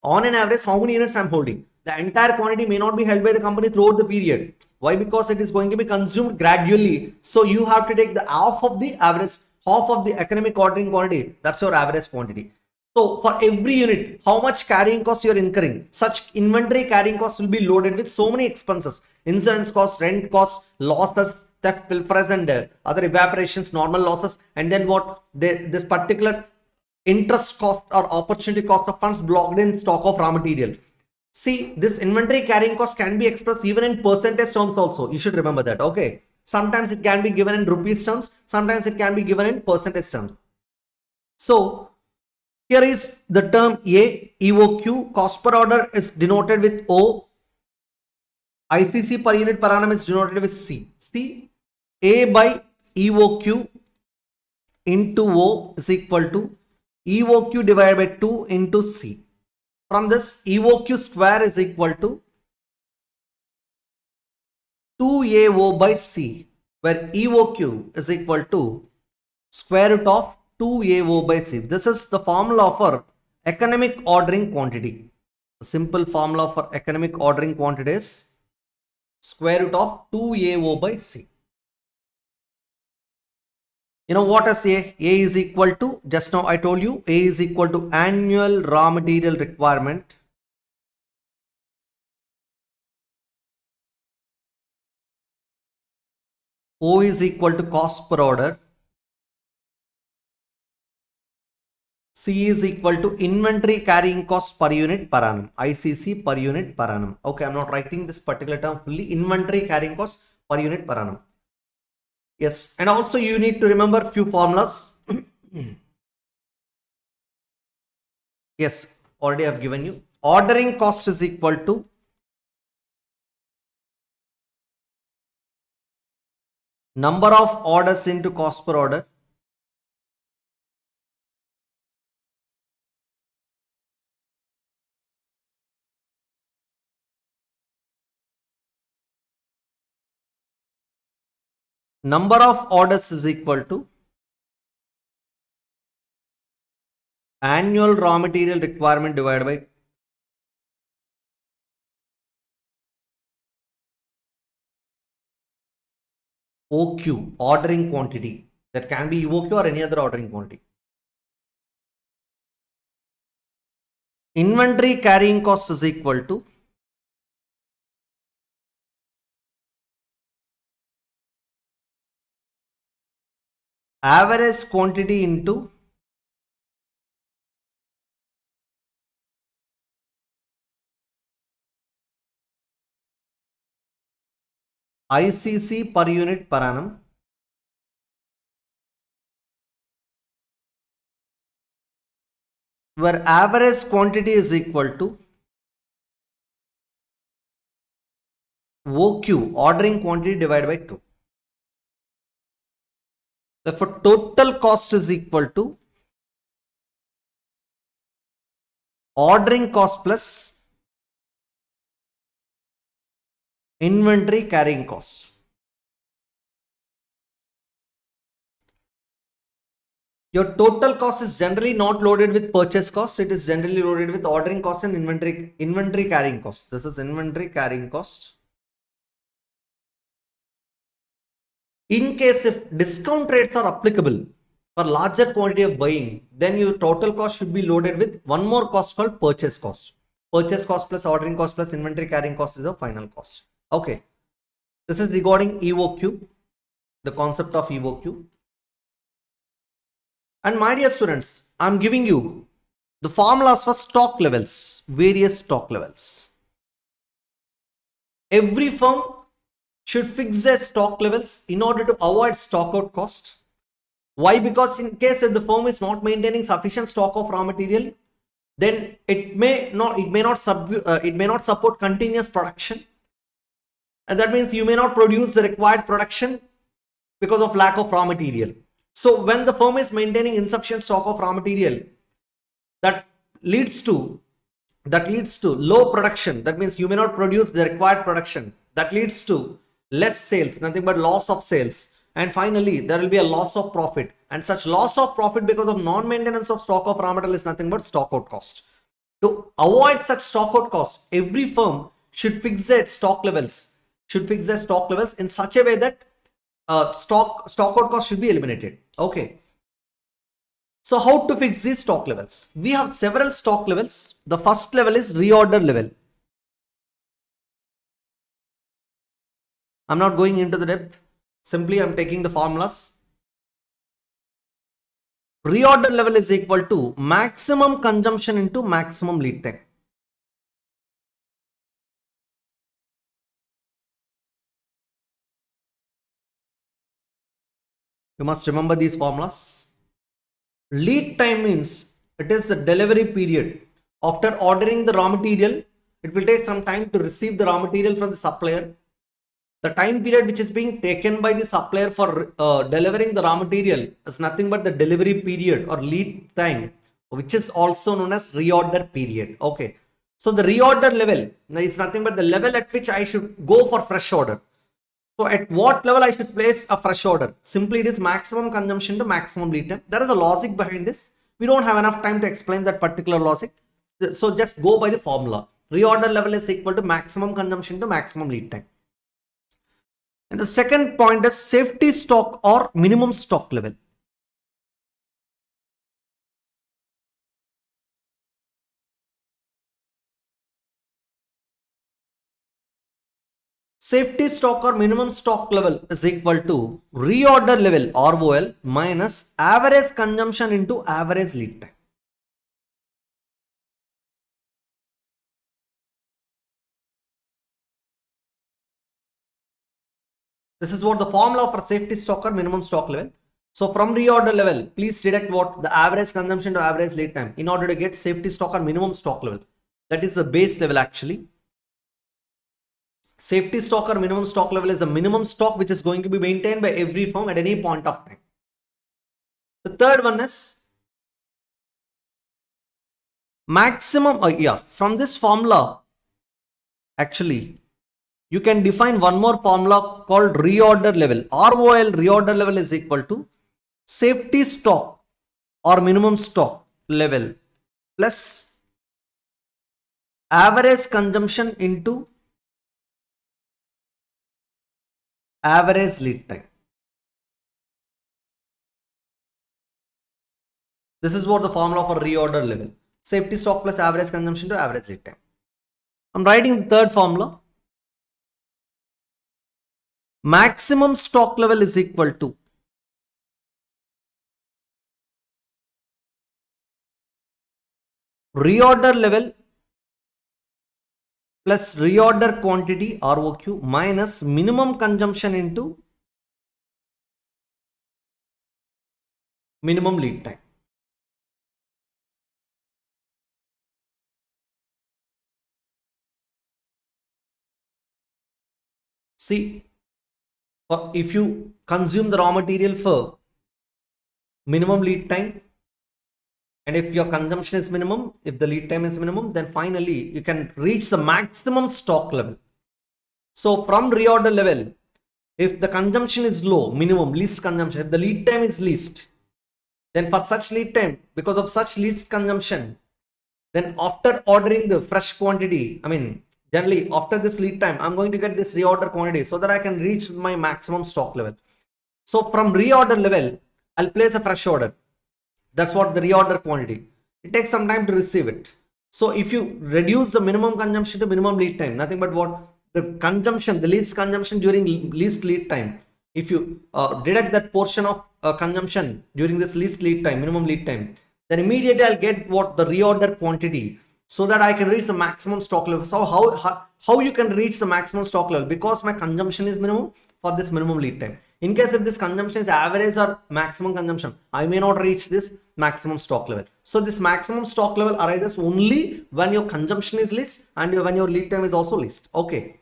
Speaker 1: On an average, how many units I'm holding? The entire quantity may not be held by the company throughout the period. Why? Because it is going to be consumed gradually. So you have to take the half of the average, half of the economic ordering quantity. That's your average quantity. So for every unit, how much carrying cost you are incurring, such inventory carrying cost will be loaded with so many expenses: insurance cost, rent cost, losses, theft, pilferage, and other evaporations, normal losses, and then what? This particular interest cost or opportunity cost of funds blocked in stock of raw material. See, this inventory carrying cost can be expressed even in percentage terms also. You should remember that. Okay. Sometimes it can be given in rupees terms. Sometimes it can be given in percentage terms. So here is the term A, EOQ. Cost per order is denoted with O. ICC per unit per annum is denoted with C. See, A by EOQ into O is equal to EOQ divided by 2 into C. From this, EOQ square is equal to 2AO by C, where EOQ is equal to square root of 2AO by C. This is the formula for economic ordering quantity. The simple formula for economic ordering quantity is square root of 2AO by C. You know what is A? A is equal to, just now I told you, A is equal to annual raw material requirement O is equal to cost per order. C is equal to inventory carrying cost per unit per annum. ICC per unit per annum. Okay, I'm not writing this particular term fully. Inventory carrying cost per unit per annum. Yes, and also you need to remember few formulas. Yes, already I've given you. Ordering cost is equal to number of orders into cost per order. Number of orders is equal to annual raw material requirement divided by OQ, ordering quantity. That can be OQ or any other ordering quantity. Inventory carrying cost is equal to average quantity into ICC per unit per annum where average quantity is equal to OQ, ordering quantity divided by 2. Therefore, total cost is equal to ordering cost plus inventory carrying cost. Your total cost is generally not loaded with purchase cost. It is generally loaded with ordering cost and inventory carrying cost. This is inventory carrying cost. In case if discount rates are applicable for larger quantity of buying, then your total cost should be loaded with one more cost called purchase cost. Purchase cost plus ordering cost plus inventory carrying cost is the final cost. Okay. This is regarding EOQ, the concept of EOQ. And my dear students, I'm giving you the formulas for stock levels, various stock levels. Every firm should fix their stock levels in order to avoid stock out cost. Why? Because in case if the firm is not maintaining sufficient stock of raw material, then it may not support continuous production, and that means you may not produce the required production because of lack of raw material. So when the firm is maintaining insufficient stock of raw material, that leads to low production. That means you may not produce the required production. That leads to less sales, nothing but loss of sales. And finally, there will be a loss of profit. And such loss of profit because of non-maintenance of stock of raw material is nothing but stock out cost. To avoid such stock out cost, every firm should fix their stock levels. In such a way that stock out cost should be eliminated. Okay. So how to fix these stock levels? We have several stock levels. The first level is reorder level. I'm not going into the depth. Simply I'm taking the formulas. Reorder level is equal to maximum consumption into maximum lead time. You must remember these formulas. Lead time means it is the delivery period. After ordering the raw material, it will take some time to receive the raw material from the supplier. The time period which is being taken by the supplier for delivering the raw material is nothing but the delivery period or lead time, which is also known as reorder period. Okay. So the reorder level is nothing but the level at which I should go for fresh order. So at what level I should place a fresh order? Simply it is maximum consumption to maximum lead time. There is a logic behind this. We don't have enough time to explain that particular logic. So just go by the formula. Reorder level is equal to maximum consumption to maximum lead time. And the second point is safety stock or minimum stock level. Safety stock or minimum stock level is equal to reorder level ROL minus average consumption into average lead time. This is what the formula for safety stock or minimum stock level. So from reorder level, please deduct what the average consumption to average lead time in order to get safety stock or minimum stock level. That is the base level actually. Safety stock or minimum stock level is a minimum stock which is going to be maintained by every firm at any point of time. The third one is maximum, from this formula, actually, you can define one more formula called reorder level. ROL reorder level is equal to safety stock or minimum stock level plus average consumption into average lead time. This is what the formula for reorder level. Safety stock plus average consumption to average lead time. I'm writing the third formula. Maximum stock level is equal to reorder level plus reorder quantity ROQ minus minimum consumption into minimum lead time. See, if you consume the raw material for minimum lead time, and if your consumption is minimum, if the lead time is minimum, then finally you can reach the maximum stock level. So from reorder level, if the consumption is low, minimum, least consumption, if the lead time is least, then for such lead time, because of such least consumption, then after ordering the fresh quantity, generally after this lead time, I'm going to get this reorder quantity so that I can reach my maximum stock level. So from reorder level, I'll place a fresh order. That's what the reorder quantity. It takes some time to receive it. So if you reduce the minimum consumption to minimum lead time, nothing but what the consumption, the least consumption during least lead time. If you deduct that portion of consumption during this least lead time, minimum lead time, then immediately I'll get what the reorder quantity so that I can reach the maximum stock level. So how you can reach the maximum stock level? Because my consumption is minimum for this minimum lead time. In case if this consumption is average or maximum consumption, I may not reach this maximum stock level. So this maximum stock level arises only when your consumption is least and when your lead time is also least. Okay.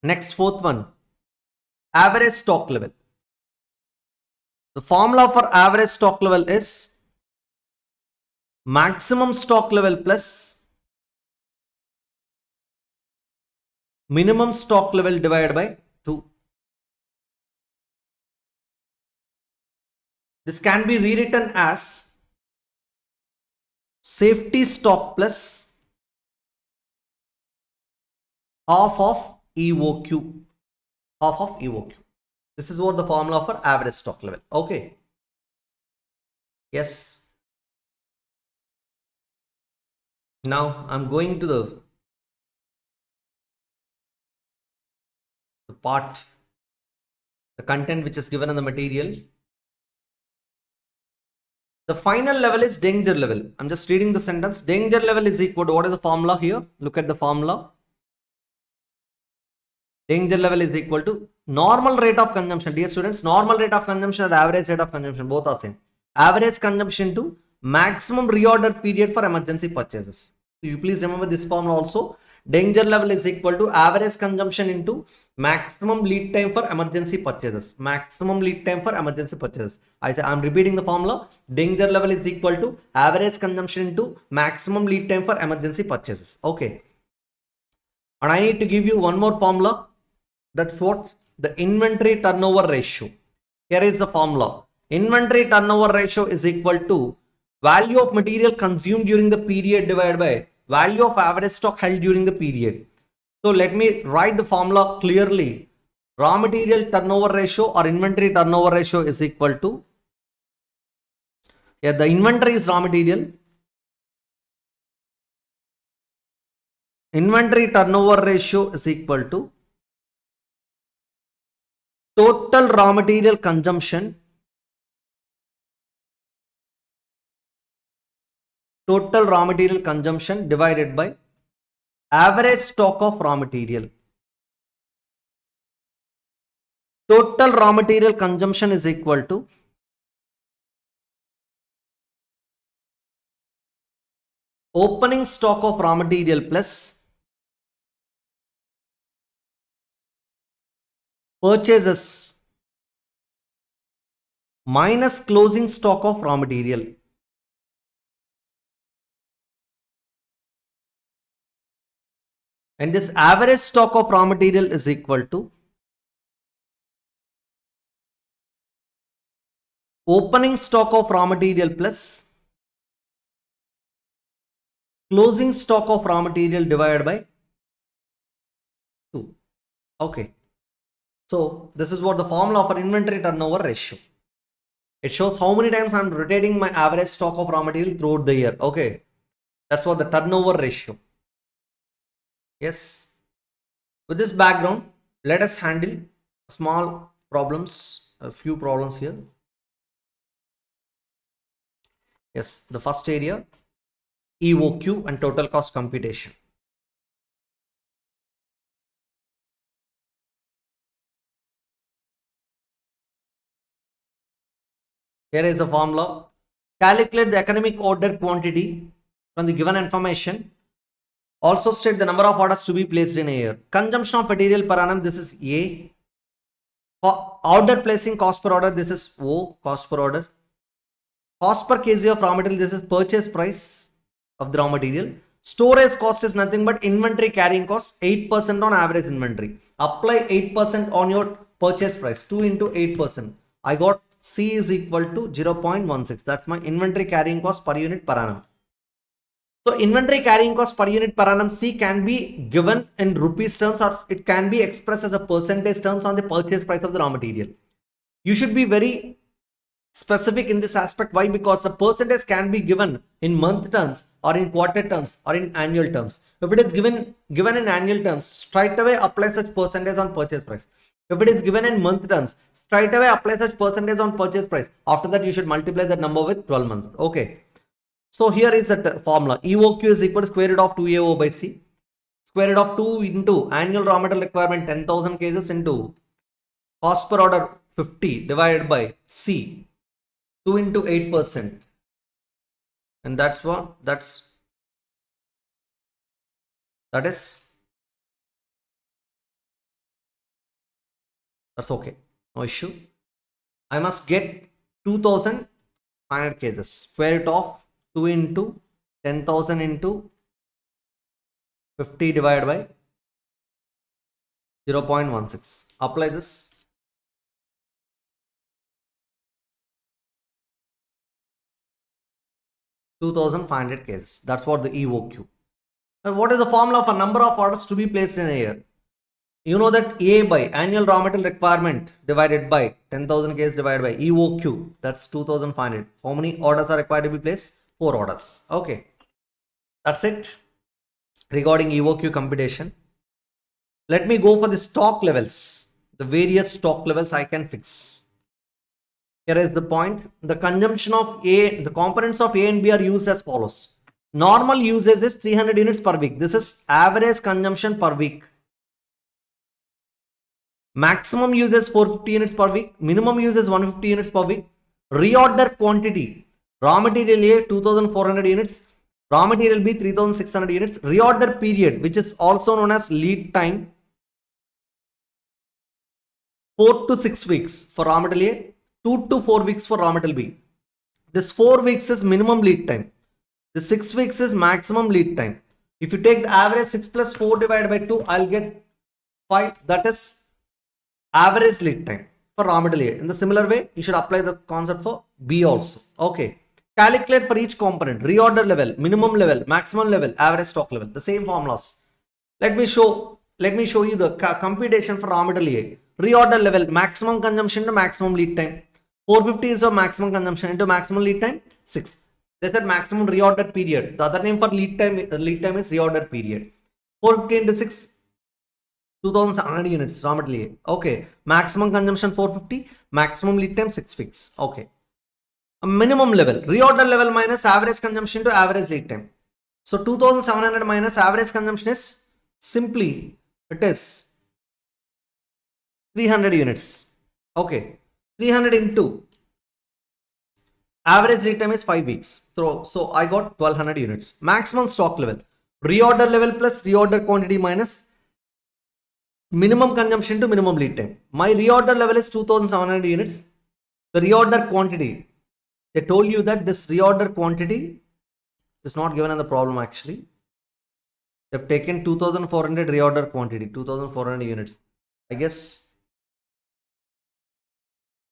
Speaker 1: Next, fourth one, average stock level. The formula for average stock level is maximum stock level plus minimum stock level divided by 2. This can be rewritten as safety stock plus half of EOQ. Half of EOQ. This is what the formula for average stock level. Okay. Yes. Now I'm going to the part, the content which is given in the material. The final level is danger level. I'm just reading the sentence. Danger level is equal to, what is the formula here? Look at the formula. Danger level is equal to normal rate of consumption. Dear students, normal rate of consumption or average rate of consumption, both are same. Average consumption to maximum reorder period for emergency purchases. So you please remember this formula also. Danger level is equal to average consumption into maximum lead time for emergency purchases. Maximum lead time for emergency purchases. I'm repeating the formula. Danger level is equal to average consumption into maximum lead time for emergency purchases. Okay. And I need to give you one more formula. That's what? The inventory turnover ratio. Here is the formula. Inventory turnover ratio is equal to value of material consumed during the period divided by value of average stock held during the period. So let me write the formula clearly. Raw material turnover ratio or inventory turnover ratio is equal to, here the inventory is raw material. Inventory turnover ratio is equal to total raw material consumption, divided by average stock of raw material. Total raw material consumption is equal to opening stock of raw material plus purchases minus closing stock of raw material. And this average stock of raw material is equal to opening stock of raw material plus closing stock of raw material divided by 2. Okay. So this is what the formula for inventory turnover ratio. It shows how many times I'm rotating my average stock of raw material throughout the year. Okay. That's what the turnover ratio. Yes. With this background, let us handle small problems, a few problems here. Yes, the first area, EOQ and total cost computation. Here is a formula. Calculate the economic order quantity from the given information. Also state the number of orders to be placed in a year. Consumption of material per annum, this is A. Order placing cost per order, this is O, cost per order. Cost per kg of raw material, this is purchase price of the raw material. Storage cost is nothing but inventory carrying cost, 8% on average inventory. Apply 8% on your purchase price, 2 into 8%. I got C is equal to 0.16. That's my inventory carrying cost per unit per annum. So inventory carrying cost per unit per annum, C, can be given in rupees terms or it can be expressed as a percentage terms on the purchase price of the raw material. You should be very specific in this aspect. Why? Because the percentage can be given in month terms or in quarter terms or in annual terms. If it is given in annual terms, straight away apply such percentage on purchase price. If it is given in month terms, straight away apply such percentage on purchase price. After that, you should multiply that number with 12 months. Okay. So here is the formula. EOQ is equal to square root of 2AO by C. Square root of 2 into annual raw material requirement 10,000 kgs into cost per order 50 divided by C. 2 into 8%. And that's what? That is, that's okay. No issue. I must get 2,500 kgs. Square root of 2 into 10,000 into 50 divided by 0.16. Apply this. 2,500 kgs. That's what the EOQ. And what is the formula for number of orders to be placed in a year? You know that A by annual raw material requirement divided by 10,000 kgs divided by EOQ. That's 2,500. How many orders are required to be placed? 4 orders. Okay. That's it regarding EOQ computation. Let me go for the stock levels, the various stock levels I can fix. Here is the point. The consumption of A, the components of A and B are used as follows. Normal usage is 300 units per week. This is average consumption per week. Maximum use is 450 units per week. Minimum use is 150 units per week. Reorder quantity. Raw material A 2400 units. Raw material B 3600 units. Reorder period, which is also known as lead time, 4 to 6 weeks for raw material A, 2 to 4 weeks for raw material B. This 4 weeks is minimum lead time. The 6 weeks is maximum lead time. If you take the average 6 plus 4 divided by 2, I'll get 5. That is average lead time for raw material A. In the similar way, you should apply the concept for B also. Okay. Calculate for each component. Reorder level, minimum level, maximum level, average stock level. The same formulas. Let me show you the computation for raw material A. Reorder level, maximum consumption to maximum lead time. 450 is your maximum consumption into maximum lead time 6. They said maximum reorder period. The other name for lead time is reorder period. 450 into 6, 2700 units raw material A. Okay. Maximum consumption 450, maximum lead time 6 weeks. Okay. A minimum level, reorder level minus average consumption to average lead time. So 2700 minus average consumption is simply, it is 300 units. Okay. 300 into average lead time is 5 weeks. So I got 1200 units. Maximum stock level, reorder level plus reorder quantity minus minimum consumption to minimum lead time. My reorder level is 2700 units. The reorder quantity, they told you that this reorder quantity is not given in the problem actually. They've taken 2400 reorder quantity, 2400 units. I guess.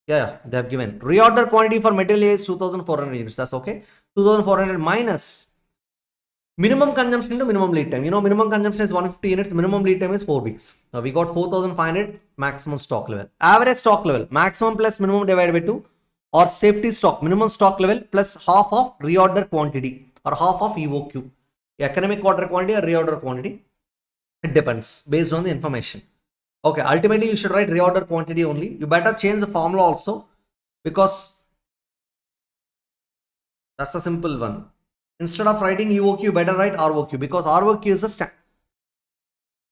Speaker 1: Yeah, they have given. Reorder quantity for material A is 2400 units. That's okay. 2400 minus minimum consumption to minimum lead time. You know, minimum consumption is 150 units. Minimum lead time is 4 weeks. Now we got 4500 maximum stock level. Average stock level, maximum plus minimum divided by 2, or safety stock, minimum stock level plus half of reorder quantity or half of EOQ. Economic order quantity or reorder quantity. It depends based on the information. Okay, ultimately you should write reorder quantity only. You better change the formula also because that's a simple one. Instead of writing EOQ, you better write ROQ because ROQ is a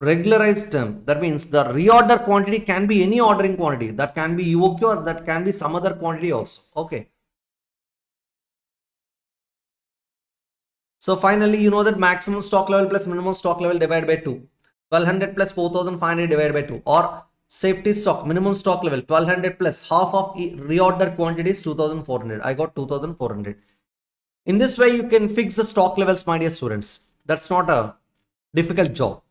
Speaker 1: regularized term. That means the reorder quantity can be any ordering quantity. That can be EOQ or that can be some other quantity also. Okay. So finally, you know that maximum stock level plus minimum stock level divided by 2. 1200 plus 4500 divided by 2, or safety stock minimum stock level 1200 plus half of reorder quantity is 2400. I got 2400. In this way you can fix the stock levels, my dear students. That's not a difficult job.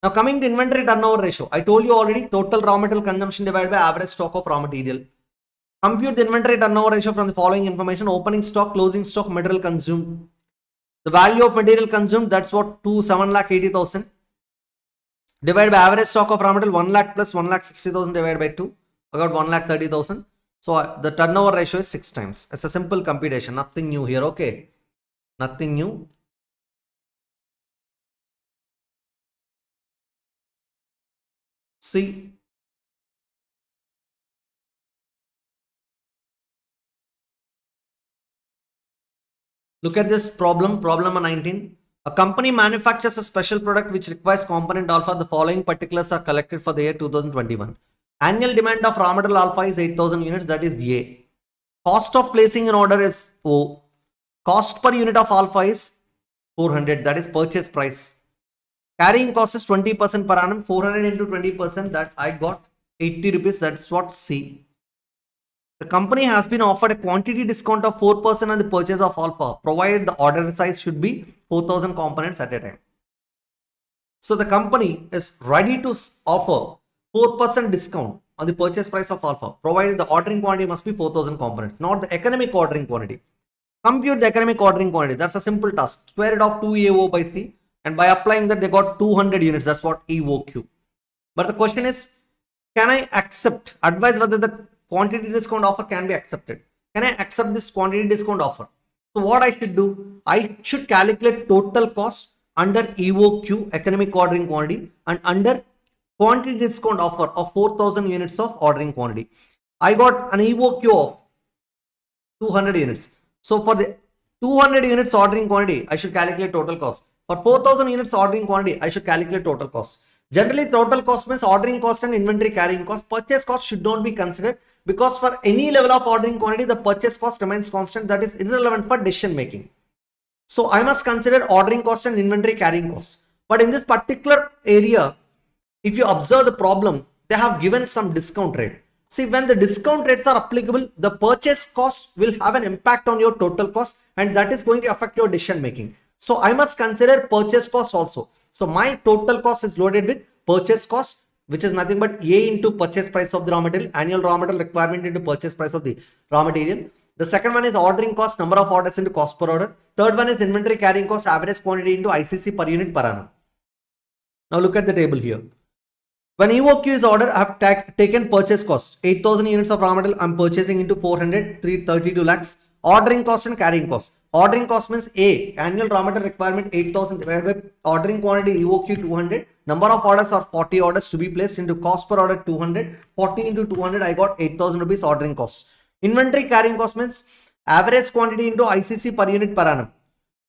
Speaker 1: Now coming to inventory turnover ratio, I told you already, total raw material consumption divided by average stock of raw material. Compute the inventory turnover ratio from the following information: opening stock, closing stock, material consumed. The value of material consumed, that's what, 7,80,000. Divided by average stock of raw material 1 lakh plus 1,60,000 divided by 2. I got 1,30,000. So the turnover ratio is 6 times. It's a simple computation. Nothing new here. Okay. Nothing new. See. Look at this problem. Problem number 19. A company manufactures a special product which requires component alpha. The following particulars are collected for the year 2021. Annual demand of raw material alpha is 8,000 units. That is A. Cost of placing an order is O. Cost per unit of alpha is 400. That is purchase price. Carrying cost is 20% per annum. 400 into 20%. That I got 80 rupees. That's what C. The company has been offered a quantity discount of 4% on the purchase of alpha, provided the order size should be 4,000 components at a time. So the company is ready to offer 4% discount on the purchase price of alpha, provided the ordering quantity must be 4,000 components, not the economic ordering quantity. Compute the economic ordering quantity. That's a simple task. Square root of 2AO by C, and by applying that they got 200 units. That's what EOQ. But the question is, can I advise whether the quantity discount offer can be accepted? Can I accept this quantity discount offer? So what I should do? I should calculate total cost under EOQ, economic ordering quantity, and under quantity discount offer of 4,000 units of ordering quantity. I got an EOQ of 200 units. So for the 200 units ordering quantity, I should calculate total cost. For 4,000 units ordering quantity, I should calculate total cost. Generally, total cost means ordering cost and inventory carrying cost. Purchase cost should not be considered because for any level of ordering quantity, the purchase cost remains constant. That is irrelevant for decision making. So I must consider ordering cost and inventory carrying cost. But in this particular area, if you observe the problem, they have given some discount rate. See, when the discount rates are applicable, the purchase cost will have an impact on your total cost, and that is going to affect your decision making. So I must consider purchase cost also. So my total cost is loaded with purchase cost, which is nothing but A into purchase price of the raw material, annual raw material requirement into purchase price of the raw material. The second one is ordering cost, number of orders into cost per order. Third one is inventory carrying cost, average quantity into ICC per unit per annum. Now look at the table here. When EOQ is ordered, I have taken purchase cost. 8,000 units of raw material I am purchasing into 400, 332 lakhs. Ordering cost and carrying cost. Ordering cost means A, annual raw material requirement 8,000 divided by ordering quantity EOQ 200. Number of orders are 40 orders to be placed into cost per order 200. 40 into 200, I got 8,000 rupees ordering cost. Inventory carrying cost means average quantity into ICC per unit per annum.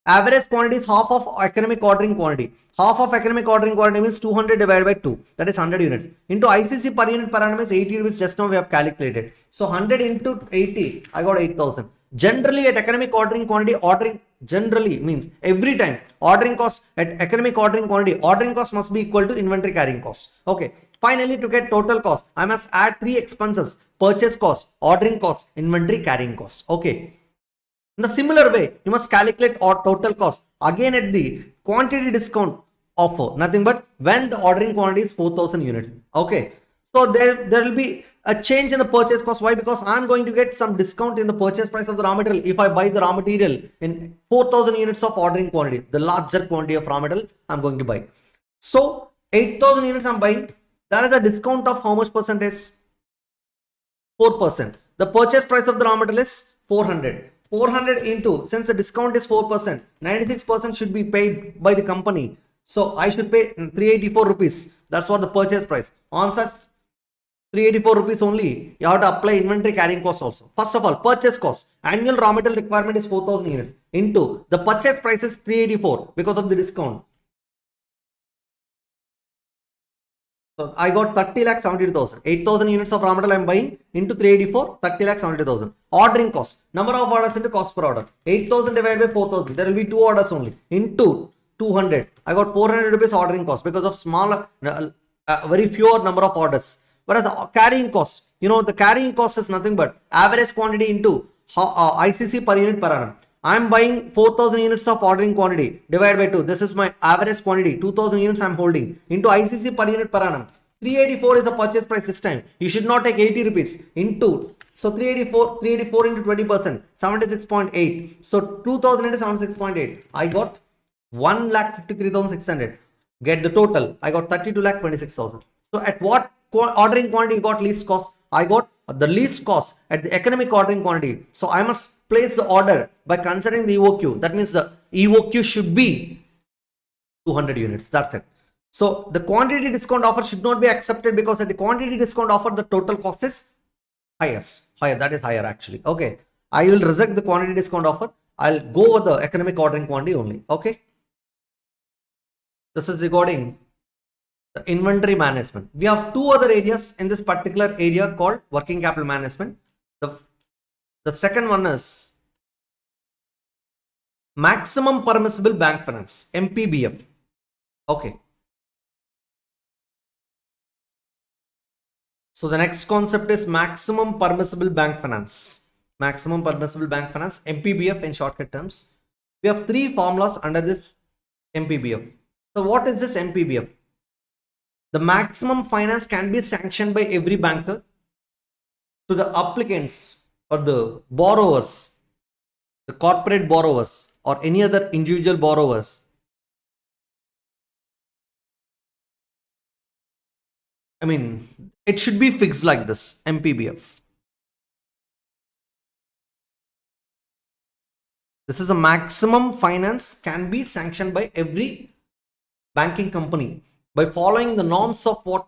Speaker 1: Average quantity is half of economic ordering quantity. Half of economic ordering quantity means 200 divided by 2. That is 100 units. Into ICC per unit per annum is 80 rupees. Just now we have calculated. So 100 into 80, I got 8,000. Generally at economic ordering quantity, ordering generally means every time ordering cost at economic ordering quantity, ordering cost must be equal to inventory carrying cost. Okay. Finally, to get total cost, I must add three expenses: purchase cost, ordering cost, inventory carrying cost. Okay. In the similar way, you must calculate our total cost again at the quantity discount offer. Nothing but when the ordering quantity is 4,000 units. Okay. So there will be a change in the purchase cost. Why? Because I'm going to get some discount in the purchase price of the raw material if I buy the raw material in 4,000 units of ordering quantity, the larger quantity of raw material I'm going to buy. So 8,000 units I'm buying. That is a discount of how much percentage? 4%. The purchase price of the raw material is 400. 400 into, since the discount is 4%, 96% should be paid by the company. So I should pay 384 rupees. That's what the purchase price. On such 384 rupees only, you have to apply inventory carrying cost also. First of all, purchase cost. Annual raw material requirement is 4,000 units into the purchase price is 384 because of the discount. So I got 30 lakh 72,000. 8,000 units of raw material I am buying into 384, 30 lakh 72,000. Ordering cost. Number of orders into cost per order. 8,000 divided by 4,000. There will be two orders only. Into 200. I got 400 rupees ordering cost because of small, very fewer number of orders. Whereas the carrying cost, the carrying cost is nothing but average quantity into ICC per unit per annum. I am buying 4,000 units of ordering quantity divided by 2. This is my average quantity. 2,000 units I am holding into ICC per unit per annum. 384 is the purchase price this time. You should not take 80 rupees into. So 384 into 20%, 76.8. So 2,000 into 76.8. I got 1,53,600. Get the total. I got 32,26,000. So at what ordering quantity you got least cost? I got the least cost at the economic ordering quantity. So I must place the order by considering the EOQ. That means the EOQ should be 200 units. That's it. So the quantity discount offer should not be accepted because at the quantity discount offer, the total cost is highest. Higher. That is higher actually. Okay. I will reject the quantity discount offer. I'll go with the economic ordering quantity only. Okay. This is regarding the inventory management. We have two other areas in this particular area called working capital management. The second one is maximum permissible bank finance, MPBF. Okay. So the next concept is maximum permissible bank finance. Maximum permissible bank finance, MPBF in shortcut terms. We have three formulas under this MPBF. So what is this MPBF? The maximum finance can be sanctioned by every banker to the applicants or the borrowers, the corporate borrowers or any other individual borrowers. I mean, it should be fixed like this, MPBF. This is a maximum finance can be sanctioned by every banking company by following the norms of what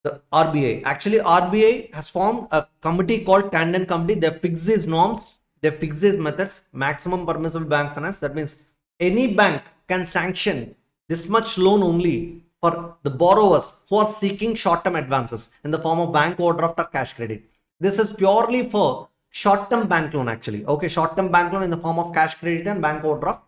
Speaker 1: the RBI. Actually, RBI has formed a committee called Tandem Committee. They fix these norms, they fix these methods, maximum permissible bank finance. That means any bank can sanction this much loan only for the borrowers who are seeking short-term advances in the form of bank overdraft or cash credit. This is purely for short-term bank loan actually. Okay, short-term bank loan in the form of cash credit and bank overdraft.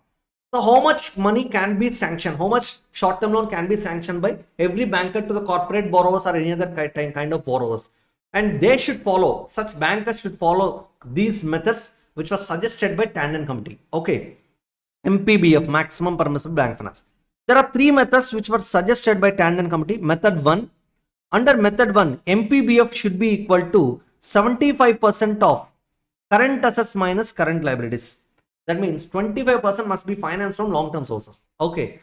Speaker 1: So how much money can be sanctioned? How much short-term loan can be sanctioned by every banker to the corporate borrowers or any other kind of borrowers? And they should follow, such bankers should follow these methods which was suggested by Tandem Committee. Okay, MPBF, maximum permissible bank finance. There are three methods which were suggested by Tandem Committee. Method 1. Under method 1, MPBF should be equal to 75% of current assets minus current liabilities. That means 25% must be financed from long-term sources. Okay.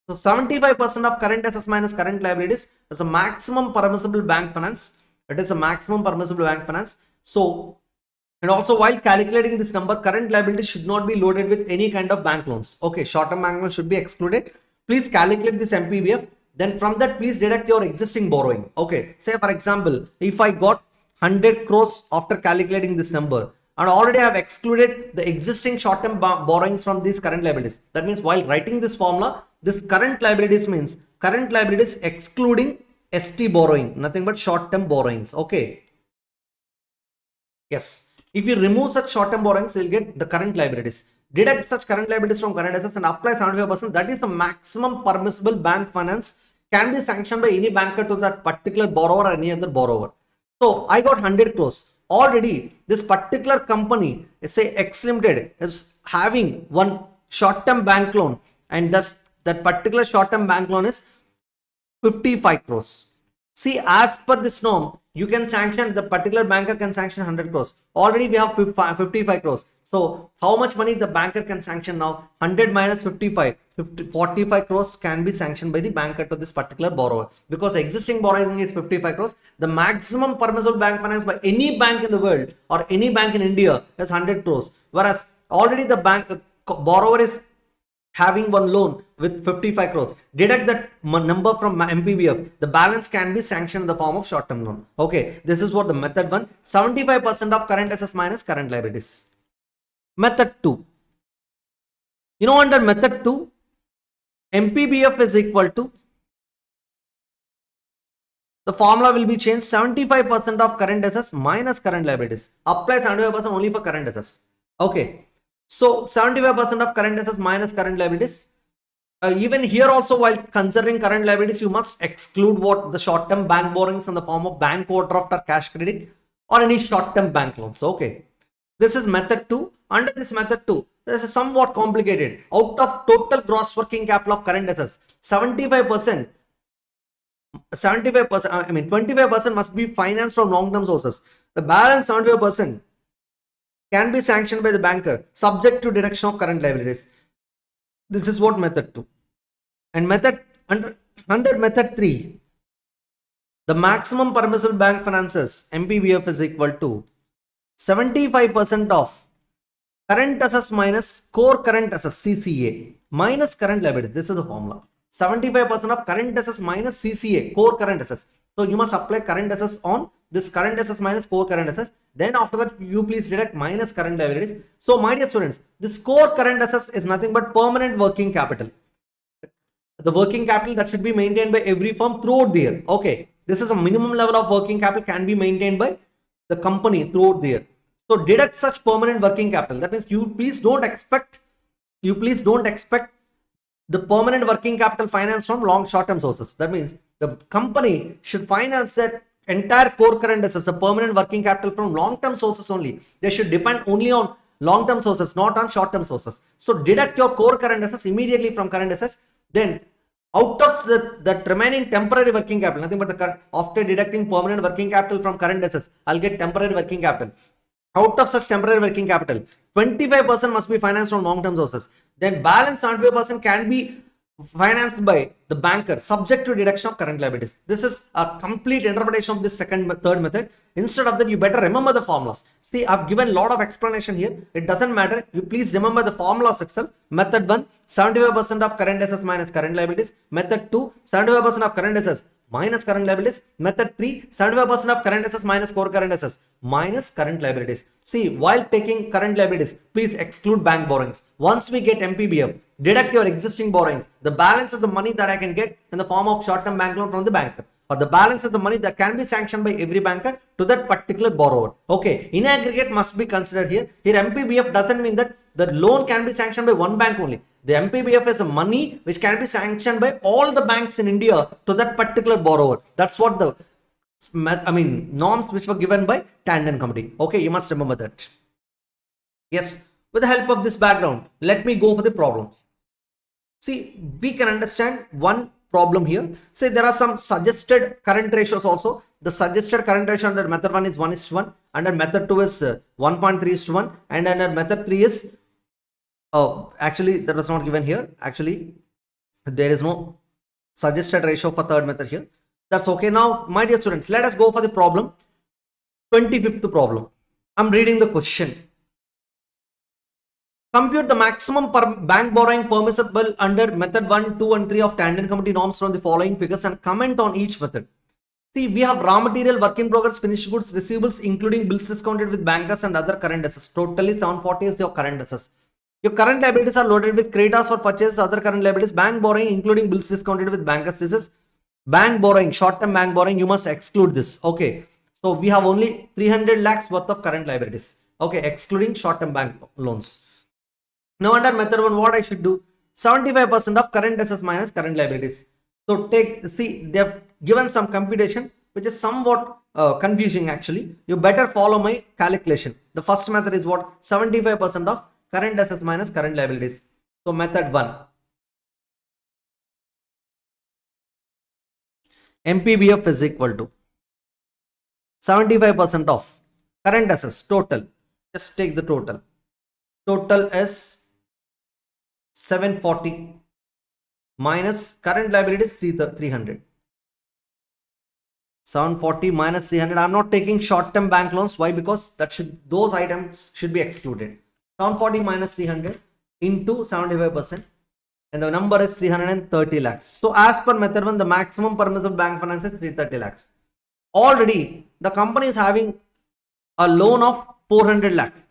Speaker 1: So 75% of current assets minus current liabilities is a maximum permissible bank finance. It is a maximum permissible bank finance. So, and also while calculating this number, current liabilities should not be loaded with any kind of bank loans. Okay, short-term bank loans should be excluded. Please calculate this MPBF. Then from that, please deduct your existing borrowing. Okay, say for example, if I got 100 crores after calculating this number, and already I have excluded the existing short-term borrowings from these current liabilities. That means while writing this formula, this current liabilities means current liabilities excluding ST borrowing, nothing but short-term borrowings. Okay. Yes. If you remove such short-term borrowings, you will get the current liabilities. Deduct such current liabilities from current assets and apply 75%. That is the maximum permissible bank finance can be sanctioned by any banker to that particular borrower or any other borrower. So I got 100 crores. Already this particular company, say X Limited, is having one short-term bank loan, and thus that particular short-term bank loan is 55 crores. See, as per this norm, you can sanction, the particular banker can sanction 100 crores. Already we have 55 crores. So how much money the banker can sanction now? 100 minus 55, 45 crores can be sanctioned by the banker to this particular borrower. Because existing borrowing is 55 crores. The maximum permissible bank finance by any bank in the world or any bank in India is 100 crores. Whereas already the bank borrower is having one loan with 55 crores. Deduct that number from MPBF. The balance can be sanctioned in the form of short-term loan. Okay, this is what the method 1. 75% of current assets minus current liabilities. Method 2. Under method 2, MPBF is equal to, the formula will be changed, 75% of current assets minus current liabilities. Apply 75% only for current assets. Okay. So 75% of current assets minus current liabilities. Even here also, while considering current liabilities, you must exclude what the short-term bank borrowings in the form of bank overdraft or cash credit or any short-term bank loans. Okay. This is method 2. Under this method 2, this is somewhat complicated. Out of total gross working capital of current assets, 25%, 25% must be financed from long-term sources. The balance 75% can be sanctioned by the banker subject to deduction of current liabilities. This is what method 2. And under method 3, the maximum permissible bank finances MPBF is equal to 75% of current assets minus core current assets CCA minus current liabilities. This is the formula. 75% of current assets minus CCA, core current assets. So you must apply current assets on this current assets minus core current assets. Then after that, you please deduct minus current liabilities. So my dear students, this core current assets is nothing but permanent working capital. The working capital that should be maintained by every firm throughout the year. Okay, this is a minimum level of working capital can be maintained by the company throughout the year. So deduct such permanent working capital. That means you please don't expect the permanent working capital finance from short-term sources. That means the company should finance that entire core current assets, the permanent working capital from long-term sources only. They should depend only on long-term sources, not on short-term sources. So deduct your core current assets immediately from current assets. Then out of the remaining temporary working capital, nothing but after deducting permanent working capital from current assets, I'll get temporary working capital. Out of such temporary working capital, 25% must be financed from long-term sources. Then balance 75% can be financed by the banker subject to deduction of current liabilities. This is a complete interpretation of this third method. Instead of that, you better remember the formulas. See, I've given a lot of explanation here. It doesn't matter. You please remember the formulas itself. Method 1, 75% of current assets minus current liabilities. Method 2, 75% of current assets minus current liabilities. Method 3, 75% of current assets minus core current assets minus current liabilities. See, while taking current liabilities, please exclude bank borrowings. Once we get MPBF, deduct your existing borrowings. The balance is the money that I can get in the form of short-term bank loan from the banker, or the balance is the money that can be sanctioned by every banker to that particular borrower. Okay, in aggregate must be considered here. Here MPBF doesn't mean that the loan can be sanctioned by one bank only. The MPBF is a money which can be sanctioned by all the banks in India to that particular borrower. That's what the norms which were given by Tandon Committee. Okay, you must remember that. Yes, with the help of this background, let me go for the problems. See, we can understand one problem here. Say there are some suggested current ratios also. The suggested current ratio under method 1 is 1:1, under method 2 is 1.3:1, and under method 3 is, oh, actually that was not given here. Actually, there is no suggested ratio for third method here. That's okay. Now, my dear students, let us go for the problem. 25th problem. I'm reading the question. Compute the maximum bank borrowing permissible under method 1, 2 and 3 of Tandon Committee norms from the following figures and comment on each method. See, we have raw material, work in progress, finished goods, receivables, including bills discounted with bankers and other current assets. Totally 740 is your current assets. Your current liabilities are loaded with creditors for purchase, other current liabilities, bank borrowing, including bills discounted with bankers. This is bank borrowing, short-term bank borrowing. You must exclude this. Okay. So we have only 300 lakhs worth of current liabilities. Okay. Excluding short-term bank loans. Now under method 1, what I should do? 75% of current assets minus current liabilities. So they have given some computation which is somewhat confusing actually. You better follow my calculation. The first method is what? 75% of current assets minus current liabilities. So method 1. MPBF is equal to 75% of current assets total. Just take the total. Total is 740 minus current liabilities 300. 740 minus 300. I'm not taking short-term bank loans. Why? Because those items should be excluded. 740 minus 300 into 75%, and the number is 330 lakhs. So as per method 1, the maximum permissible bank finance is 330 lakhs. Already the company is having a loan of 400 lakhs,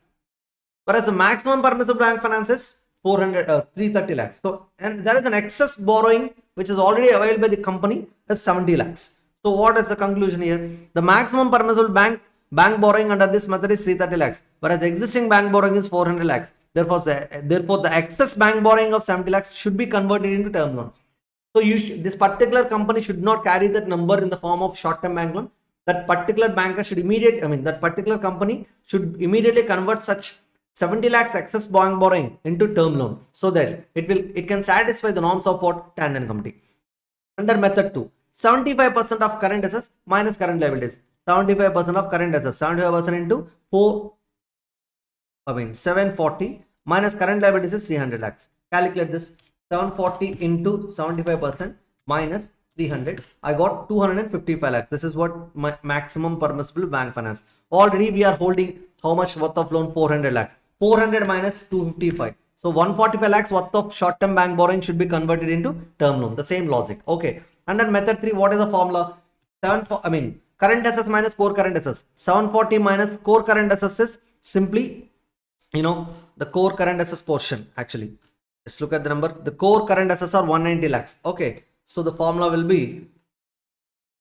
Speaker 1: whereas the maximum permissible bank finance is 330 lakhs. So, and there is an excess borrowing which is already available by the company is 70 lakhs. So what is the conclusion here? The maximum permissible bank borrowing under this method is 330 lakhs, whereas the existing bank borrowing is 400 lakhs. Therefore, the excess bank borrowing of 70 lakhs should be converted into term loan. So this particular company should not carry that number in the form of short-term bank loan. That particular banker should that particular company should immediately convert such 70 lakhs excess bank borrowing into term loan, so that it can satisfy the norms of what? Tandon Committee. Under method 2, 75% of current assets minus current liabilities. 75% of current assets, 75% into 740 minus current liabilities is 300 lakhs. Calculate this. 740 into 75% minus 300. I got 255 lakhs. This is what my maximum permissible bank finance. Already we are holding how much worth of loan? 400 lakhs. 400 minus 255. So 145 lakhs worth of short-term bank borrowing should be converted into term loan. The same logic. Okay. Under method 3, what is the formula? Current assets minus core current assets. 740 minus core current assets is simply, the core current assets portion actually. Just look at the number. The core current assets are 190 lakhs. Okay. So the formula will be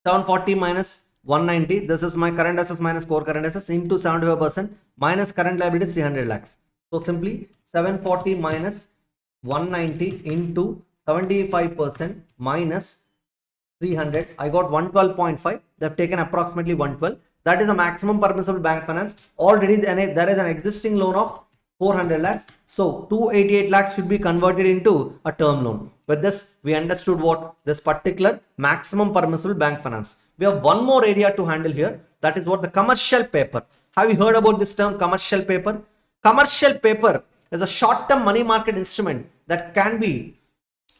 Speaker 1: 740 minus 190. This is my current assets minus core current assets into 75% minus current liabilities 300 lakhs. So simply 740 minus 190 into 75% minus 300. I got 112.5. They have taken approximately 112. That is the maximum permissible bank finance. Already there is an existing loan of 400 lakhs. So 288 lakhs should be converted into a term loan. With this, we understood what this particular maximum permissible bank finance. We have one more area to handle here. That is what the commercial paper. Have you heard about this term, commercial paper? Commercial paper is a short-term money market instrument that can be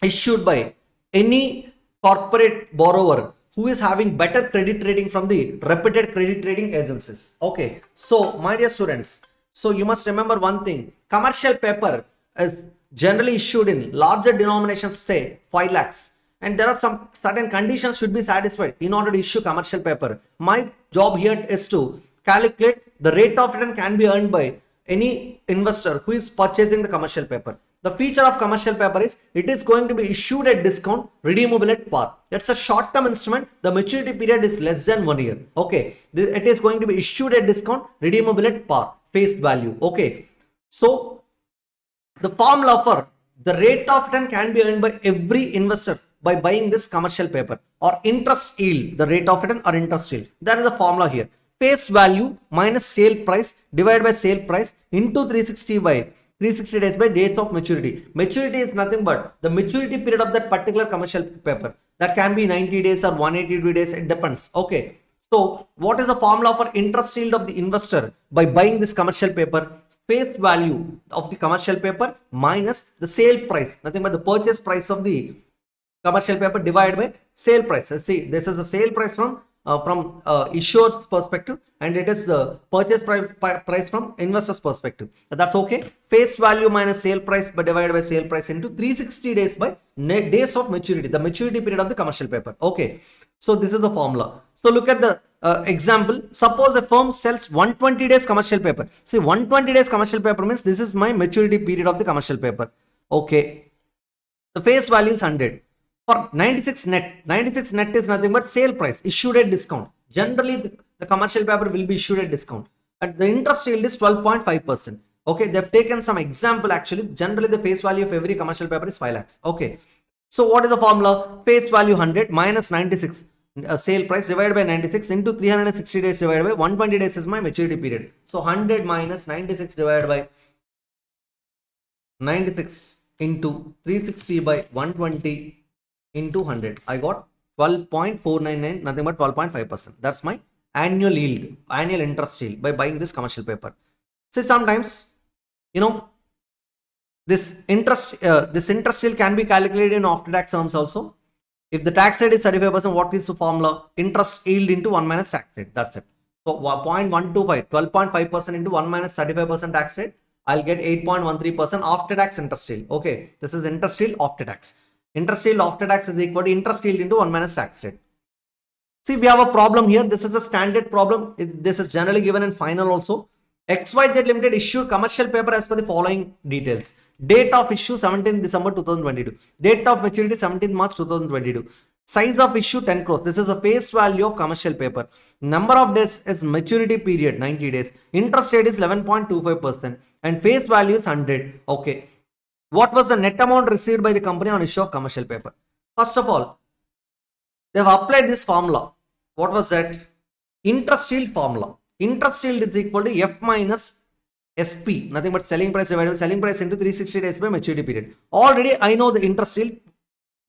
Speaker 1: issued by any corporate borrower who is having better credit rating from the reputed credit rating agencies. Okay, so my dear students, so you must remember one thing: commercial paper is generally issued in larger denominations, say 5 lakhs, and there are some certain conditions should be satisfied in order to issue commercial paper. My job here is to calculate the rate of return can be earned by any investor who is purchasing the commercial paper. The feature of commercial paper is it is going to be issued at discount, redeemable at par. That's a short-term instrument. The maturity period is less than 1 year. Okay, it is going to be issued at discount, redeemable at par, face value. Okay, so the formula for the rate of return can be earned by every investor by buying this commercial paper, or interest yield, the rate of return or interest yield. That is the formula here. Face value minus sale price divided by sale price into 360 by 360 days by days of maturity. Maturity is nothing but the maturity period of that particular commercial paper. That can be 90 days or 180 days. It depends. Okay. So what is the formula for interest yield of the investor by buying this commercial paper? Face value of the commercial paper minus the sale price, nothing but the purchase price of the commercial paper divided by sale price. See, this is the sale price from issuer's perspective, and it is the purchase price from investor's perspective. That's okay. Face value minus sale price by divided by sale price into 360 days by days of maturity, the maturity period of the commercial paper. Okay, so this is the formula. So look at the example. Suppose a firm sells 120 days commercial paper. See, 120 days commercial paper means this is my maturity period of the commercial paper. Okay, the face value is 100. For 96 net is nothing but sale price issued at discount. Generally, the commercial paper will be issued at discount. And the interest yield is 12.5%. Okay, they've taken some example actually. Generally, the face value of every commercial paper is 5 lakhs. Okay, so what is the formula? Face value 100 minus 96 sale price divided by 96 into 360 days divided by 120 days is my maturity period. So 100 minus 96 divided by 96 into 360 by 120 into 100. I got 12.499, nothing but 12.5%. That's my annual yield, annual interest yield by buying this commercial paper. See, sometimes, you know, this interest yield can be calculated in after tax terms also. If the tax rate is 35%, what is the formula? Interest yield into 1 minus tax rate. That's it. So 0.125, 12.5% into 1 minus 35% tax rate, I'll get 8.13% after tax interest yield. Okay, this is interest yield after tax. Interest yield after tax is equal to interest yield into 1 minus tax rate. See, we have a problem here. This is a standard problem. This is generally given in final also. XYZ Limited issued commercial paper as per the following details. Date of issue 17 December 2022. Date of maturity 17 March 2022. Size of issue 10 crores. This is a face value of commercial paper. Number of days is maturity period 90 days. Interest rate is 11.25% and face value is 100. Okay. What was the net amount received by the company on issue of commercial paper? First of all, they have applied this formula. What was that? Interest yield formula. Interest yield is equal to F minus SP, nothing but selling price divided by selling price into 360 days by maturity period. Already I know the interest yield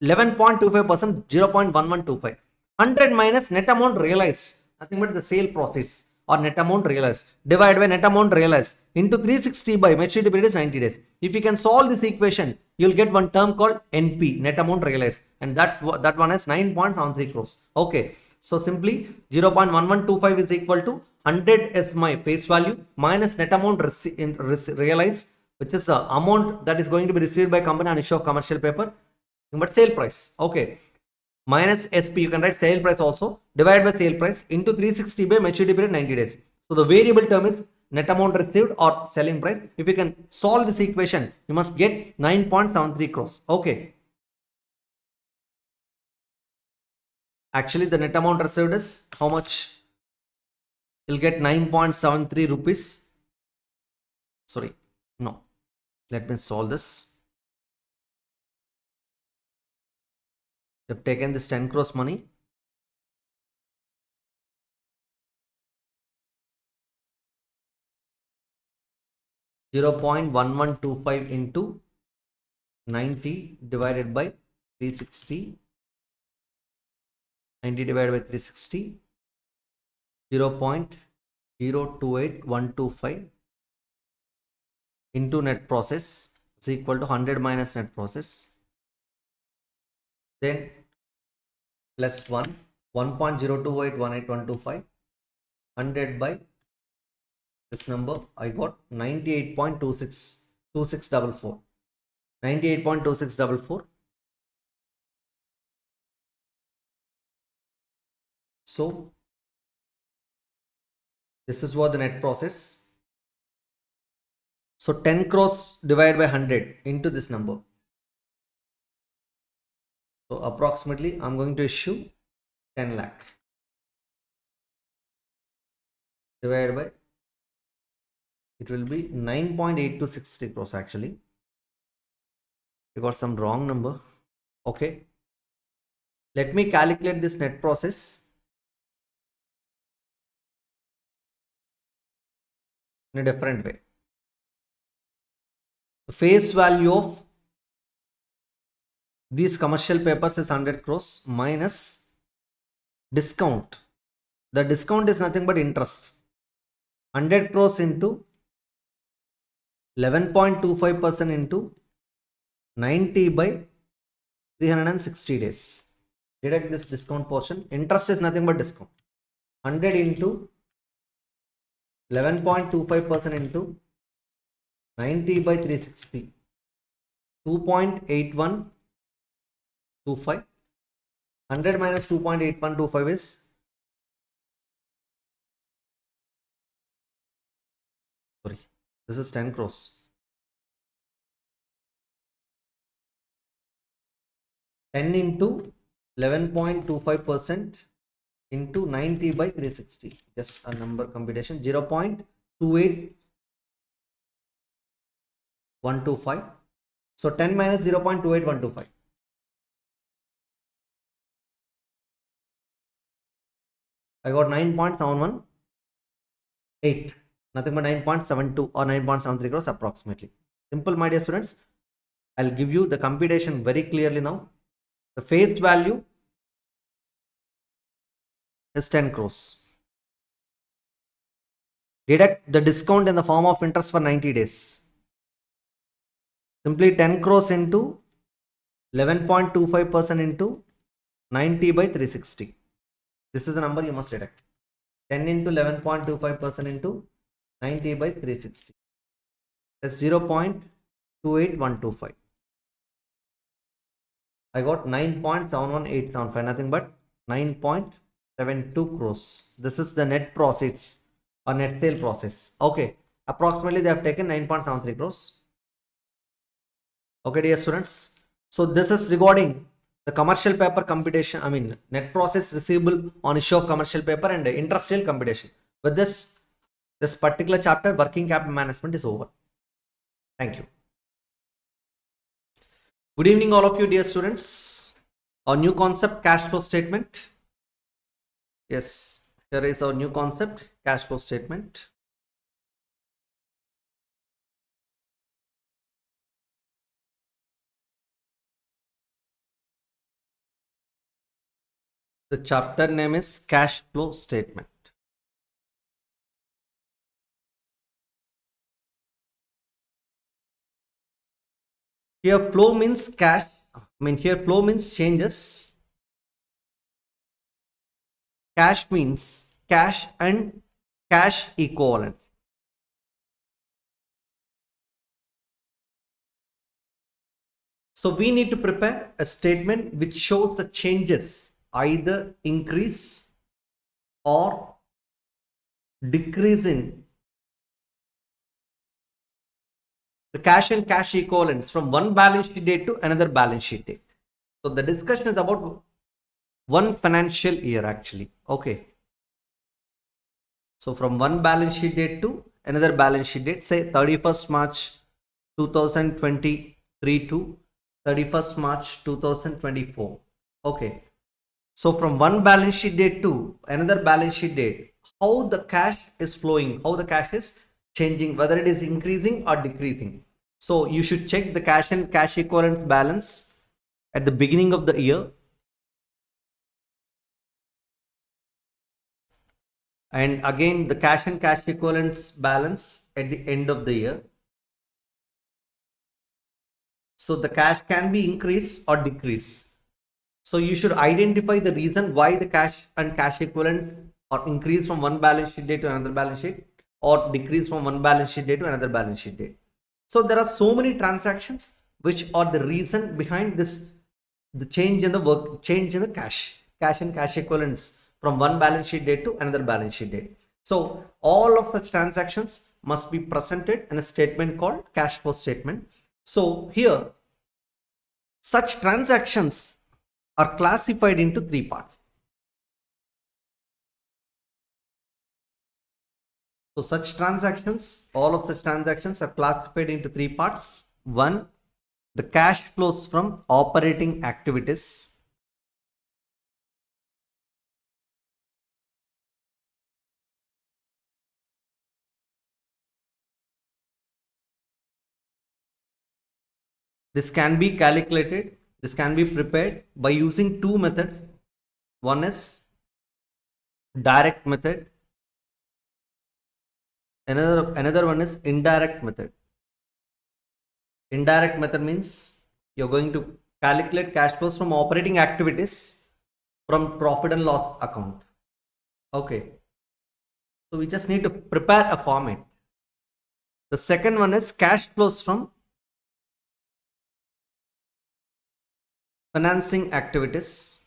Speaker 1: 11.25%, 0.1125. 100 minus net amount realized, nothing but the sale proceeds or net amount realized divided by net amount realized into 360 by maturity period is 90 days. If you can solve this equation, you'll get one term called NP, net amount realized, and that one is 9.73 crores. Okay, so simply 0.1125 is equal to 100 is my face value minus net amount realized, which is the amount that is going to be received by company on issue of commercial paper, but sale price. Okay, minus SP, you can write sale price also, divided by sale price into 360 by maturity period 90 days. So the variable term is net amount received or selling price. If you can solve this equation, you must get 9.73 crores. Okay, actually the net amount received is how much? You'll get 9.73 rupees. Sorry, no, let me solve this. They've taken this 10 crores money. (0.1125) into 90 divided by 360. 90 divided by 360. 0.028125 into net process is equal to 100 minus net process, then plus 1 1.0281825 100 by this number. I got 98.2644. 98.2644. So this is what the net process. So 10 crores divided by 100 into this number. So approximately I'm going to issue 10 lakh divided by, it will be 9.8263 crores actually. I got some wrong number. Okay. Let me calculate this net process in a different way. The face value of these commercial papers is 100 crores minus discount. The discount is nothing but interest. 100 crores into 11.25% into 90 by 360 days. Deduct this discount portion. Interest is nothing but discount. 100 into 11.25% into 90 by 360. 2.8125. 100 minus 2.8125 is, sorry, this is 10 crores. 10 into 11.25% into 90 by 360. Just a number computation. 0.28125. So 10 minus 0.28125. I got 9.718. Nothing but 9.72 or 9.73 crores approximately. Simple, my dear students. I'll give you the computation very clearly now. The face value is 10 crores. Deduct the discount in the form of interest for 90 days. Simply 10 crores into 11.25% into 90 by 360. This is the number you must deduct. 10 into 11.25% into 90 by 360. That's 0.28125. I got 9.71875, nothing but 9.72 crores. This is the net proceeds or net sale process. Okay, approximately they have taken 9.73 crores. Okay, dear students. So this is regarding the commercial paper computation. I mean, net process receivable on issue of commercial paper and interest sale computation. With this particular chapter, working capital management is over. Thank you. Good evening, all of you, dear students. Our new concept, cash flow statement. Yes, here is our new concept, cash flow statement. The chapter name is cash flow statement. Here flow means cash. Here flow means changes. Cash means cash and cash equivalents. So we need to prepare a statement which shows the changes, either increase or decrease in the cash and cash equivalents from one balance sheet date to another balance sheet date. So the discussion is about one financial year actually. Okay. So from one balance sheet date to another balance sheet date, say 31st March 2023 to 31st March 2024. Okay. So from one balance sheet date to another balance sheet date, how the cash is flowing, how the cash is changing, whether it is increasing or decreasing. So you should check the cash and cash equivalents balance at the beginning of the year, and again the cash and cash equivalents balance at the end of the year. So the cash can be increase or decrease. So you should identify the reason why the cash and cash equivalents are increased from one balance sheet date to another balance sheet, or decreased from one balance sheet date to another balance sheet date. So there are so many transactions which are the reason behind this, the change in the change in the cash and cash equivalents from one balance sheet date to another balance sheet date. So all of such transactions must be presented in a statement called cash flow statement. So here, such transactions are classified into three parts. So such transactions, all of such transactions are classified into three parts. One, the cash flows from operating activities. This can be calculated, this can be prepared by using two methods. One is direct method, another one is indirect method. Indirect method means you're going to calculate cash flows from operating activities from profit and loss account. Okay, so we just need to prepare a format. The second one is cash flows from financing activities.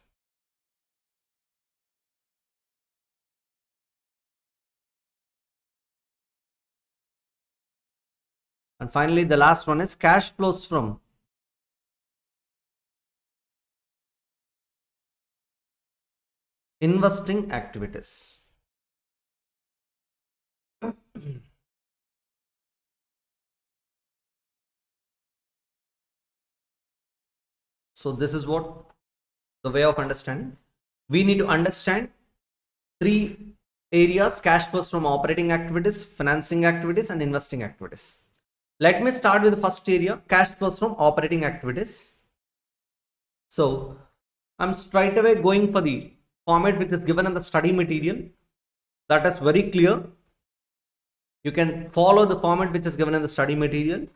Speaker 1: And finally, the last one is cash flows from investing activities. So this is what the way of understanding. We need to understand three areas: cash flows from operating activities, financing activities, and investing activities. Let me start with the first area, cash flows from operating activities. So I'm straight away going for the format which is given in the study material. That is very clear. You can follow the format which is given in the study material.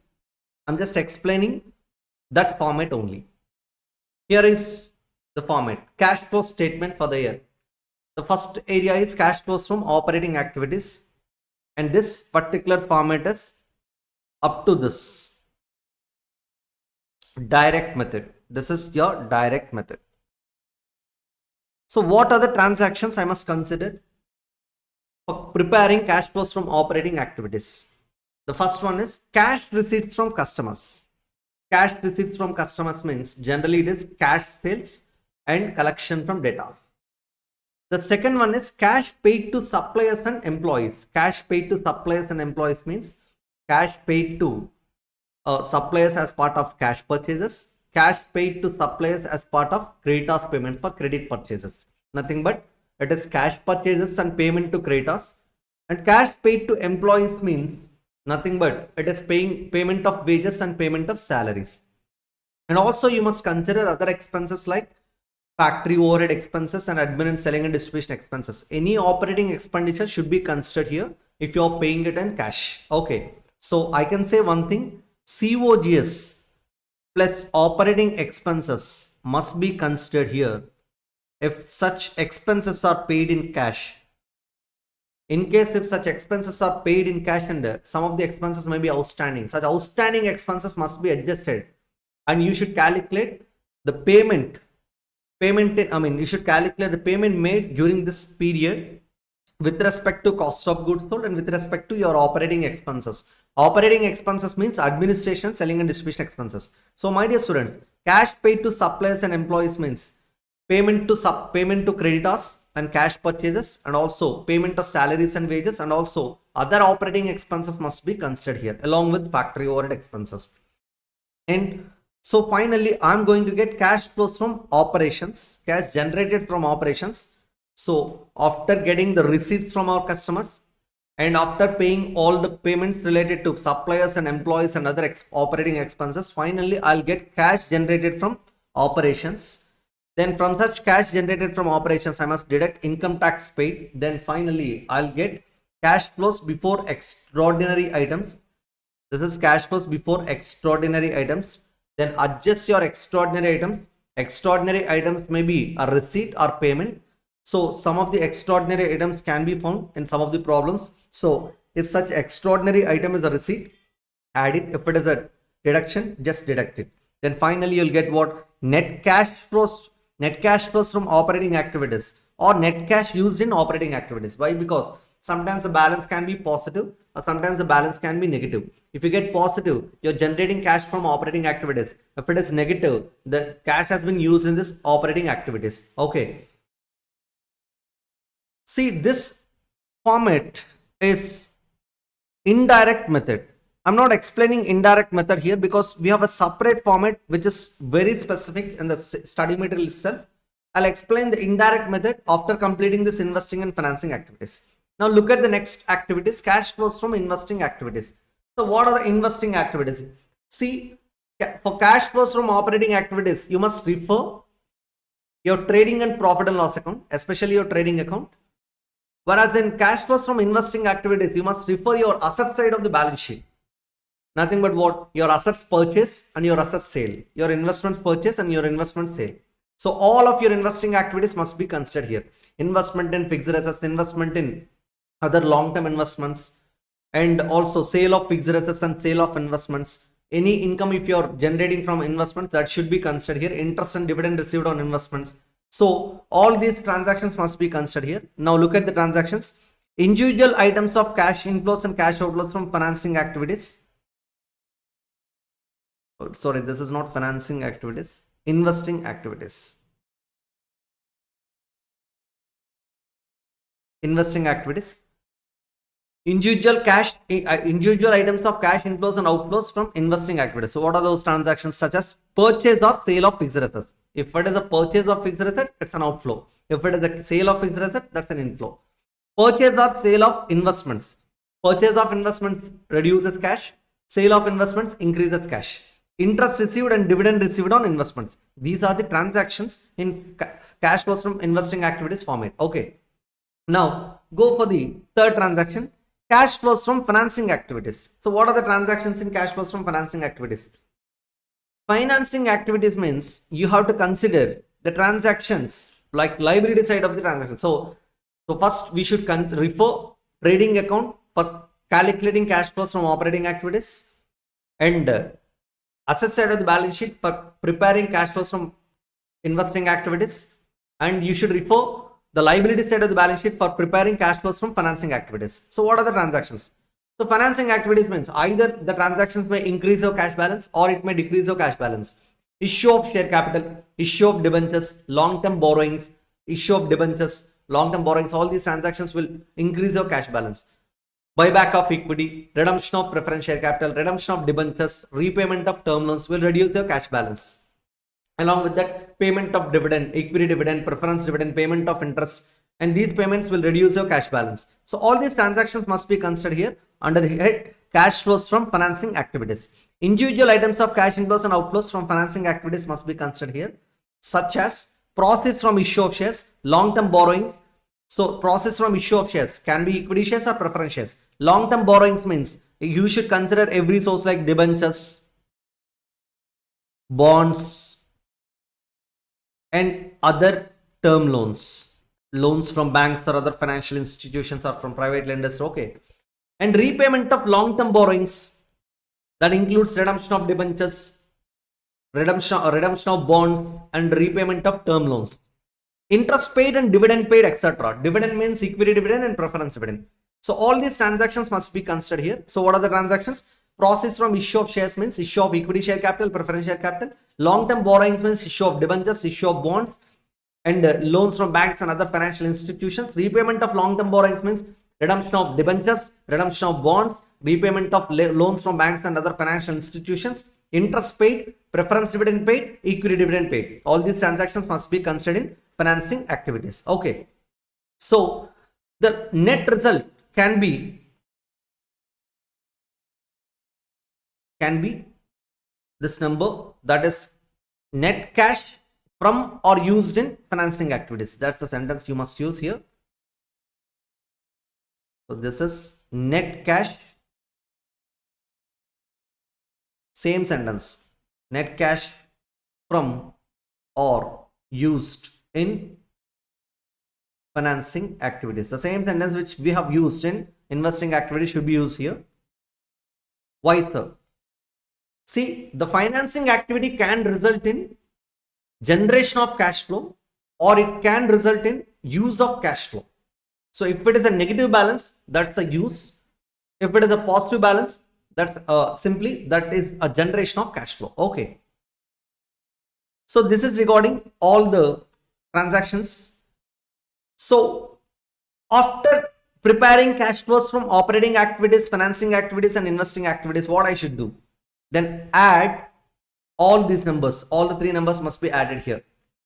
Speaker 1: I'm just explaining that format only. Here is the format: cash flow statement for the year. The first area is cash flows from operating activities, and this particular format is up to this direct method. This is your direct method. So what are the transactions I must consider for preparing cash flows from operating activities? The first one is cash receipts from customers. Cash receipts from customers means generally it is cash sales and collection from debtors. The second one is cash paid to suppliers and employees. Cash paid to suppliers and employees means cash paid to suppliers as part of cash purchases, cash paid to suppliers as part of creditors payments for credit purchases. Nothing but it is cash purchases and payment to creditors. And cash paid to employees means nothing but it is payment of wages and payment of salaries. And also you must consider other expenses like factory overhead expenses and admin and selling and distribution expenses. Any operating expenditure should be considered here if you are paying it in cash. Okay, so I can say one thing: COGS plus operating expenses must be considered here if such expenses are paid in cash. In case if such expenses are paid in cash and some of the expenses may be outstanding, such outstanding expenses must be adjusted, and you should calculate the payment. You should calculate the payment made during this period with respect to cost of goods sold and with respect to your operating expenses. Operating expenses means administration, selling and distribution expenses. So my dear students, cash paid to suppliers and employees means payment to creditors and cash purchases, and also payment of salaries and wages, and also other operating expenses must be considered here along with factory overhead expenses. And so finally I'm going to get cash flows from operations, cash generated from operations. So after getting the receipts from our customers and after paying all the payments related to suppliers and employees and other operating expenses, finally I'll get cash generated from operations. Then from such cash generated from operations, I must deduct income tax paid. Then finally, I'll get cash flows before extraordinary items. This is cash flows before extraordinary items. Then adjust your extraordinary items Extraordinary items may be a receipt or payment. So some of the extraordinary items can be found in some of the problems. So if such extraordinary item is a receipt, add it. If it is a deduction, just deduct it. Then finally you'll get what? Net cash flows. Net cash flows from operating activities or net cash used in operating activities. Why? Because sometimes the balance can be positive or sometimes the balance can be negative. If you get positive, you're generating cash from operating activities. If it is negative, the cash has been used in this operating activities. Okay. See, this format is indirect method. I'm not explaining indirect method here because we have a separate format which is very specific in the study material itself. I'll explain the indirect method after completing this investing and financing activities. Now look at the next activities, cash flows from investing activities. So what are the investing activities? See, for cash flows from operating activities, you must refer your trading and profit and loss account, especially your trading account. Whereas in cash flows from investing activities, you must refer your asset side of the balance sheet. Nothing but what? Your assets purchase and your assets sale. Your investments purchase and your investment sale. So all of your investing activities must be considered here. Investment in fixed assets, investment in other long-term investments, and also sale of fixed assets and sale of investments. Any income if you're generating from investments, that should be considered here. Interest and dividend received on investments. So all these transactions must be considered here. Now look at the transactions. Individual items of cash inflows and cash outflows from financing activities. Oh, sorry, this is not financing activities, investing activities. Investing activities. Individual items of cash inflows and outflows from investing activities. So what are those transactions? Such as purchase or sale of fixed assets. If it is a purchase of fixed asset, it's an outflow. If it is a sale of fixed asset, that's an inflow. Purchase or sale of investments. Purchase of investments reduces cash. Sale of investments increases cash. Interest received and dividend received on investments. These are the transactions in cash flows from investing activities format. Okay. Now go for the third transaction. Cash flows from financing activities. So what are the transactions in cash flows from financing activities? Financing activities means you have to consider the transactions like liability side of the transaction. So first we should refer trading account for calculating cash flows from operating activities, and asset side of the balance sheet for preparing cash flows from investing activities, and you should refer the liability side of the balance sheet for preparing cash flows from financing activities. So what are the transactions? So financing activities means either the transactions may increase your cash balance or it may decrease your cash balance. Issue of share capital, issue of debentures, long-term borrowings, issue of debentures, long-term borrowings, all these transactions will increase your cash balance. Buyback of equity, redemption of preference share capital, redemption of debentures, repayment of term loans will reduce your cash balance. Along with that, payment of dividend, equity dividend, preference dividend, payment of interest, and these payments will reduce your cash balance. So all these transactions must be considered here under the head cash flows from financing activities. Individual items of cash inflows and outflows from financing activities must be considered here, such as proceeds from issue of shares, long-term borrowings. So process from issue of shares can be equity shares or preference shares. Long-term borrowings means you should consider every source like debentures, bonds, and other term loans, loans from banks or other financial institutions or from private lenders. Okay. And repayment of long-term borrowings, that includes redemption of debentures, redemption of bonds, and repayment of term loans. Interest paid and dividend paid, etc. Dividend means equity dividend and preference dividend. So all these transactions must be considered here. So what are the transactions? Process from issue of shares means issue of equity share capital, preference share capital. Long-term borrowings means issue of debentures, issue of bonds, and loans from banks and other financial institutions. Repayment of long-term borrowings means redemption of debentures, redemption of bonds, repayment of loans from banks and other financial institutions. Interest paid, preference dividend paid, equity dividend paid. All these transactions must be considered in financing activities. Okay. So the net result can be this number, that is net cash from or used in financing activities. That's the sentence you must use here. So this is net cash, same sentence, net cash from or used in financing activities. The same sentence which we have used in investing activities should be used here. Why, sir? See, the financing activity can result in generation of cash flow or it can result in use of cash flow. So if it is a negative balance, that's a use. If it is a positive balance, that's simply that is a generation of cash flow. Okay. So this is regarding all the transactions. So after preparing cash flows from operating activities, financing activities and investing activities, what I should do? Then add all these numbers. All the three numbers must be added here.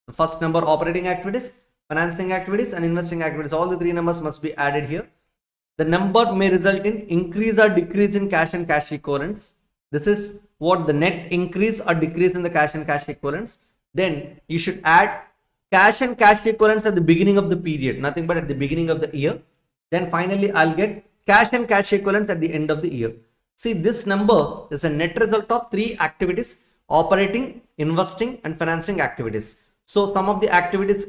Speaker 1: The first number, operating activities, financing activities and investing activities, all the three numbers must be added here. The number may result in increase or decrease in cash and cash equivalents. This is what the net increase or decrease in the cash and cash equivalents. Then you should add cash and cash equivalents at the beginning of the period, nothing but at the beginning of the year. Then finally I'll get cash and cash equivalents at the end of the year. See, this number is a net result of three activities: operating, investing and financing activities. So some of the activities,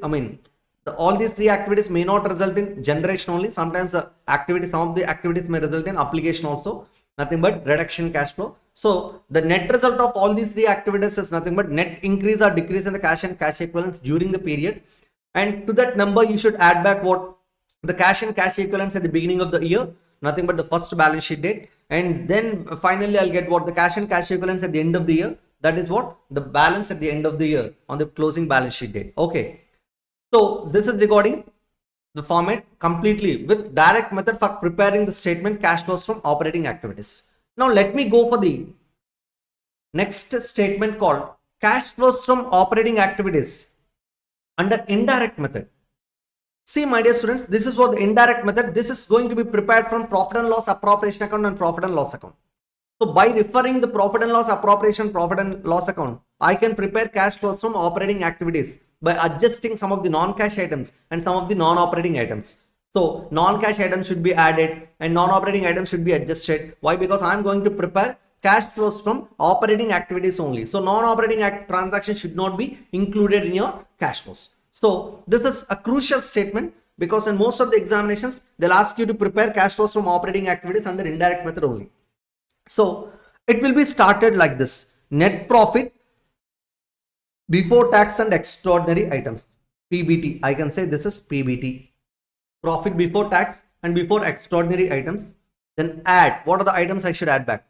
Speaker 1: all these three activities may not result in generation only. Sometimes some of the activities may result in application also, nothing but reduction cash flow. So the net result of all these three activities is nothing but net increase or decrease in the cash and cash equivalents during the period. And to that number, you should add back what the cash and cash equivalents at the beginning of the year, nothing but the first balance sheet date. And then finally, I'll get what the cash and cash equivalents at the end of the year. That is what the balance at the end of the year on the closing balance sheet date. Okay. So this is regarding the format completely with direct method for preparing the statement cash flows from operating activities. Now let me go for the next statement called cash flows from operating activities under indirect method. See, my dear students, this is what the indirect method. This is going to be prepared from profit and loss appropriation account and profit and loss account. So by referring the profit and loss appropriation, profit and loss account, I can prepare cash flows from operating activities by adjusting some of the non-cash items and some of the non-operating items. So non-cash items should be added and non-operating items should be adjusted. Why? Because I'm going to prepare cash flows from operating activities only. So non-operating transactions should not be included in your cash flows. So this is a crucial statement because in most of the examinations, they'll ask you to prepare cash flows from operating activities under indirect method only. So it will be started like this: net profit before tax and extraordinary items, PBT. I can say this is PBT, profit before tax and before extraordinary items. Then add, what are the items I should add back?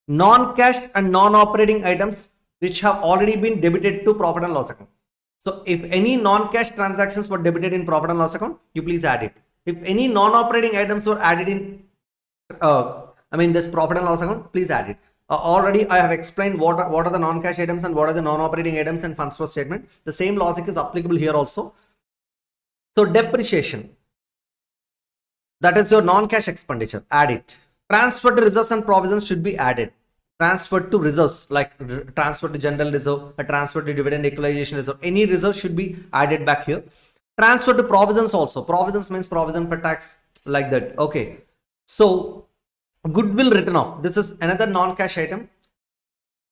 Speaker 1: Non-cash and non-operating items which have already been debited to profit and loss account. So if any non-cash transactions were debited in profit and loss account, you please add it. If any non-operating items were added in this profit and loss account, please add it. Already I have explained what are the non-cash items and what are the non-operating items in funds flow statement. The same logic is applicable here also. So depreciation, that is your non-cash expenditure, add it. Transfer to reserves and provisions should be added. Transfer to reserves, like transfer to general reserve, a transfer to dividend equalization reserve, any reserve should be added back here. Transfer to provisions also. Provisions means provision for tax, like that. Okay. So goodwill written off. This is another non-cash item.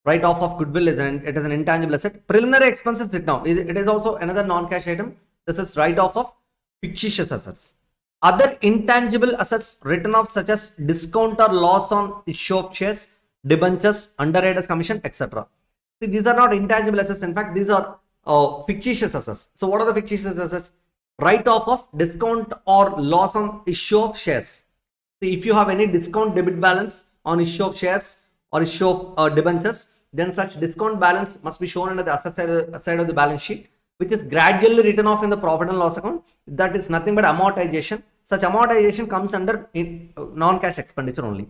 Speaker 1: Write off of goodwill is it is an intangible asset. Preliminary expenses written off. It is also another non-cash item. This is write off of fictitious assets. Other intangible assets written off such as discount or loss on issue of shares, debentures, underwriters commission, etc. See, these are not intangible assets. In fact, these are fictitious assets. So what are the fictitious assets? Write off of discount or loss on issue of shares. See, if you have any discount debit balance on issue of shares or issue of debentures, then such discount balance must be shown under the asset side of the balance sheet, which is gradually written off in the profit and loss account. That is nothing but amortization. Such amortization comes under non-cash expenditure only.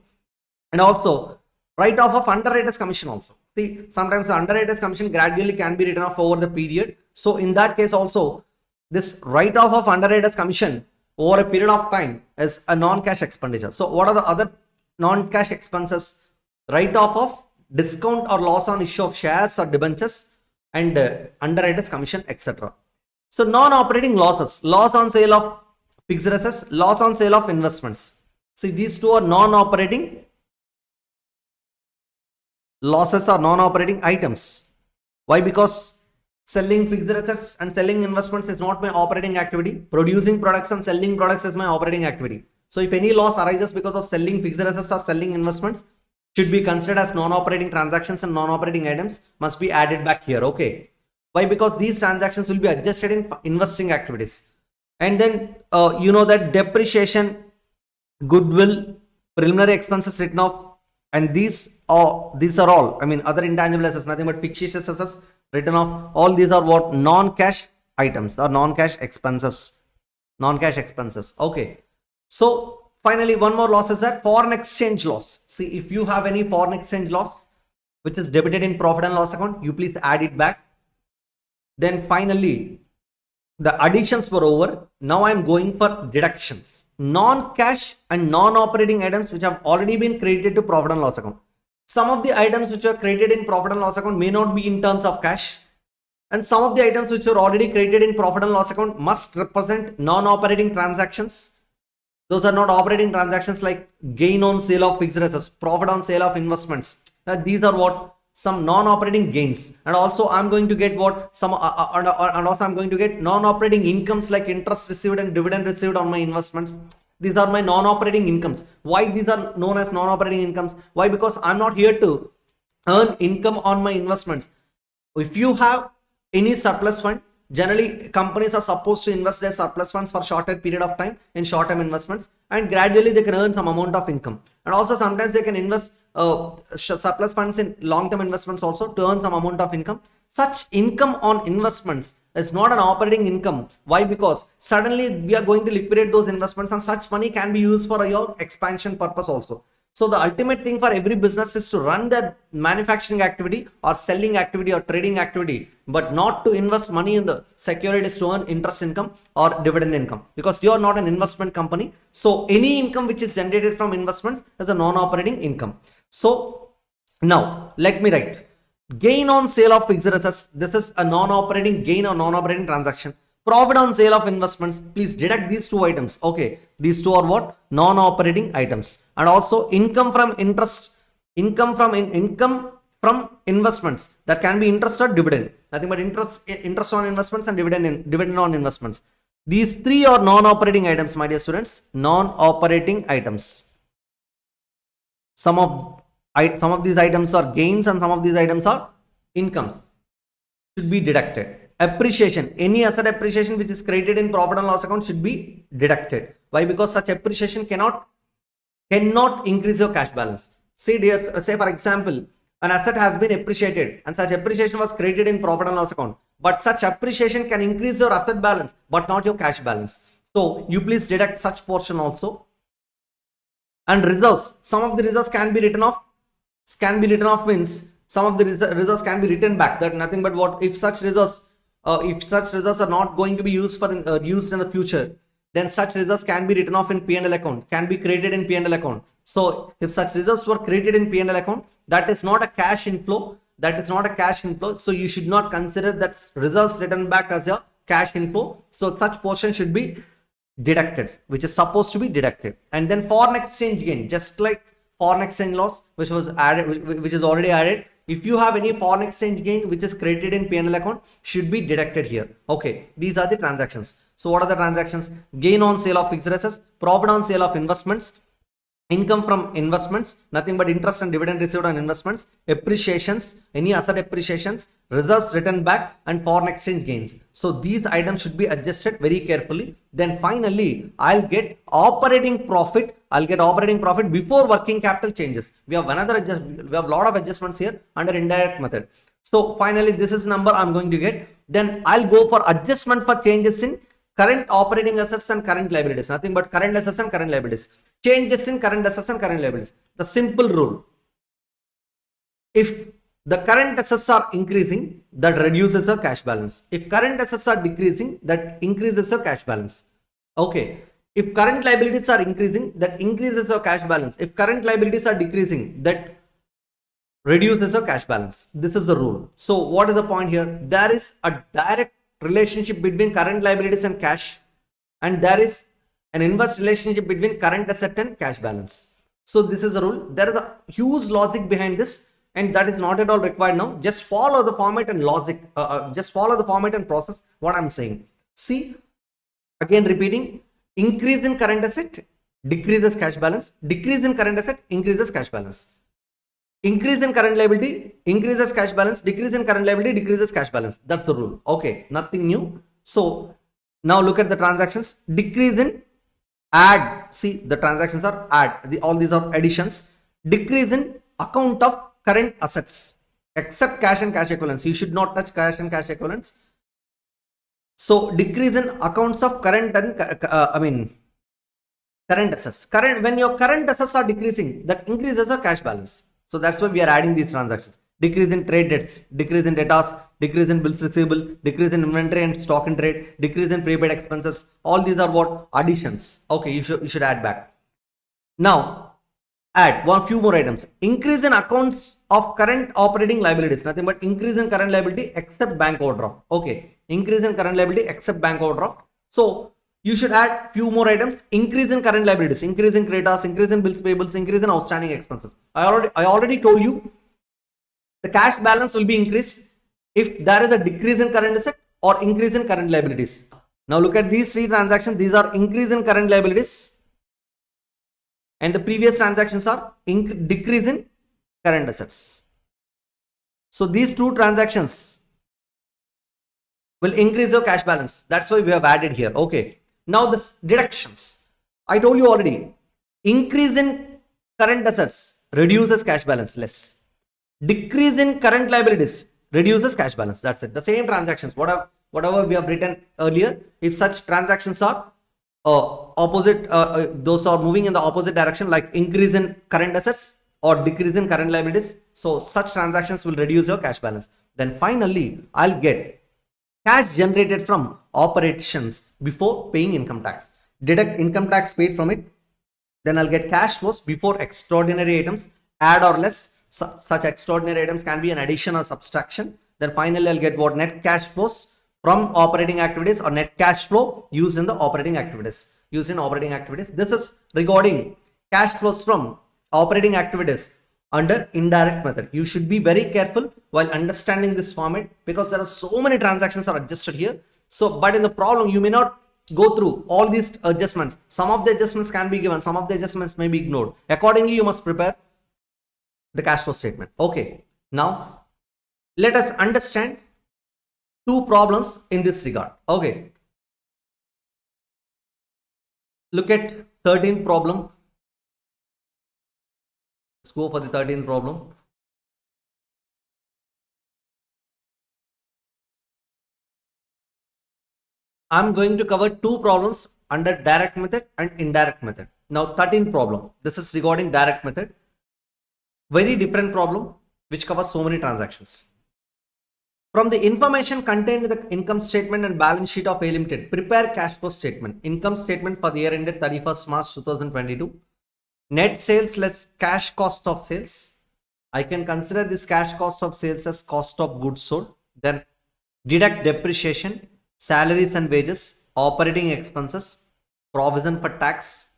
Speaker 1: And also write off of underwriters commission also. See, sometimes the underwriters commission gradually can be written off over the period. So in that case also, this write off of underwriters commission over a period of time is a non-cash expenditure. So what are the other non-cash expenses? Write off of discount or loss on issue of shares or debentures and underwriters commission, etc. So non-operating losses, loss on sale of fixed assets, loss on sale of investments. See, these two are non-operating losses or non-operating items. Why? Because selling fixed assets and selling investments is not my operating activity. Producing products and selling products is my operating activity. So if any loss arises because of selling fixed assets or selling investments, should be considered as non-operating transactions, and non-operating items must be added back here. Okay. Why? Because these transactions will be adjusted in investing activities. And then you know that depreciation, goodwill, preliminary expenses written off, and these are all, I mean, other intangible assets, nothing but fictitious assets written off. All these are what? Non-cash items or non-cash expenses. Non-cash expenses. Okay. So finally, one more loss is that foreign exchange loss. See, if you have any foreign exchange loss which is debited in profit and loss account, you please add it back. Then finally, the additions were over. Now I'm going for deductions. Non-cash and non-operating items which have already been credited to profit and loss account. Some of the items which are credited in profit and loss account may not be in terms of cash. And some of the items which are already credited in profit and loss account must represent non-operating transactions. Those are not operating transactions, like gain on sale of fixed assets, profit on sale of investments. These are what? Some non-operating gains. And also I'm going to get what? Some and also I'm going to get non-operating incomes like interest received and dividend received on my investments. These are my non-operating incomes. Why these are known as non-operating incomes? Why? Because I'm not here to earn income on my investments. If you have any surplus fund, generally companies are supposed to invest their surplus funds for shorter period of time in short-term investments, and gradually they can earn some amount of income. And also sometimes they can invest surplus funds in long-term investments also to earn some amount of income. Such income on investments is not an operating income. Why? Because suddenly we are going to liquidate those investments, and such money can be used for your expansion purpose also. So the ultimate thing for every business is to run their manufacturing activity or selling activity or trading activity, but not to invest money in the securities to earn interest income or dividend income, because you are not an investment company. So any income which is generated from investments is a non-operating income. So now let me write gain on sale of fixed assets. This is a non-operating gain or non-operating transaction. Profit on sale of investments, please deduct these two items. Okay, these two are what? Non-operating items. And also income from interest, income from investments, that can be interest or dividend, nothing but interest on investments and dividend on investments. These three are non-operating items, my dear students. Non-operating items. Some of these items are gains and some of these items are incomes, should be deducted. Appreciation, any asset appreciation which is credited in profit and loss account should be deducted. Why? Because such appreciation cannot increase your cash balance. Say for example, an asset has been appreciated and such appreciation was credited in profit and loss account, but such appreciation can increase your asset balance but not your cash balance. So you please deduct such portion also. And reserves, some of the reserves can be written off. Means some of the reserves can be written back. That nothing but what? If such reserves are not going to be used used in the future, then such reserves can be written off in P&L account, can be created in P&L account. So if such reserves were created in P&L account, that is not a cash inflow. So you should not consider that reserves written back as a cash inflow. So such portion should be deducted, which is supposed to be deducted. And then foreign exchange gain, just like foreign exchange loss, which was added, which is already added. If you have any foreign exchange gain which is credited in P&L account, should be deducted here. Okay, these are the transactions. So what are the transactions? Gain on sale of fixed assets, profit on sale of investments, income from investments, nothing but interest and dividend received on investments, appreciations, any asset appreciations, reserves written back, and foreign exchange gains. So these items should be adjusted very carefully. Then finally, I'll get operating profit. Before working capital changes. We have a lot of adjustments here under indirect method. So finally, this is number I'm going to get. Then I'll go for adjustment for changes in current operating assets and current liabilities, nothing but current assets and current liabilities. Changes in current assets and current liabilities. The simple rule: if the current assets are increasing, that reduces your cash balance. If current assets are decreasing, that increases your cash balance. Okay. If current liabilities are increasing, that increases your cash balance. If current liabilities are decreasing, that reduces your cash balance. This is the rule. So what is the point here? There is a direct relationship between current liabilities and cash, and there is an inverse relationship between current asset and cash balance. So this is a rule. There is a huge logic behind this. and that is not at all required now. Just follow the format and logic. Just follow the format and process what I'm saying. See, again repeating, increase in current asset decreases cash balance, decrease in current asset increases cash balance. Increase in current liability increases cash balance, decrease in current liability decreases cash balance. That's the rule. Okay, nothing new. So now look at the transactions. Decrease in add. See, the transactions are add. All these are additions. Decrease in account of current assets, except cash and cash equivalents. You should not touch cash and cash equivalents. So decrease in accounts of current and current assets. When your current assets are decreasing, that increases your cash balance. So that's why we are adding these transactions. Decrease in trade debts, decrease in debtors, decrease in bills receivable, decrease in inventory and stock in trade, decrease in prepaid expenses. All these are what? Additions. Okay, you should add back. Now, add one few more items. Increase in accounts of current operating liabilities. Nothing but increase in current liability except bank overdraft. Okay, increase in current liability except bank overdraft. So you should add few more items. Increase in current liabilities, increase in creditors, increase in bills payables, increase in outstanding expenses. I already told you the cash balance will be increased if there is a decrease in current asset or increase in current liabilities. Now look at these three transactions. These are increase in current liabilities, and the previous transactions are decrease in current assets. So these two transactions will increase your cash balance. That's why we have added here. Okay. Now the deductions. I told you already. Increase in current assets reduces cash balance less. Decrease in current liabilities reduces cash balance. That's it. The same transactions, whatever we have written earlier, if such transactions are opposite, those are moving in the opposite direction, like increase in current assets or decrease in current liabilities, so such transactions will reduce your cash balance. Then finally, I'll get cash generated from operations before paying income tax. Deduct income tax paid from it. Then I'll get cash flows before extraordinary items, add or less. Such extraordinary items can be an addition or subtraction. Then finally, I'll get what? Net cash flows from operating activities, or net cash flow used in the operating activities. This is regarding cash flows from operating activities under indirect method. You should be very careful while understanding this format, because there are so many transactions are adjusted here. So, but in the problem, you may not go through all these adjustments. Some of the adjustments can be given, some of the adjustments may be ignored. Accordingly, you must prepare the cash flow statement. Okay, now let us understand two problems in this regard. Okay, look at 13th problem. Let's go for the 13th problem. I'm going to cover two problems under direct method and indirect method. Now 13th problem, this is regarding direct method. Very different problem which covers so many transactions. From the information contained in the income statement and balance sheet of A Limited, prepare cash flow statement. Income statement for the year ended 31st March 2022. Net sales less cash cost of sales. I can consider this cash cost of sales as cost of goods sold. Then deduct depreciation, salaries and wages, operating expenses, provision for tax.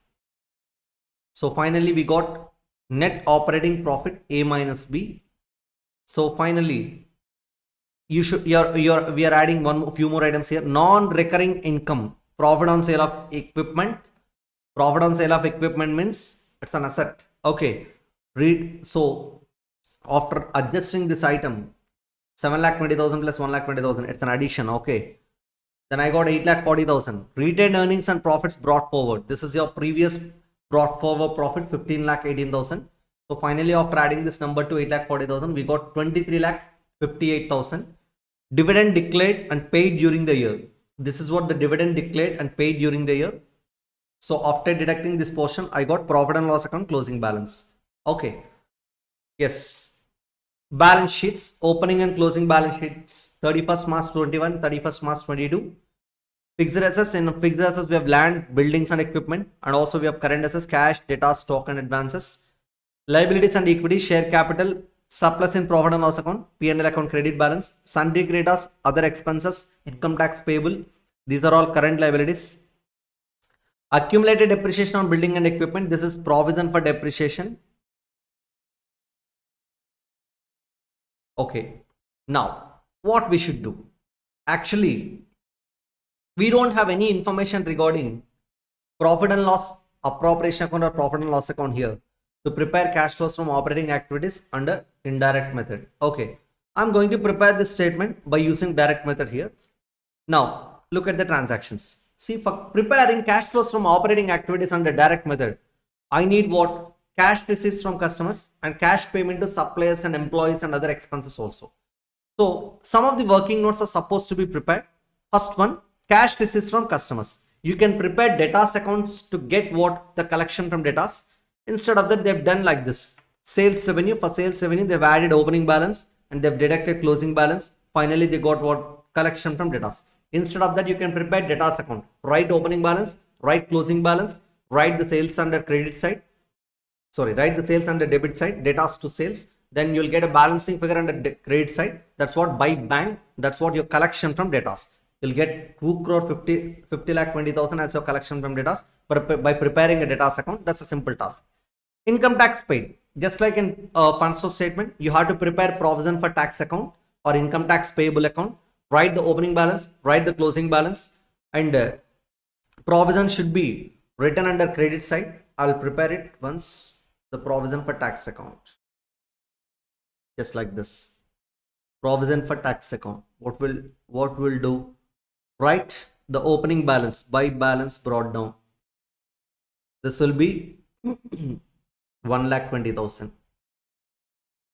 Speaker 1: So finally we got net operating profit A minus B. So finally we are adding few more items here. Non-recurring income, profit on sale of equipment. Profit on sale of equipment means it's an asset. Okay, so after adjusting this item, 7,20,000 plus 1,20,000, it's an addition. Okay, then I got 8,40,000. Retained earnings and profits brought forward. This is your previous brought forward profit, 15,18,000. So finally, after adding this number to 8,40,000, we got 23,58,000. Dividend declared and paid during the year. This is what the dividend declared and paid during the year. So after deducting this portion, I got profit and loss account closing balance. Okay. Yes. Balance sheets, opening and closing balance sheets, 31st March 21, 31st March 22. Fixed assets, in fixed assets we have land, buildings and equipment, and also we have current assets, cash, data, stock and advances. Liabilities and equity, share capital, surplus in profit and loss account, P&L account, credit balance, sundry creditors, other expenses, income tax payable. These are all current liabilities. Accumulated depreciation on building and equipment. This is provision for depreciation. Okay. Now, what we should do? Actually, we don't have any information regarding profit and loss appropriation account or profit and loss account here to prepare cash flows from operating activities under indirect method. Okay. I'm going to prepare this statement by using direct method here. Now, look at the transactions. See, for preparing cash flows from operating activities under direct method, I need what? Cash receipts from customers and cash payment to suppliers and employees and other expenses also. So, some of the working notes are supposed to be prepared. First one, cash receipts from customers. You can prepare debtors accounts to get what? The collection from debtors. Instead of that, they've done like this. Sales revenue, for sales revenue, they've added opening balance and they've deducted closing balance. Finally, they got what? Collection from debtors. Instead of that, you can prepare debtors account. Write opening balance, write closing balance, write the sales under credit side. Sorry, write the sales under debit side, debtors to sales. Then you'll get a balancing figure under credit side. That's what by bank. That's what your collection from debtors. You'll get 2 crore 50 lakh 20,000 as your collection from debtors by preparing a debtors account. That's a simple task. Income tax paid. Just like in funds flow statement, you have to prepare provision for tax account or income tax payable account. Write the opening balance, write the closing balance, and provision should be written under credit side. I'll prepare it once. The provision for tax account. Just like this. Provision for tax account. What will do? Write the opening balance by balance brought down. This will be 1,20,000.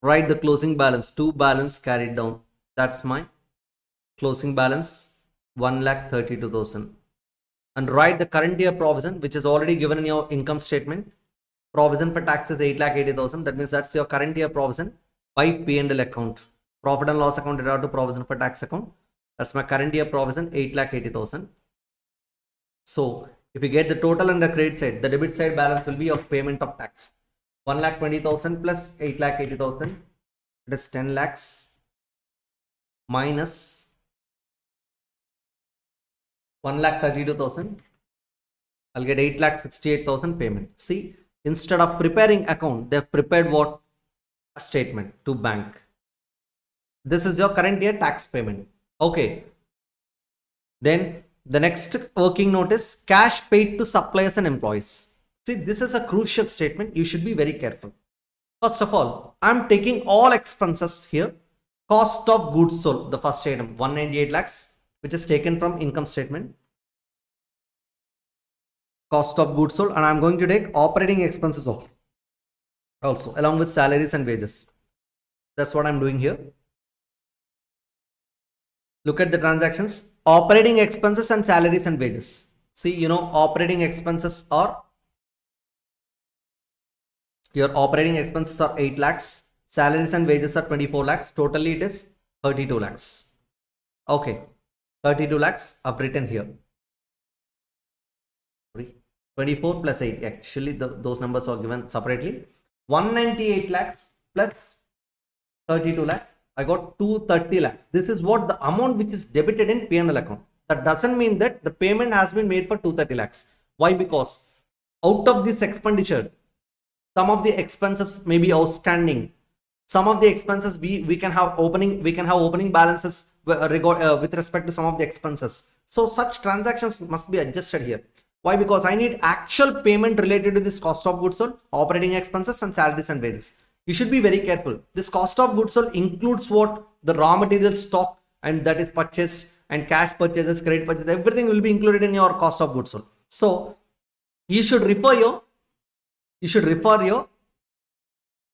Speaker 1: Write the closing balance, to balance carried down. That's my closing balance, 1,32,000. And write the current year provision, which is already given in your income statement. Provision for taxes 8,80,000. That means that's your current year provision by P&L account. Profit and loss account to provision for tax account. That's my current year provision 8,80,000. So if you get the total under credit side, the debit side balance will be of payment of tax. 1,20,000 plus 8,80,000. It is 10 lakhs minus 1,32,000. I'll get 8,68,000 payment. See, instead of preparing account, they've prepared what? A statement to bank. This is your current year tax payment. Okay. Then the next working note is cash paid to suppliers and employees. See, this is a crucial statement. You should be very careful. First of all, I'm taking all expenses here. Cost of goods sold, the first item, 198 lakhs, which is taken from income statement. Cost of goods sold, and I'm going to take operating expenses also along with salaries and wages. That's what I'm doing here. Look at the transactions, operating expenses and salaries and wages. See, operating expenses are, your operating expenses are 8 lakhs, salaries and wages are 24 lakhs. Totally it is 32 lakhs. Okay, 32 lakhs I've written here. 24 plus 8, actually those numbers are given separately. 198 lakhs plus 32 lakhs. I got 230 lakhs. This is what the amount which is debited in P&L account. That doesn't mean that the payment has been made for 230 lakhs. Why? Because out of this expenditure, some of the expenses may be outstanding. Some of the expenses we can have opening balances with respect to some of the expenses. So such transactions must be adjusted here. Why? Because I need actual payment related to this cost of goods sold, operating expenses and salaries and wages. You should be very careful. This cost of goods sold includes what? The raw material stock, and that is purchased, and cash purchases, credit purchases, everything will be included in your cost of goods sold. So you should refer your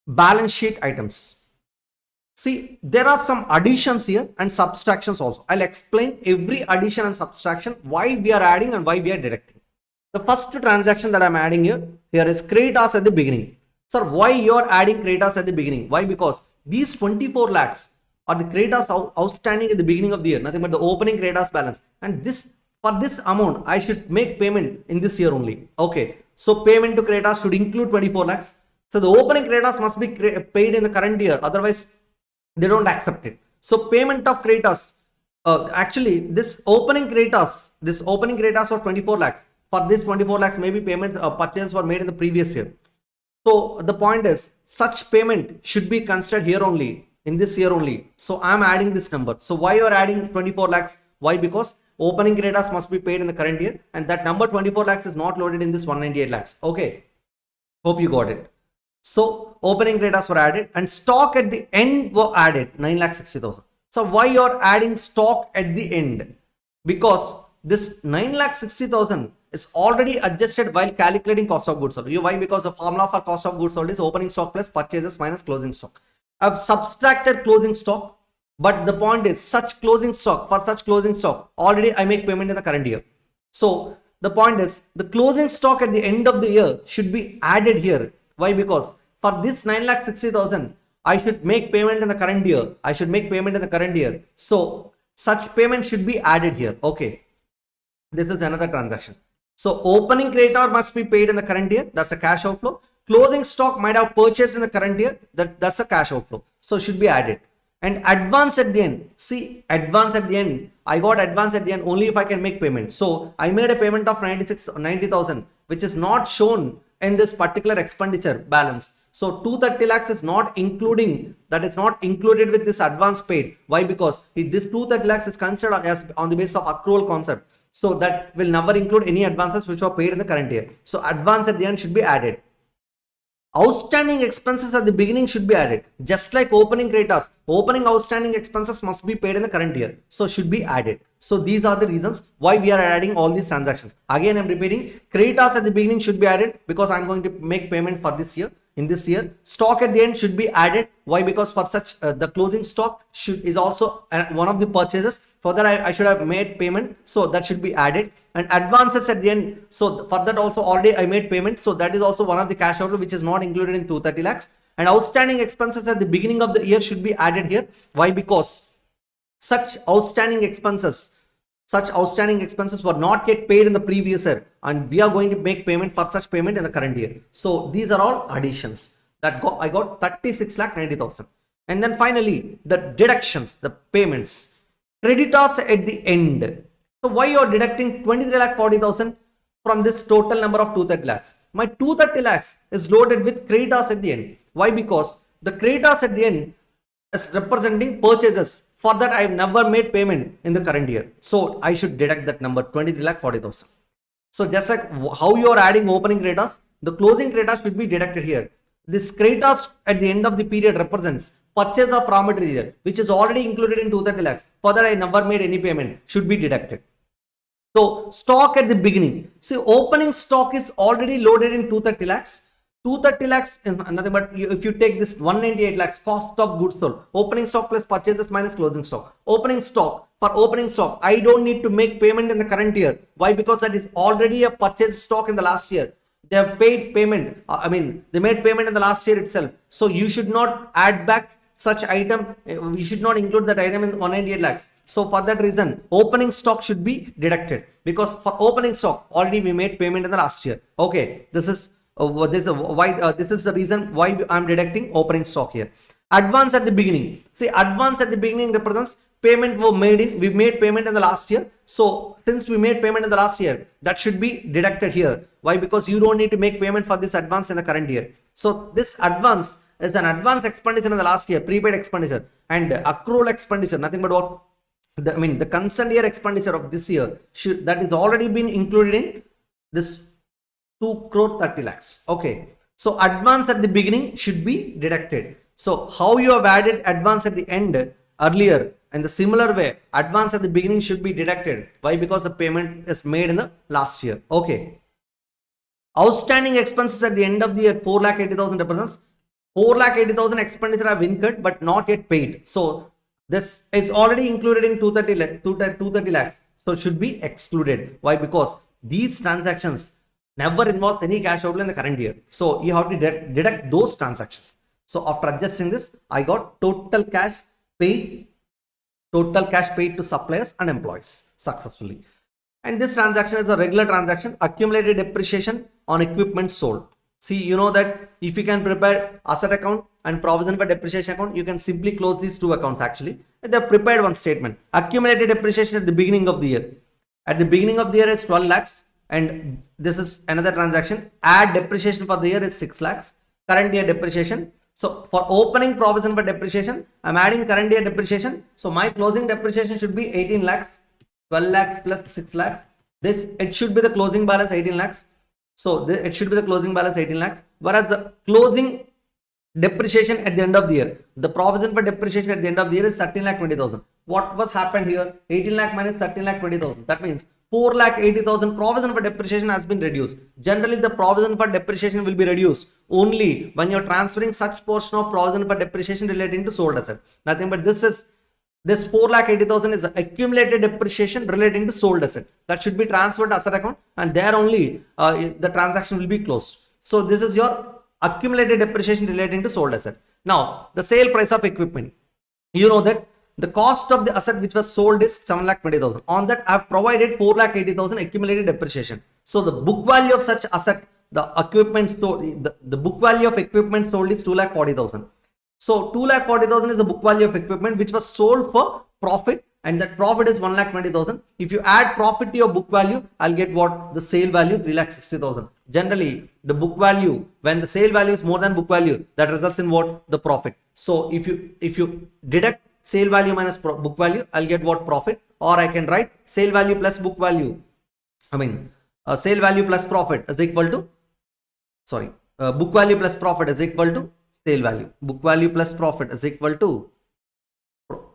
Speaker 1: balance sheet items. See, there are some additions here and subtractions also. I'll explain every addition and subtraction, why we are adding and why we are deducting. The first transaction that I'm adding here is creditors at the beginning. Sir, why you are adding creditors at the beginning? Why? Because these 24 lakhs are the creditors outstanding at the beginning of the year, nothing but the opening creditors balance. And for this amount, I should make payment in this year only. Okay. So payment to creditors should include 24 lakhs. So the opening creditors must be paid in the current year. Otherwise, they don't accept it. So payment of creditors, actually this opening creditors for 24 lakhs. For this 24 lakhs, maybe payments purchases were made in the previous year. So the point is, such payment should be considered here only. in this year only. So I'm adding this number. So why you are adding 24 lakhs? Why? Because opening creditors must be paid in the current year, and that number 24 lakhs is not loaded in this 198 lakhs. Okay. Hope you got it. So opening creditors were added and stock at the end were added 9,60,000. So why you're adding stock at the end? Because this 9,60,000 is already adjusted while calculating cost of goods sold. Why? Because the formula for cost of goods sold is opening stock plus purchases minus closing stock. I've subtracted closing stock, but the point is such closing stock, already I make payment in the current year. So the point is the closing stock at the end of the year should be added here. Why? Because for this 9,60,000, I should make payment in the current year. So such payment should be added here. Okay. This is another transaction. So opening creditor must be paid in the current year. That's a cash outflow. Closing stock might have purchased in the current year. That's a cash outflow. So should be added. And advance at the end. See, advance at the end. I got advance at the end only if I can make payment. So I made a payment of 90,000, which is not shown in this particular expenditure balance. So 230 lakhs is not included with this advance paid. Why? Because this 230 lakhs is considered as on the basis of accrual concept. So that will never include any advances which were paid in the current year. So advance at the end should be added. Outstanding expenses at the beginning should be added. Just like opening creditors, opening outstanding expenses must be paid in the current year. So should be added. So these are the reasons why we are adding all these transactions. Again, I'm repeating, creditors at the beginning should be added because I'm going to make payment for this year. In this year, stock at the end should be added. Why? Because for such the closing stock is also one of the purchases. For that I should have made payment, so that should be added. And advances at the end, so for that also already I made payment, so that is also one of the cash outflow which is not included in 230 lakhs. And outstanding expenses at the beginning of the year should be added here. Why? Because such outstanding expenses were not yet paid in the previous year, and we are going to make payment for such payment in the current year. So these are all additions that I got 36,90,000. And then finally the deductions, the payments, creditors at the end. So why you are deducting 23,40,000 from this total number of 230 lakhs? My 230 lakhs is loaded with creditors at the end. Why? Because the creditors at the end is representing purchases. For that I have never made payment in the current year. So I should deduct that number 23,40,000. So just like how you are adding opening creditors, the closing creditors should be deducted here. This creditors at the end of the period represents purchase of raw material, which is already included in 230 lakhs. For that I never made any payment, should be deducted. So stock at the beginning. See, opening stock is already loaded in 230 lakhs. 230 lakhs is nothing but if you take this 198 lakhs cost of goods sold, opening stock plus purchases minus closing stock. Opening stock, for opening stock, I don't need to make payment in the current year. Why? Because that is already a purchase stock in the last year. They have paid payment. They made payment in the last year itself. So you should not add back such item. You should not include that item in 198 lakhs. So for that reason, opening stock should be deducted because for opening stock, already we made payment in the last year. Okay, this is the reason why I'm deducting opening stock here. Advance at the beginning. See, advance at the beginning represents payment we made payment in the last year. So since we made payment in the last year, that should be deducted here. Why? Because you don't need to make payment for this advance in the current year. So this advance is an advance expenditure in the last year, prepaid expenditure, and accrual expenditure, nothing but what the consent year expenditure of this year that is already been included in this 2 crore 30 lakhs. Okay. So advance at the beginning should be deducted. So how you have added advance at the end earlier, in the similar way, advance at the beginning should be deducted. Why? Because the payment is made in the last year. Okay. Outstanding expenses at the end of the year, 4,80,000 represents 4,80,000 expenditure have incurred but not yet paid. So this is already included in 230 lakhs. So it should be excluded. Why? Because these transactions never involves any cash outlay in the current year. So you have to deduct those transactions. So after adjusting this, I got total cash paid to suppliers and employees successfully. And this transaction is a regular transaction, accumulated depreciation on equipment sold. See, you know that if you can prepare asset account and provision for depreciation account, you can simply close these two accounts actually. They have prepared one statement. Accumulated depreciation at the beginning of the year. At the beginning of the year is 12 lakhs. And this is another transaction. Add depreciation for the year is 6 lakhs. Current year depreciation. So for opening provision for depreciation, I'm adding current year depreciation. So my closing depreciation should be 18 lakhs, 12 lakhs plus 6 lakhs. This, it should be the closing balance 18 lakhs. So it should be the closing balance 18 lakhs. Whereas the closing depreciation at the end of the year, the provision for depreciation at the end of the year is 13 lakh 20,000. What was happened here? 18 lakh minus 13 lakh 20,000. That means 4 lakh 80,000 provision for depreciation has been reduced. Generally, the provision for depreciation will be reduced only when you're transferring such portion of provision for depreciation relating to sold asset. Nothing but this 4 lakh 80,000 is accumulated depreciation relating to sold asset. That should be transferred to asset account, and there only the transaction will be closed. So this is your accumulated depreciation relating to sold asset. Now, the sale price of equipment. You know that the cost of the asset which was sold is 7 lakh 20,000. On that, I have provided 4 lakh 80,000 accumulated depreciation. So the book value of such asset, the equipment sold, the book value of equipment sold is 2 lakh 40,000. So 2 lakh 40,000 is the book value of equipment which was sold for profit, and that profit is 1 lakh 20,000. If you add profit to your book value, I'll get what? The sale value 3 lakh 60,000. Generally, the book value, when the sale value is more than book value, that results in what? The profit. So if you deduct sale value minus book value, I'll get what? Profit. Or I can write sale value plus book value. Sale value plus profit is equal to, book value plus profit is equal to sale value. Book value plus profit is equal to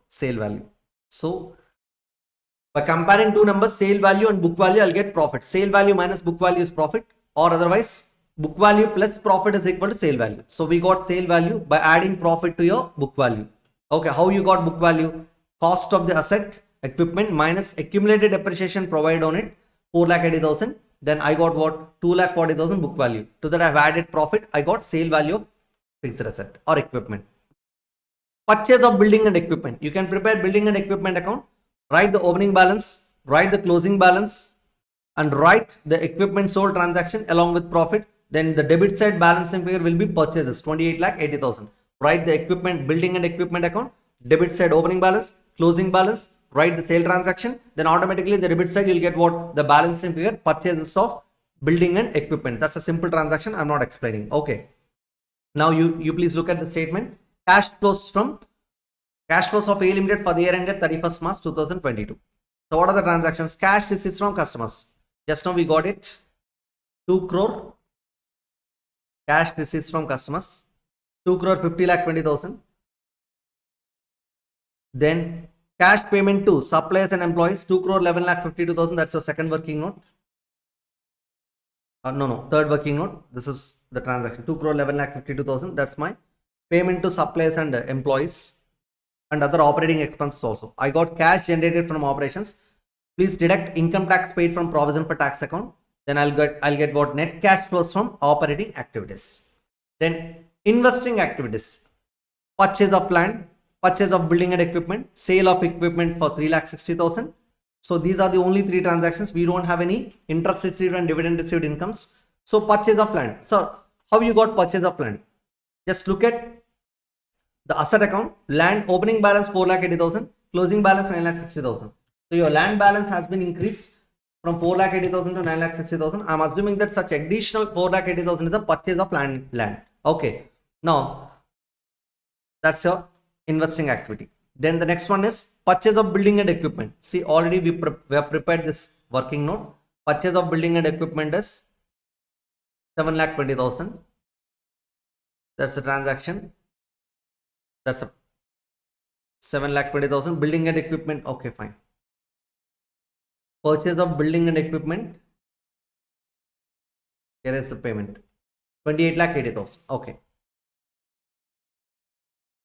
Speaker 1: sale value. So by comparing two numbers, sale value and book value, I'll get profit. Sale value minus book value is profit, or otherwise book value plus profit is equal to sale value. So we got sale value by adding profit to your book value. Okay, how you got book value? Cost of the asset, equipment minus accumulated depreciation provided on it, 4 lakh 80,000. Then I got what? 2 lakh 40,000 book value. To that I have added profit. I got sale value of fixed asset or equipment. Purchase of building and equipment. You can prepare building and equipment account, write the opening balance, write the closing balance, and write the equipment sold transaction along with profit. Then the debit side balancing figure will be purchases, 28 lakh 80,000. Write the equipment, building and equipment account, debit side opening balance, closing balance, write the sale transaction. Then automatically the debit side you'll get what? The balancing figure, purchases of building and equipment. That's a simple transaction. I'm not explaining. Okay. Now you please look at the statement. Cash flows of A Limited for the year ended 31st March 2022. So what are the transactions? Cash receipts from customers. Just now we got it. 2 crore cash receipts from customers. 2 crore 50 lakh 20,000. Then cash payment to suppliers and employees, 2 crore 11 lakh 52,000. That's your second working note. Third working note. This is the transaction. 2 crore 11 lakh 52,000. That's my payment to suppliers and employees and other operating expenses also. I got cash generated from operations. Please deduct income tax paid from provision for tax account. Then I'll get what? Net cash flows from operating activities. Then investing activities. Purchase of land, purchase of building and equipment, sale of equipment for 3 lakh 60,000. So these are the only three transactions. We don't have any interest received and dividend received incomes. So purchase of land. So how you got purchase of land? Just look at the asset account. Land opening balance 4 lakh 80,000, closing balance 9 lakh 60,000. So your land balance has been increased from 4 lakh 80,000 to 9 lakh 60,000. I'm assuming that such additional 4 lakh 80,000 is the purchase of land. Okay. Now that's your investing activity. Then the next one is purchase of building and equipment. See, already we have prepared this working note. Purchase of building and equipment is 7 lakh 20,000. That's the transaction. That's a 7 lakh 20,000. Building and equipment. Okay, fine. Purchase of building and equipment. Here is the payment. 28 lakh 80,000. Okay.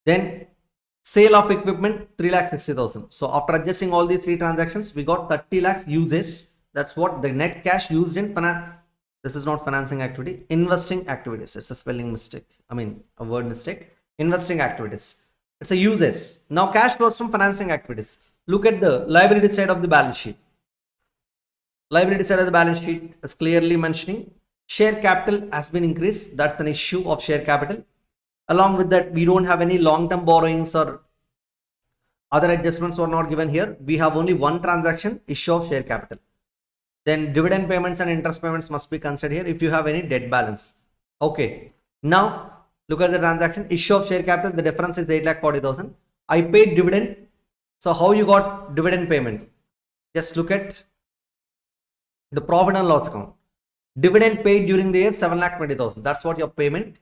Speaker 1: Then sale of equipment 3 lakh 60,000. So after adjusting all these three transactions, we got 30 lakhs uses. That's what the net cash used in this is not financing activity, investing activities. It's a spelling mistake. A word mistake. Investing activities. It's a uses. Now cash flows from financing activities. Look at the liability side of the balance sheet. Liability side of the balance sheet is clearly mentioning share capital has been increased. That's an issue of share capital. Along with that, we don't have any long-term borrowings or other adjustments were not given here. We have only one transaction, issue of share capital. Then dividend payments and interest payments must be considered here if you have any debt balance. Okay. Now Look at the transaction. Issue of share capital, the difference is 8,40,000. I paid dividend. So how you got dividend payment? Just look at the profit and loss account. Dividend paid during the year 7,20,000. That's what your payment.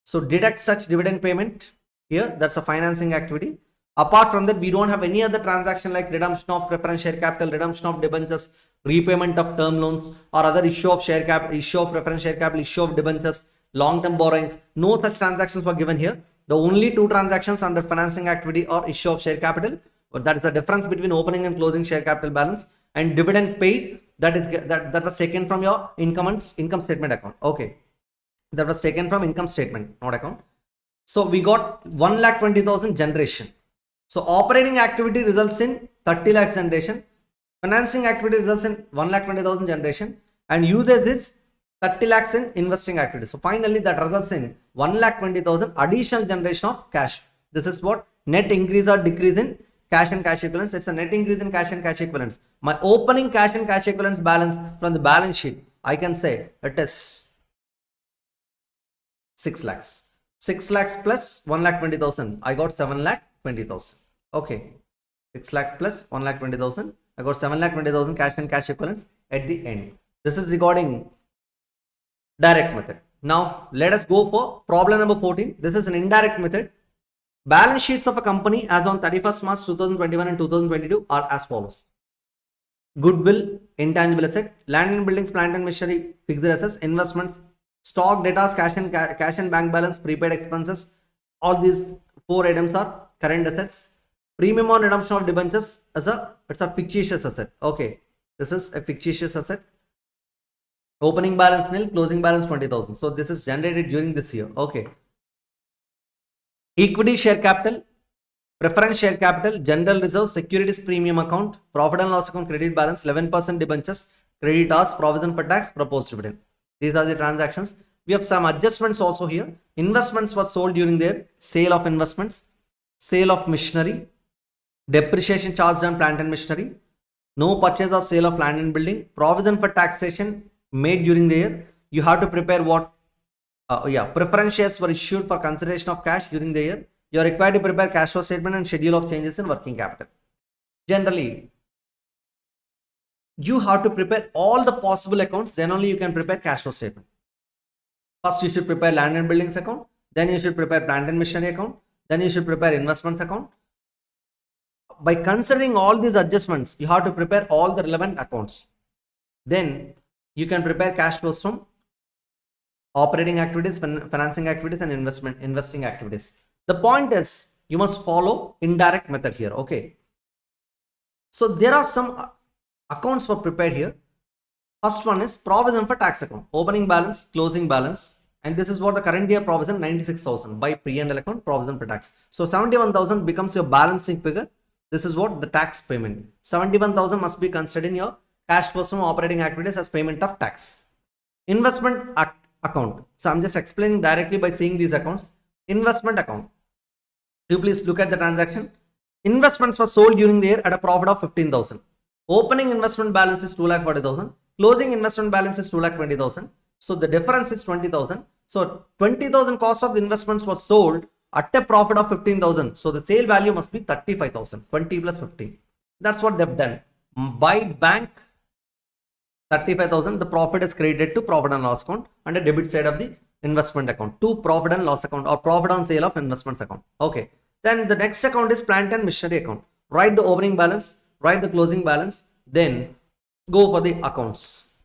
Speaker 1: So deduct such dividend payment here. That's a financing activity. Apart from that, we don't have any other transaction like redemption of preference share capital, redemption of debentures, repayment of term loans, or other issue of share capital, issue of preference share capital, issue of debentures, long-term borrowings. No such transactions were given here. The only two transactions under financing activity are issue of share capital, but that is the difference between opening and closing share capital balance, and dividend paid, that was taken from your income statement account. Okay, that was taken from income statement, not account. So we got 1,20,000 generation. So operating activity results in 30 lakhs generation, financing activity results in 1,20,000 generation, and usage is 30 lakhs in investing activity. So finally that results in 1,20,000 additional generation of cash. This is what net increase or decrease in cash and cash equivalents. It's a net increase in cash and cash equivalents. My opening cash and cash equivalents balance from the balance sheet, I can say it is 6 lakhs. 6 lakhs plus 1,20,000. I got 7,20,000. Okay. 6 lakhs plus 1,20,000. I got 7,20,000 cash and cash equivalents at the end. This is regarding direct method. Now let us go for problem number 14. This is an indirect method. Balance sheets of a company as on 31st March 2021 and 2022 are as follows. Goodwill, intangible asset, land and buildings, plant and machinery, fixed assets, investments, stock, debtors, cash and bank balance, prepaid expenses. All these 4 items are current assets. Premium on redemption of debentures it's a fictitious asset. Okay, this is a fictitious asset. Opening balance nil, closing balance 20,000. So this is generated during this year. Okay. Equity share capital, preference share capital, general reserve, securities premium account, profit and loss account, credit balance, 11% debentures, creditors, provision for tax, proposed dividend. These are the transactions. We have some adjustments also here. Investments were sold during their sale of investments, sale of machinery, depreciation charged on plant and machinery, no purchase or sale of land and building, provision for taxation made during the year. You have to prepare what? Preference shares were issued for consideration of cash during the year. You are required to prepare cash flow statement and schedule of changes in working capital. Generally, you have to prepare all the possible accounts, then only you can prepare cash flow statement. First, you should prepare land and buildings account, then you should prepare plant and machinery account, then you should prepare investments account. By considering all these adjustments, you have to prepare all the relevant accounts. Then you can prepare cash flows from operating activities, financing activities, and investing activities. The point is, you must follow indirect method here. Okay. So there are some accounts for prepared here. First one is provision for tax account, opening balance, closing balance, and this is what the current year provision 96,000 by P&L account, provision for tax. So 71,000 becomes your balancing figure. This is what the tax payment. 71,000 must be considered in your cash flows from operating activities as payment of tax. Investment account. So I'm just explaining directly by seeing these accounts. Investment account. You please look at the transaction. Investments were sold during the year at a profit of 15,000. Opening investment balance is 2,40,000. Closing investment balance is 2,20,000. So the difference is 20,000. So 20,000 cost of the investments were sold at a profit of 15,000. So the sale value must be 35,000. 20 plus 15. That's what they've done. By bank 35,000, the profit is credited to profit and loss account and a debit side of the investment account to profit and loss account or profit on sale of investments account. Okay. Then the next account is plant and machinery account. Write the opening balance, write the closing balance, then go for the accounts.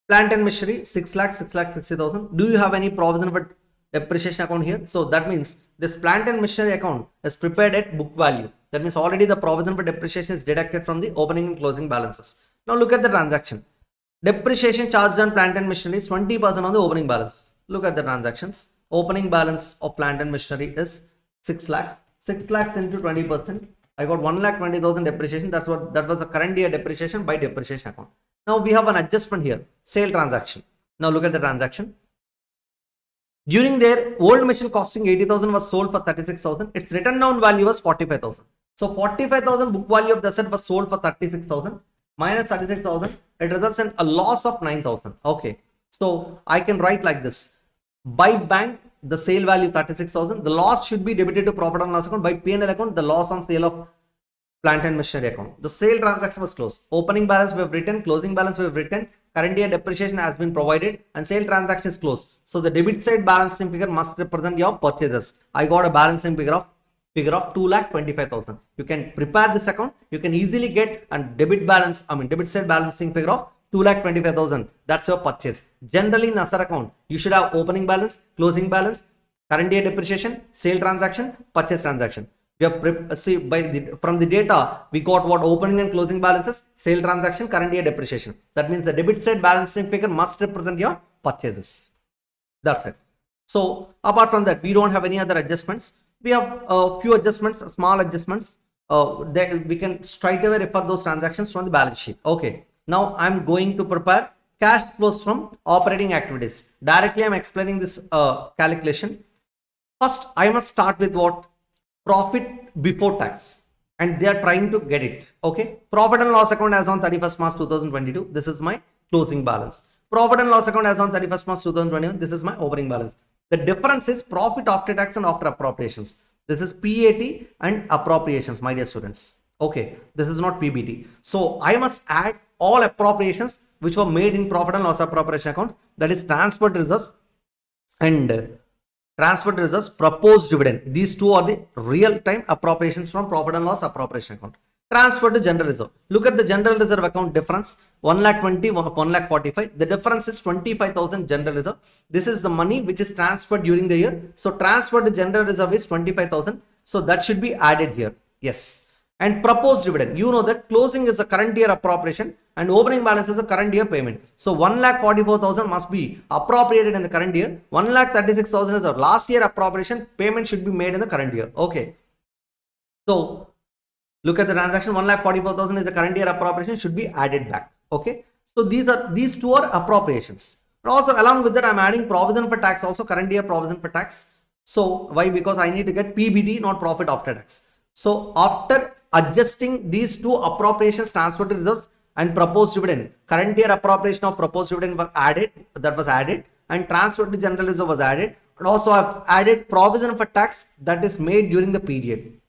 Speaker 1: Plant and machinery 6 lakhs, 60,000. Do you have any provision for depreciation account here? So that means this plant and machinery account is prepared at book value. That means already the provision for depreciation is deducted from the opening and closing balances. Now look at the transaction. Depreciation charged on plant and machinery is 20% on the opening balance. Look at the transactions. Opening balance of plant and machinery is 6 lakhs. 6 lakhs into 20%. I got 1,20,000 depreciation. That was the current year depreciation by depreciation account. Now we have an adjustment here. Sale transaction. Now look at the transaction. During their old machine costing 80,000 was sold for 36,000. Its written down value was 45,000. So 45,000 book value of the asset was sold for 36,000 minus 36,000. It results in a loss of 9,000. Okay. So I can write like this. By bank, the sale value 36,000. The loss should be debited to profit and loss account. By P&L account, the loss on sale of plant and machinery account. The sale transaction was closed. Opening balance we have written, closing balance we have written, current year depreciation has been provided, and sale transaction is closed. So the debit side balancing figure must represent your purchases. I got a balancing figure of 2,25,000. You can prepare this account. You can easily get a debit side balancing figure of 2,25,000. That's your purchase. Generally in Asar account, you should have opening balance, closing balance, current year depreciation, sale transaction, purchase transaction. We have from the data we got what opening and closing balances, sale transaction, current year depreciation. That means the debit side balancing figure must represent your purchases. That's it. So apart from that, we don't have any other adjustments. We have a few adjustments, small adjustments. We can straight away refer those transactions from the balance sheet. Okay. Now I'm going to prepare cash flows from operating activities. Directly I'm explaining this calculation. First, I must start with what? Profit before tax. And they are trying to get it. Okay. Profit and loss account as on 31st March 2022. This is my closing balance. Profit and loss account as on 31st March 2021. This is my opening balance. The difference is profit after tax and after appropriations. This is PAT and appropriations, my dear students. Okay. This is not PBT. So I must add all appropriations which were made in profit and loss appropriation accounts. That is transferred reserves and transferred reserves, proposed dividend. These two are the real-time appropriations from profit and loss appropriation account. Transferred to general reserve. Look at the general reserve account difference. 1,20,000, 1,45,000. The difference is 25,000 general reserve. This is the money which is transferred during the year. So transferred to general reserve is 25,000. So that should be added here. Yes. And proposed dividend. You know that closing is the current year appropriation and opening balance is the current year payment. So 1,44,000 must be appropriated in the current year. 1,36,000 is the last year appropriation. Payment should be made in the current year. Okay. So look at the transaction. 1,44,000 is the current year appropriation, should be added back. Okay. So these two are appropriations. But also along with that, I'm adding provision for tax, also current year provision for tax. So why? Because I need to get PBT, not profit after tax. So after adjusting these two appropriations, transfer to reserves and proposed dividend, current year appropriation of proposed dividend was added, and transfer to general reserve was added, and also I've added provision for tax that is made during the period.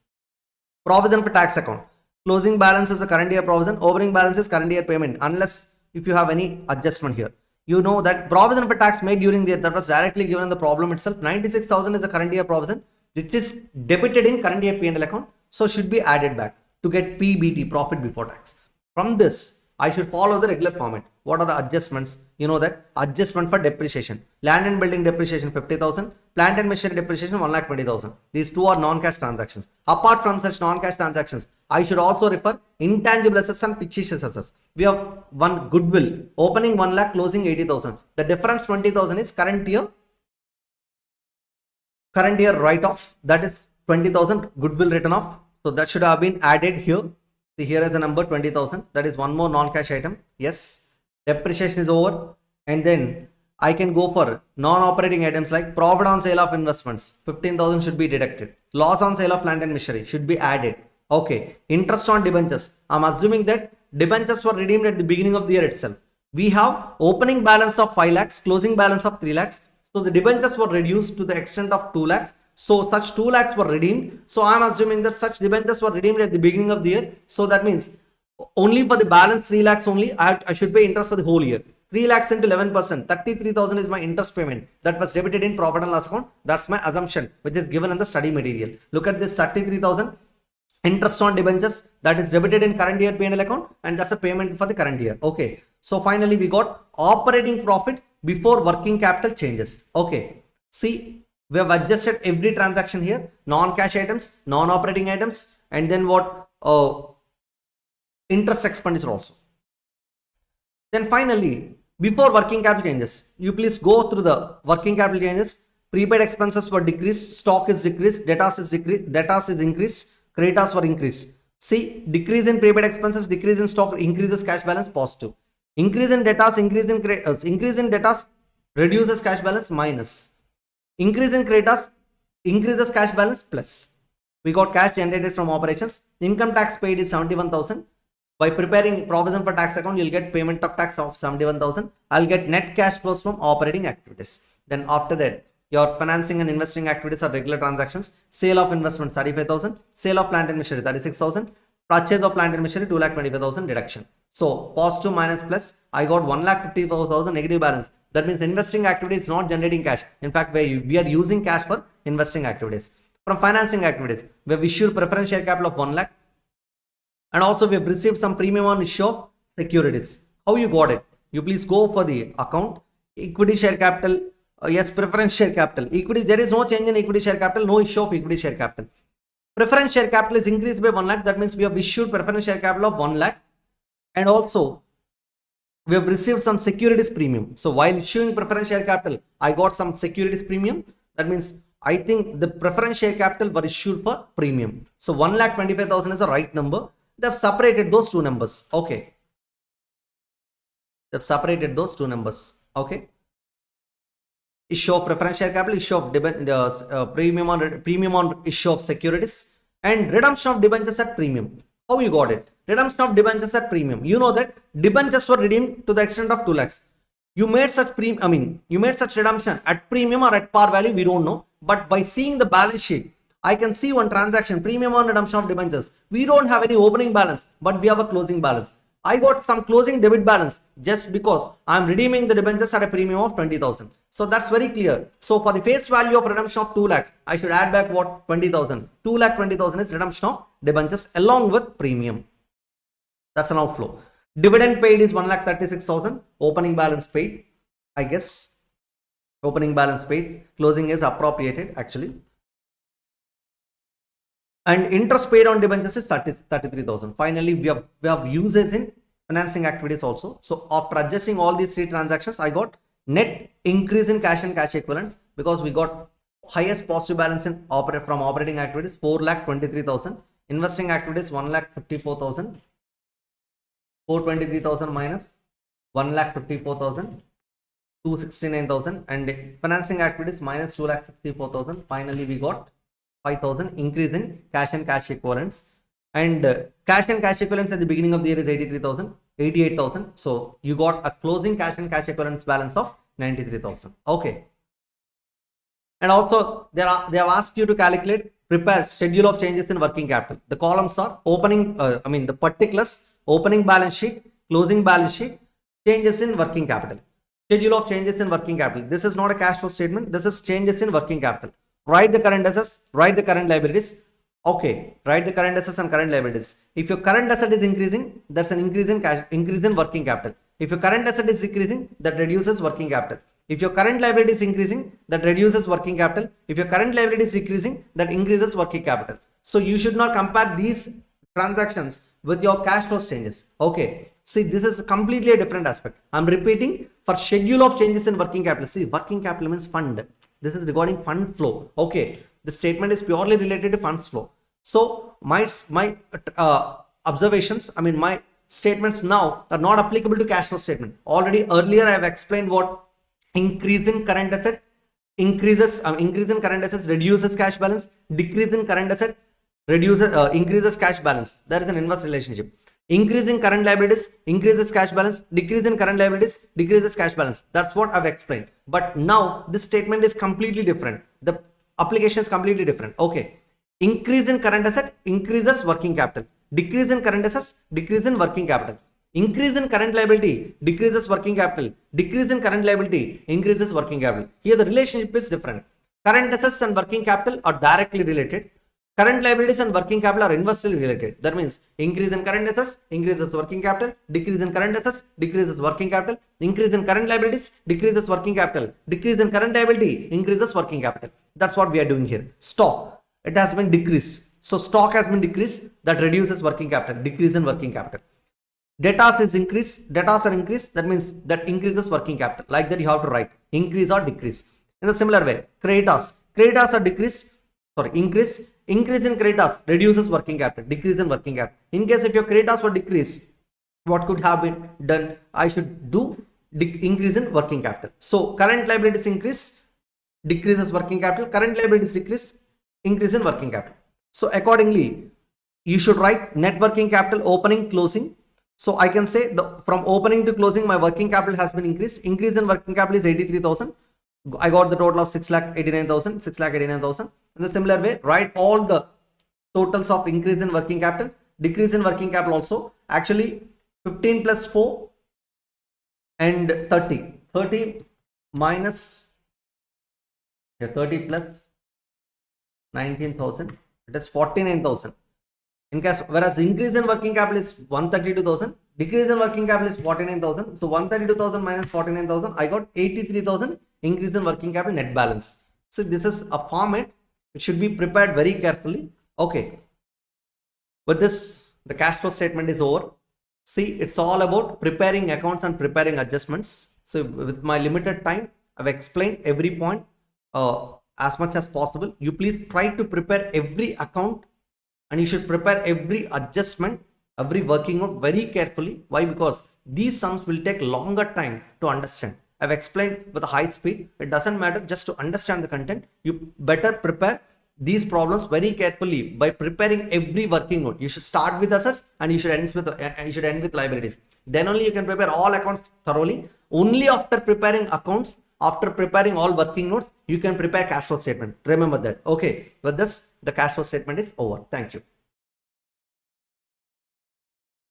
Speaker 1: Provision for tax account. Closing balance is the current year provision, opening balance is current year payment, unless if you have any adjustment here. You know that provision for tax made during the year, that was directly given in the problem itself. 96,000 is the current year provision, which is debited in current year P&L account. So should be added back to get PBT, profit before tax. From this, I should follow the regular format. What are the adjustments? You know that adjustment for depreciation. Land and building depreciation 50,000. Plant and machinery depreciation 1,20,000. These two are non-cash transactions. Apart from such non-cash transactions, I should also refer intangible assets and fictitious assets. We have one goodwill. Opening 1 lakh, closing 80,000. The difference 20,000 is current year write-off. That is 20,000 goodwill written off. So that should have been added here. See, here is the number 20,000. That is one more non-cash item. Yes. Depreciation is over. And then I can go for non-operating items like profit on sale of investments. 15,000 should be deducted. Loss on sale of land and machinery should be added. Okay. Interest on debentures. I'm assuming that debentures were redeemed at the beginning of the year itself. We have opening balance of 5 lakhs, closing balance of 3 lakhs. So the debentures were reduced to the extent of 2 lakhs. So such 2 lakhs were redeemed. So I'm assuming that such debentures were redeemed at the beginning of the year. So that means only for the balance 3 lakhs only, I should pay interest for the whole year. 3 lakhs into 11%, 33,000 is my interest payment that was debited in profit and loss account. That's my assumption, which is given in the study material. Look at this 33,000 interest on debentures that is debited in current year P&L account, and that's a payment for the current year. Okay. So finally we got operating profit before working capital changes. Okay. See, we have adjusted every transaction here, non-cash items, non-operating items, and then what? Interest expenditure also. Then finally, before working capital changes, you please go through the working capital changes. Prepaid expenses were decreased, stock is decreased, debtors is increased, creditors were increased. See, decrease in prepaid expenses, decrease in stock, increases cash balance, positive. Increase in debtors, increase in debtors reduces cash balance, minus. Increase in creditors increases cash balance, plus. We got cash generated from operations. Income tax paid is 71,000. By preparing provision for tax account, you'll get payment of tax of 71,000. I'll get net cash flows from operating activities. Then after that, your financing and investing activities are regular transactions. Sale of investment 35,000, sale of plant and machinery 36,000, purchase of plant and machinery 2,25,000 deduction. So positive minus plus, I got 1,54,000 negative balance. That means investing activity is not generating cash. In fact, we are using cash for investing activities. From financing activities, we have issued preference share capital of 1 lakh, and also we have received some premium on issue of securities. How you got it? You please go for the account, equity share capital, yes, preference share capital, equity, there is no change in equity share capital, no issue of equity share capital. Preference share capital is increased by 1 lakh, that means we have issued preference share capital of 1 lakh, and also we have received some securities premium. So while issuing preference share capital, I got some securities premium. That means I think the preference share capital were issued for premium. So 1,25,000 is the right number. They have separated those two numbers. Okay. They've separated those two numbers. Okay. Issue of preference share capital, issue of premium on issue of securities, and redemption of debentures at premium. How you got it? Redemption of debentures at premium. You know that debentures were redeemed to the extent of 2 lakhs. You made such you made such redemption at premium or at par value, we don't know. But by seeing the balance sheet, I can see one transaction, premium on redemption of debentures. We don't have any opening balance, but we have a closing balance. I got some closing debit balance just because I'm redeeming the debentures at a premium of 20,000. So that's very clear. So for the face value of redemption of 2 lakhs, I should add back what? 20,000. 2,20,000 is redemption of debentures along with premium. That's an outflow. Dividend paid is 1,36,000. Opening balance paid, I guess. Opening balance paid. Closing is appropriated actually. And interest paid on debentures is 33,000. Finally, we have uses in financing activities also. So after adjusting all these three transactions, I got net increase in cash and cash equivalents because we got highest positive balance in from operating activities 4,23,000. Investing activities 1,54,000. 423,000 minus 1,54,000. 269,000, and financing activities minus 2,64,000. Finally, we got 5,000 increase in cash and cash equivalents, and cash and cash equivalents at the beginning of the year is 83,000, 88,000. So you got a closing cash and cash equivalents balance of 93,000. Okay. And also they have asked you to prepare schedule of changes in working capital. The columns are opening, the particulars, opening balance sheet, closing balance sheet, changes in working capital. Schedule of changes in working capital. This is not a cash flow statement. This is changes in working capital. Write the current assets, write the current liabilities. Okay, write the current assets and current liabilities. If your current asset is increasing, that's an increase in working capital. If your current asset is decreasing, that reduces working capital. If your current liability is increasing, that reduces working capital. If your current liability is decreasing, that increases working capital. So you should not compare these transactions with your cash flow changes. Okay. See, this is completely a different aspect. I'm repeating, for schedule of changes in working capital. See, working capital means fund. This is regarding fund flow. Okay. The statement is purely related to funds flow. So my observations, my statements now are not applicable to cash flow statement. Already earlier I have explained what increase in current asset increase in current assets reduces cash balance, decrease in current asset increases cash balance. That is an inverse relationship. Increase in current liabilities increases cash balance, decrease in current liabilities decreases cash balance. That's what I've explained. But now this statement is completely different. The application is completely different. Okay. Increase in current asset increases working capital. Decrease in current assets decrease in working capital. Increase in current liability decreases working capital. Decrease in current liability increases working capital. Here the relationship is different. Current assets and working capital are directly related. Current liabilities and working capital are inversely related. That means increase in current assets increases working capital, decrease in current assets decreases working capital, increase in current liabilities decreases working capital, decrease in current liability increases working capital. That's what we are doing here. Stock, it has been decreased. So stock has been decreased, that reduces working capital, decrease in working capital. Debtors is increased, debtors are increased, that means that increases working capital. Like that you have to write increase or decrease. In a similar way, creditors are decreased, increase in creditors reduces working capital, decrease in working capital. In case if your creditors were decreased, what could have been done? I should do increase in working capital. So current liabilities increase, decreases working capital, current liabilities decrease, increase in working capital. So accordingly, you should write net working capital opening, closing. So I can say from opening to closing, my working capital has been increased. Increase in working capital is 83,000. I got the total of 6,89,000, 6,89,000. In the similar way, write all the totals of increase in working capital, decrease in working capital also. Actually, 15 plus 4 and 30. 30 minus 30 plus 19,000. It is 49,000. In case, whereas increase in working capital is 132,000, decrease in working capital is 49,000. So 132,000 minus 49,000, I got 83,000 increase in working capital net balance. So this is a format. It should be prepared very carefully. Okay. With this, the cash flow statement is over. See, it's all about preparing accounts and preparing adjustments. So with my limited time, I've explained every point as much as possible. You please try to prepare every account, and you should prepare every adjustment, every working note very carefully. Why? Because these sums will take longer time to understand. I've explained with a high speed. It doesn't matter, just to understand the content. You better prepare these problems very carefully by preparing every working note. You should start with assets and you should end with liabilities. Then only you can prepare all accounts thoroughly. Only after preparing accounts, after preparing all working notes, you can prepare cash flow statement. Remember that. Okay. With this, the cash flow statement is over. Thank you.